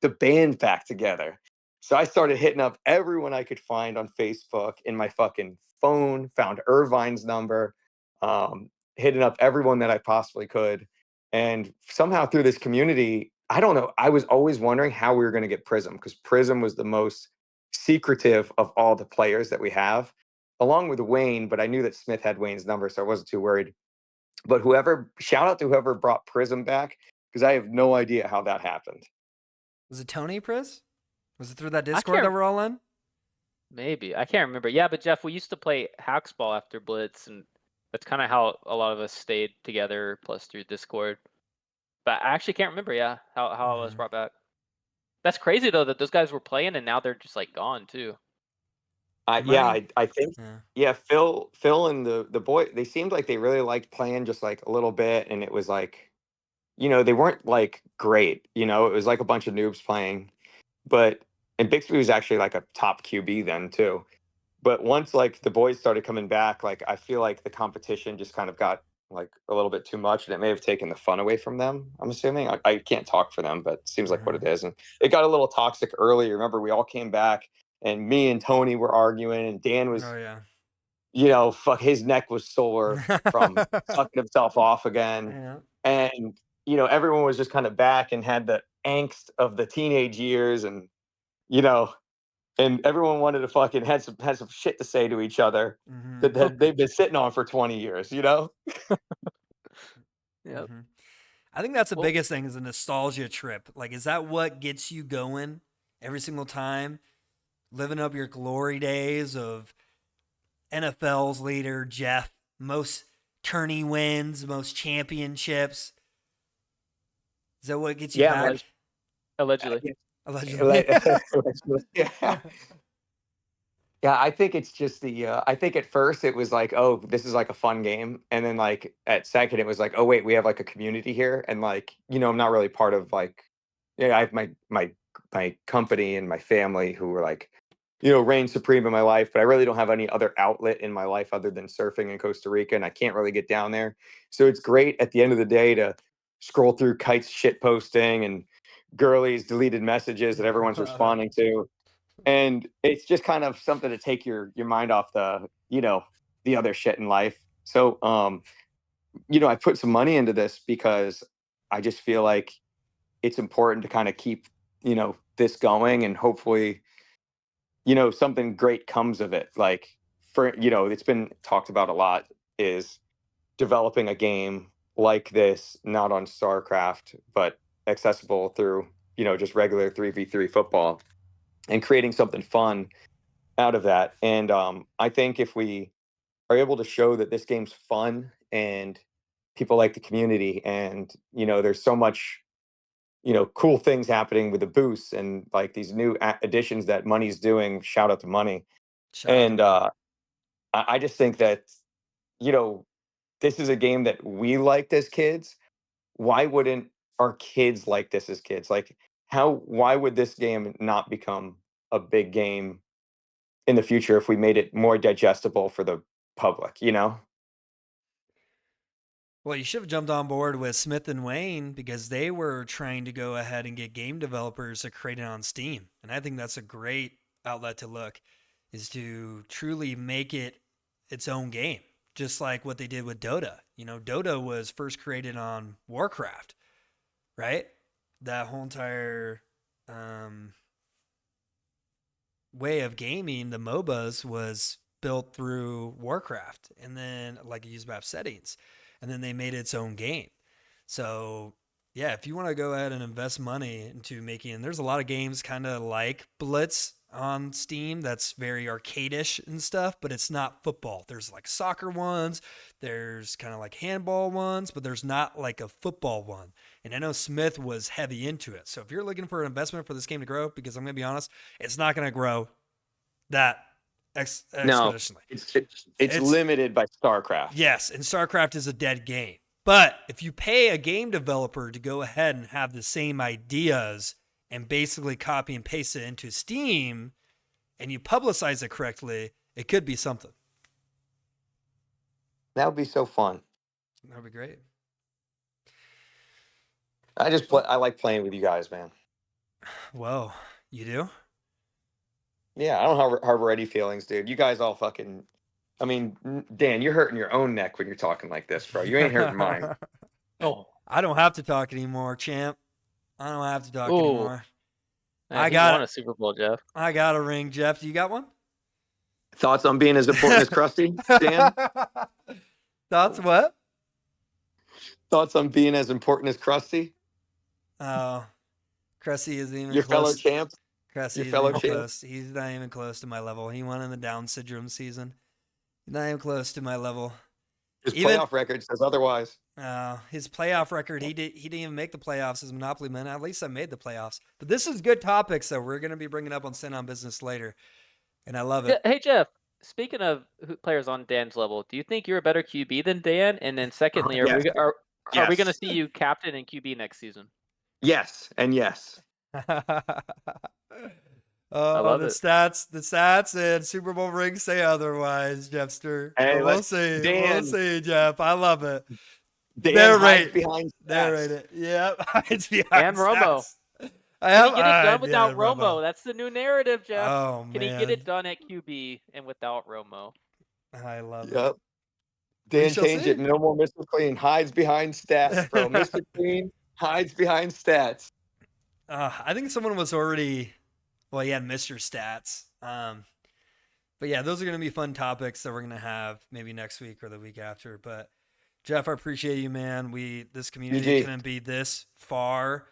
Speaker 3: the band back together. So I started hitting up everyone I could find on Facebook in my fucking phone, found Irvine's number, hitting up everyone that I possibly could. And somehow through this community, I don't know, I was always wondering how we were going to get Prism, because Prism was the most secretive of all the players that we have, along with Wayne. But I knew that Smith had Wayne's number, so I wasn't too worried. But shout out to whoever brought Prism back, because I have no idea how that happened.
Speaker 1: Was it Tourney, Pris? Was it through that
Speaker 2: I
Speaker 1: Discord that
Speaker 2: can't.
Speaker 1: we're all in?
Speaker 2: Maybe. I can't remember. Yeah, but Jeff, we used to play Hacksball after Blitz, and that's kind of how a lot of us stayed together, plus through Discord. But I actually can't remember, yeah, how I was brought back. That's crazy though that those guys were playing and now they're just gone too.
Speaker 3: I think
Speaker 1: Yeah.
Speaker 3: Phil and the boy, they seemed like they really liked playing just a little bit, and it was they weren't great, it was a bunch of noobs playing. And Bixby was actually a top QB then too. But once the boys started coming back, I feel like the competition just kind of got a little bit too much, and it may have taken the fun away from them. I'm assuming. I can't talk for them, but it seems like what it is. And it got a little toxic early. Remember, we all came back, and me and Tony were arguing, and Dan was,
Speaker 1: Oh yeah.
Speaker 3: fuck, his neck was sore from sucking himself off again.
Speaker 1: Yeah.
Speaker 3: And everyone was just kind of back and had the angst of the teenage years, and and everyone wanted to fucking had some shit to say to each other that they've been sitting on for 20 years,
Speaker 2: Yep.
Speaker 1: I think that's the biggest thing, is a nostalgia trip. Is that what gets you going every single time? Living up your glory days of NFL's leader, Jeff, most tourney wins, most championships. Is that what gets you back?
Speaker 2: Allegedly.
Speaker 1: Allegedly.
Speaker 3: Yeah. Yeah, I think it's just I think at first it was oh, this is a fun game. And then at second it was oh wait, we have a community here. And I'm not really part of I have my company and my family who were reign supreme in my life, but I really don't have any other outlet in my life other than surfing in Costa Rica, and I can't really get down there. So it's great at the end of the day to scroll through Kite's shit posting and Girly's deleted messages that everyone's responding to. And it's just kind of something to take your mind off the other shit in life. So I put some money into this because I just feel like it's important to kind of keep this going, and hopefully something great comes of it. It's been talked about a lot, is developing a game like this, not on StarCraft, but accessible through just regular 3v3 football, and creating something fun out of that. And I think if we are able to show that this game's fun and people like the community, and there's so much cool things happening with the boosts and these new additions that Money's doing. Shout out to Money. And I just think that this is a game that we liked as kids. Why wouldn't our kids like this as kids? Why would this game not become a big game in the future if we made it more digestible for the public,
Speaker 1: Well, you should have jumped on board with Smith and Wayne, because they were trying to go ahead and get game developers to create it on Steam. And I think that's a great outlet to look, is to truly make it its own game, just like what they did with Dota. Dota was first created on Warcraft, right? That whole entire way of gaming, the MOBAs, was built through Warcraft, and then use map settings, and then they made its own game. So yeah, if you want to go ahead and invest money into making, there's a lot of games kind of like Blitz. on Steam that's very arcade-ish and stuff, but it's not football. There's like soccer ones, there's kind of like handball ones, but there's not like a football one. And I know Smith was heavy into it. So if you're looking for an investment for this game to grow, because I'm going to be honest, it's not going to grow that
Speaker 3: No,
Speaker 1: exponentially.
Speaker 3: it's limited by StarCraft.
Speaker 1: Yes, and StarCraft is a dead game. But if you pay a game developer to go ahead and have the same ideas and basically copy and paste it into Steam and you publicize it correctly, it could be something.
Speaker 3: That would be so fun.
Speaker 1: That would be great.
Speaker 3: I like playing with you guys, man.
Speaker 1: Whoa, you do?
Speaker 3: Yeah, I don't harbor any feelings, dude. You guys all fucking. I mean, Dan, you're hurting your own neck when you're talking like this, bro. You ain't hurting mine.
Speaker 2: Oh,
Speaker 1: I don't have to talk anymore, champ. I don't have to talk
Speaker 2: Ooh.
Speaker 1: anymore.
Speaker 2: man,
Speaker 1: I
Speaker 2: he
Speaker 1: got
Speaker 2: won
Speaker 1: it.
Speaker 2: a Super Bowl, Jeff.
Speaker 1: I got a ring, Jeff. Do you got one?
Speaker 3: Thoughts on being as important as Krusty, Dan?
Speaker 1: Thoughts what?
Speaker 3: Thoughts on being as important as Krusty?
Speaker 1: Oh, Cressy isn't even
Speaker 3: Your fellow
Speaker 1: close.
Speaker 3: champ?
Speaker 1: Cressy
Speaker 3: Your
Speaker 1: isn't
Speaker 3: fellow
Speaker 1: even
Speaker 3: champ?
Speaker 1: close. He's not even close to my level. He won in the Down syndrome season. He's not even close to my level.
Speaker 3: His
Speaker 1: Even-
Speaker 3: playoff record says otherwise.
Speaker 1: His playoff record, he didn't even make the playoffs as Monopoly Man. At least I made the playoffs. But this is good topics that we're going to be bringing up on Sin on Business later. And I love it.
Speaker 2: Hey, Jeff. Speaking of players on Dan's level, do you think you're a better QB than Dan? And then secondly, are
Speaker 3: Yes.
Speaker 2: we going to
Speaker 3: Yes.
Speaker 2: see you captain and QB next season?
Speaker 3: Yes, and yes.
Speaker 2: love
Speaker 1: the
Speaker 2: it.
Speaker 1: stats and Super Bowl rings say otherwise, Jeffster.
Speaker 3: Hey,
Speaker 1: But we'll see. We'll
Speaker 3: Dan.
Speaker 1: see, Jeff. I love it.
Speaker 3: Dan
Speaker 1: They're
Speaker 3: hides
Speaker 1: right.
Speaker 3: behind
Speaker 1: There
Speaker 3: stats.
Speaker 1: it. Yep. It's behind
Speaker 2: And Romo.
Speaker 1: stats.
Speaker 2: Can he get it done
Speaker 1: yeah,
Speaker 2: without
Speaker 1: Romo.
Speaker 2: Romo? That's the new narrative, Jeff.
Speaker 1: Oh,
Speaker 2: Can
Speaker 1: man.
Speaker 2: he get it done at QB and without Romo?
Speaker 1: I love it.
Speaker 3: Yep.
Speaker 1: We
Speaker 3: Dan
Speaker 1: shall
Speaker 3: changed
Speaker 1: see.
Speaker 3: it. No more Mr. Clean. Hides behind stats, bro. Mr. Clean hides behind stats.
Speaker 1: I think someone was already, well, he had Mr. Stats. But yeah, those are going to be fun topics that we're going to have maybe next week or the week after. But Jeff, I appreciate you, man. This community
Speaker 3: GG.
Speaker 1: couldn't be this far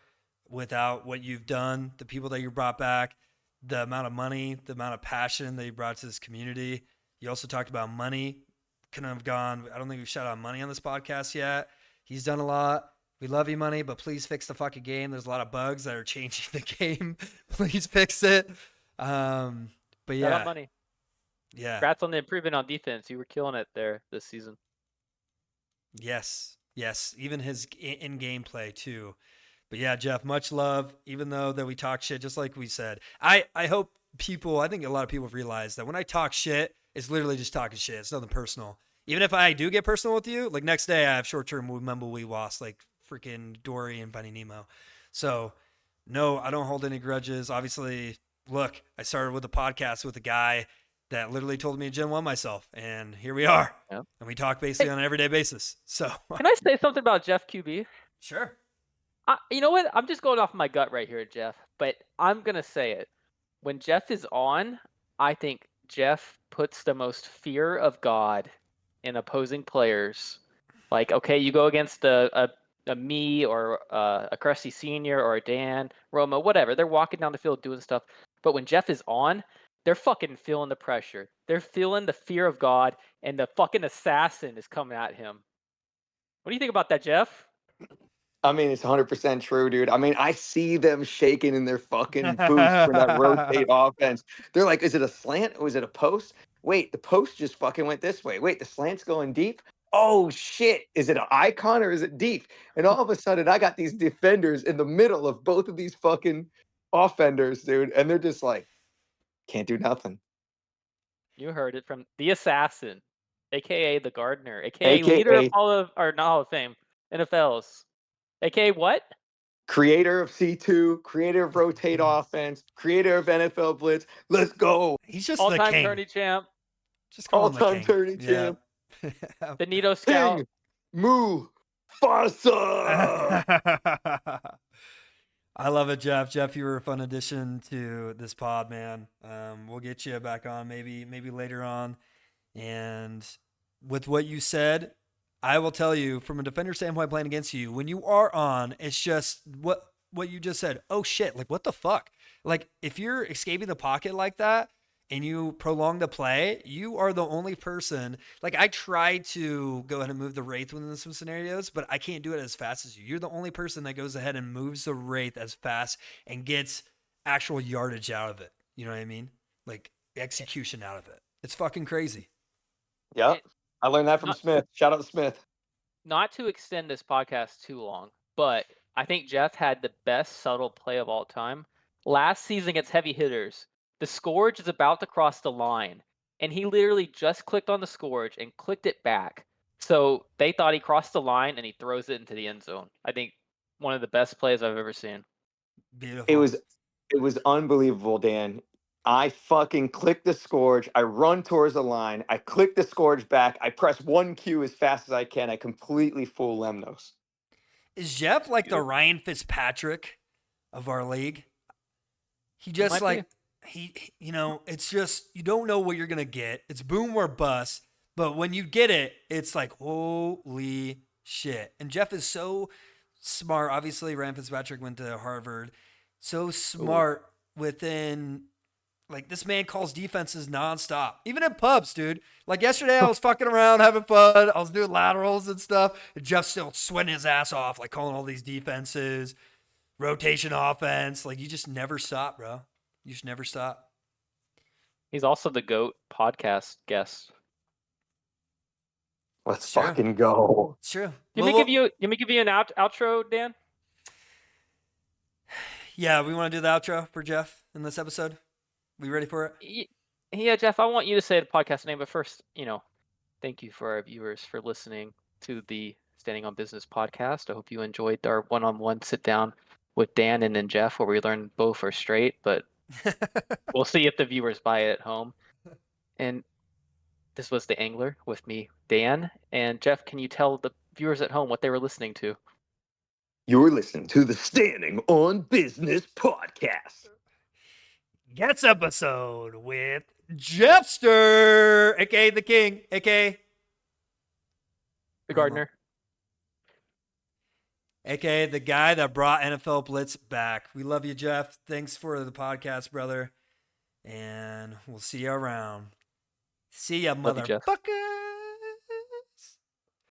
Speaker 1: without what you've done, the people that you brought back, the amount of money, the amount of passion that you brought to this community. You also talked about money. Couldn't have gone. I don't think we've shout out Money on this podcast yet. He's done a lot. We love you, Money, but please fix the fucking game. There's a lot of bugs that are changing the game. Please fix it. But
Speaker 2: Shout
Speaker 1: yeah,
Speaker 2: out Money.
Speaker 1: yeah,
Speaker 2: Congrats on the improvement on defense. You were killing it there this season.
Speaker 1: yes. Even his in gameplay too. But yeah, Jeff, much love. Even though that we talk shit, just like we said, I hope people. I think a lot of people realize that when I talk shit, it's literally just talking shit. It's nothing personal. Even if I do get personal with you, like next day I have short-term Mumblewee Wasp, like freaking Dory and Finding Nemo. So no, I don't hold any grudges. Obviously, look, I started with a podcast with a guy that literally told me to Gen 1 myself, and here we are.
Speaker 2: Yep.
Speaker 1: And we talk basically on an everyday basis. So
Speaker 2: Can I say something about Jeff QB?
Speaker 1: sure.
Speaker 2: You know what? I'm just going off my gut right here, Jeff. But I'm going to say it. When Jeff is on, I think Jeff puts the most fear of God in opposing players. Like, okay, you go against a me or a Crusty Senior or a Dan, Romo, whatever. They're walking down the field doing stuff. But when Jeff is on, they're fucking feeling the pressure. They're feeling the fear of God, and the fucking assassin is coming at him. What do you think about that, Jeff?
Speaker 3: I mean, it's 100% true, dude. I mean, I see them shaking in their fucking boots for that rotate offense. They're like, is it a slant or is it a post? Wait, the post just fucking went this way. Wait, the slant's going deep? Oh, shit. Is it an icon or is it deep? And all of a sudden, I got these defenders in the middle of both of these fucking offenders, dude. And they're just like, can't do nothing.
Speaker 2: You heard it from the assassin, aka the gardener, aka
Speaker 3: AKA
Speaker 2: leader of not Hall of Fame, NFLs, aka what?
Speaker 3: Creator of C2, creator of rotate offense, creator of NFL Blitz. Let's go.
Speaker 1: He's just the
Speaker 2: All-time
Speaker 1: king.
Speaker 2: tourney champ,
Speaker 1: Just call him the
Speaker 3: All-time
Speaker 1: king.
Speaker 3: tourney
Speaker 1: Yeah.
Speaker 2: Benito Scout.
Speaker 3: King, Moo, Fasa.
Speaker 1: I love it, Jeff. Jeff, you were a fun addition to this pod, man. We'll get you back on maybe later on. And with what you said, I will tell you from a defender standpoint playing against you, when you are on, it's just what you just said. Oh shit, like what the fuck? Like, if you're escaping the pocket like that and you prolong the play, you are the only person. Like, I try to go ahead and move the Wraith within some scenarios, but I can't do it as fast as you. You're the only person that goes ahead and moves the Wraith as fast and gets actual yardage out of it. You know what I mean? Like, execution out of it. It's fucking crazy.
Speaker 3: Yep.
Speaker 2: It-
Speaker 3: I learned that from
Speaker 2: not
Speaker 3: Smith. Shout out to Smith.
Speaker 2: not to extend this podcast too long, but I think Jeff had the best subtle play of all time. Last season against heavy hitters, the Scourge is about to cross the line, and he literally just clicked on the Scourge and clicked it back. So they thought he crossed the line, and he throws it into the end zone. I think one of the best plays I've ever seen.
Speaker 1: Beautiful.
Speaker 3: It was unbelievable, Dan. I fucking click the Scourge. I run towards the line. I click the Scourge back. I press 1Q as fast as I can. I completely fool Lemnos.
Speaker 1: Is Jeff like the
Speaker 2: Beautiful.
Speaker 1: Ryan Fitzpatrick of our league? He
Speaker 2: He
Speaker 1: just
Speaker 2: might
Speaker 1: like
Speaker 2: be.
Speaker 1: it's just you don't know what you're gonna get. It's boom or bust. But when you get it, it's like holy shit. And Jeff is so smart. Obviously, Ryan Fitzpatrick went to Harvard. So smart within like this man calls defenses nonstop, even in pubs, dude. Like yesterday, I was fucking around having fun. I was doing laterals and stuff. And Jeff's still sweating his ass off, like calling all these defenses, rotation offense. Like you just never stop, bro. You just never stop.
Speaker 2: He's also the GOAT podcast guest.
Speaker 3: Let's
Speaker 1: It's true.
Speaker 3: fucking go.
Speaker 1: It's true.
Speaker 2: Let me give you an outro, Dan.
Speaker 1: Yeah, we want to do the outro for Jeff in this episode. We ready for it?
Speaker 2: Yeah, Jeff, I want you to say the podcast name, but first, thank you for our viewers for listening to the Standing on Business podcast. I hope you enjoyed our one-on-one sit down with Dan and then Jeff, where we learned both are straight, but we'll see if the viewers buy it at home. And this was The Angler with me, Dan. And Jeff, can you tell the viewers at home what they were listening to?
Speaker 3: You're listening to the Standing on Business podcast.
Speaker 1: Guest episode with Jeffster, aka the King, aka
Speaker 2: The Gardener.
Speaker 1: aka the guy that brought NFL Blitz back. We love you, Jeff. Thanks for the podcast, brother. And we'll see you around. See ya,
Speaker 2: Love you, Jeff.
Speaker 1: motherfucker.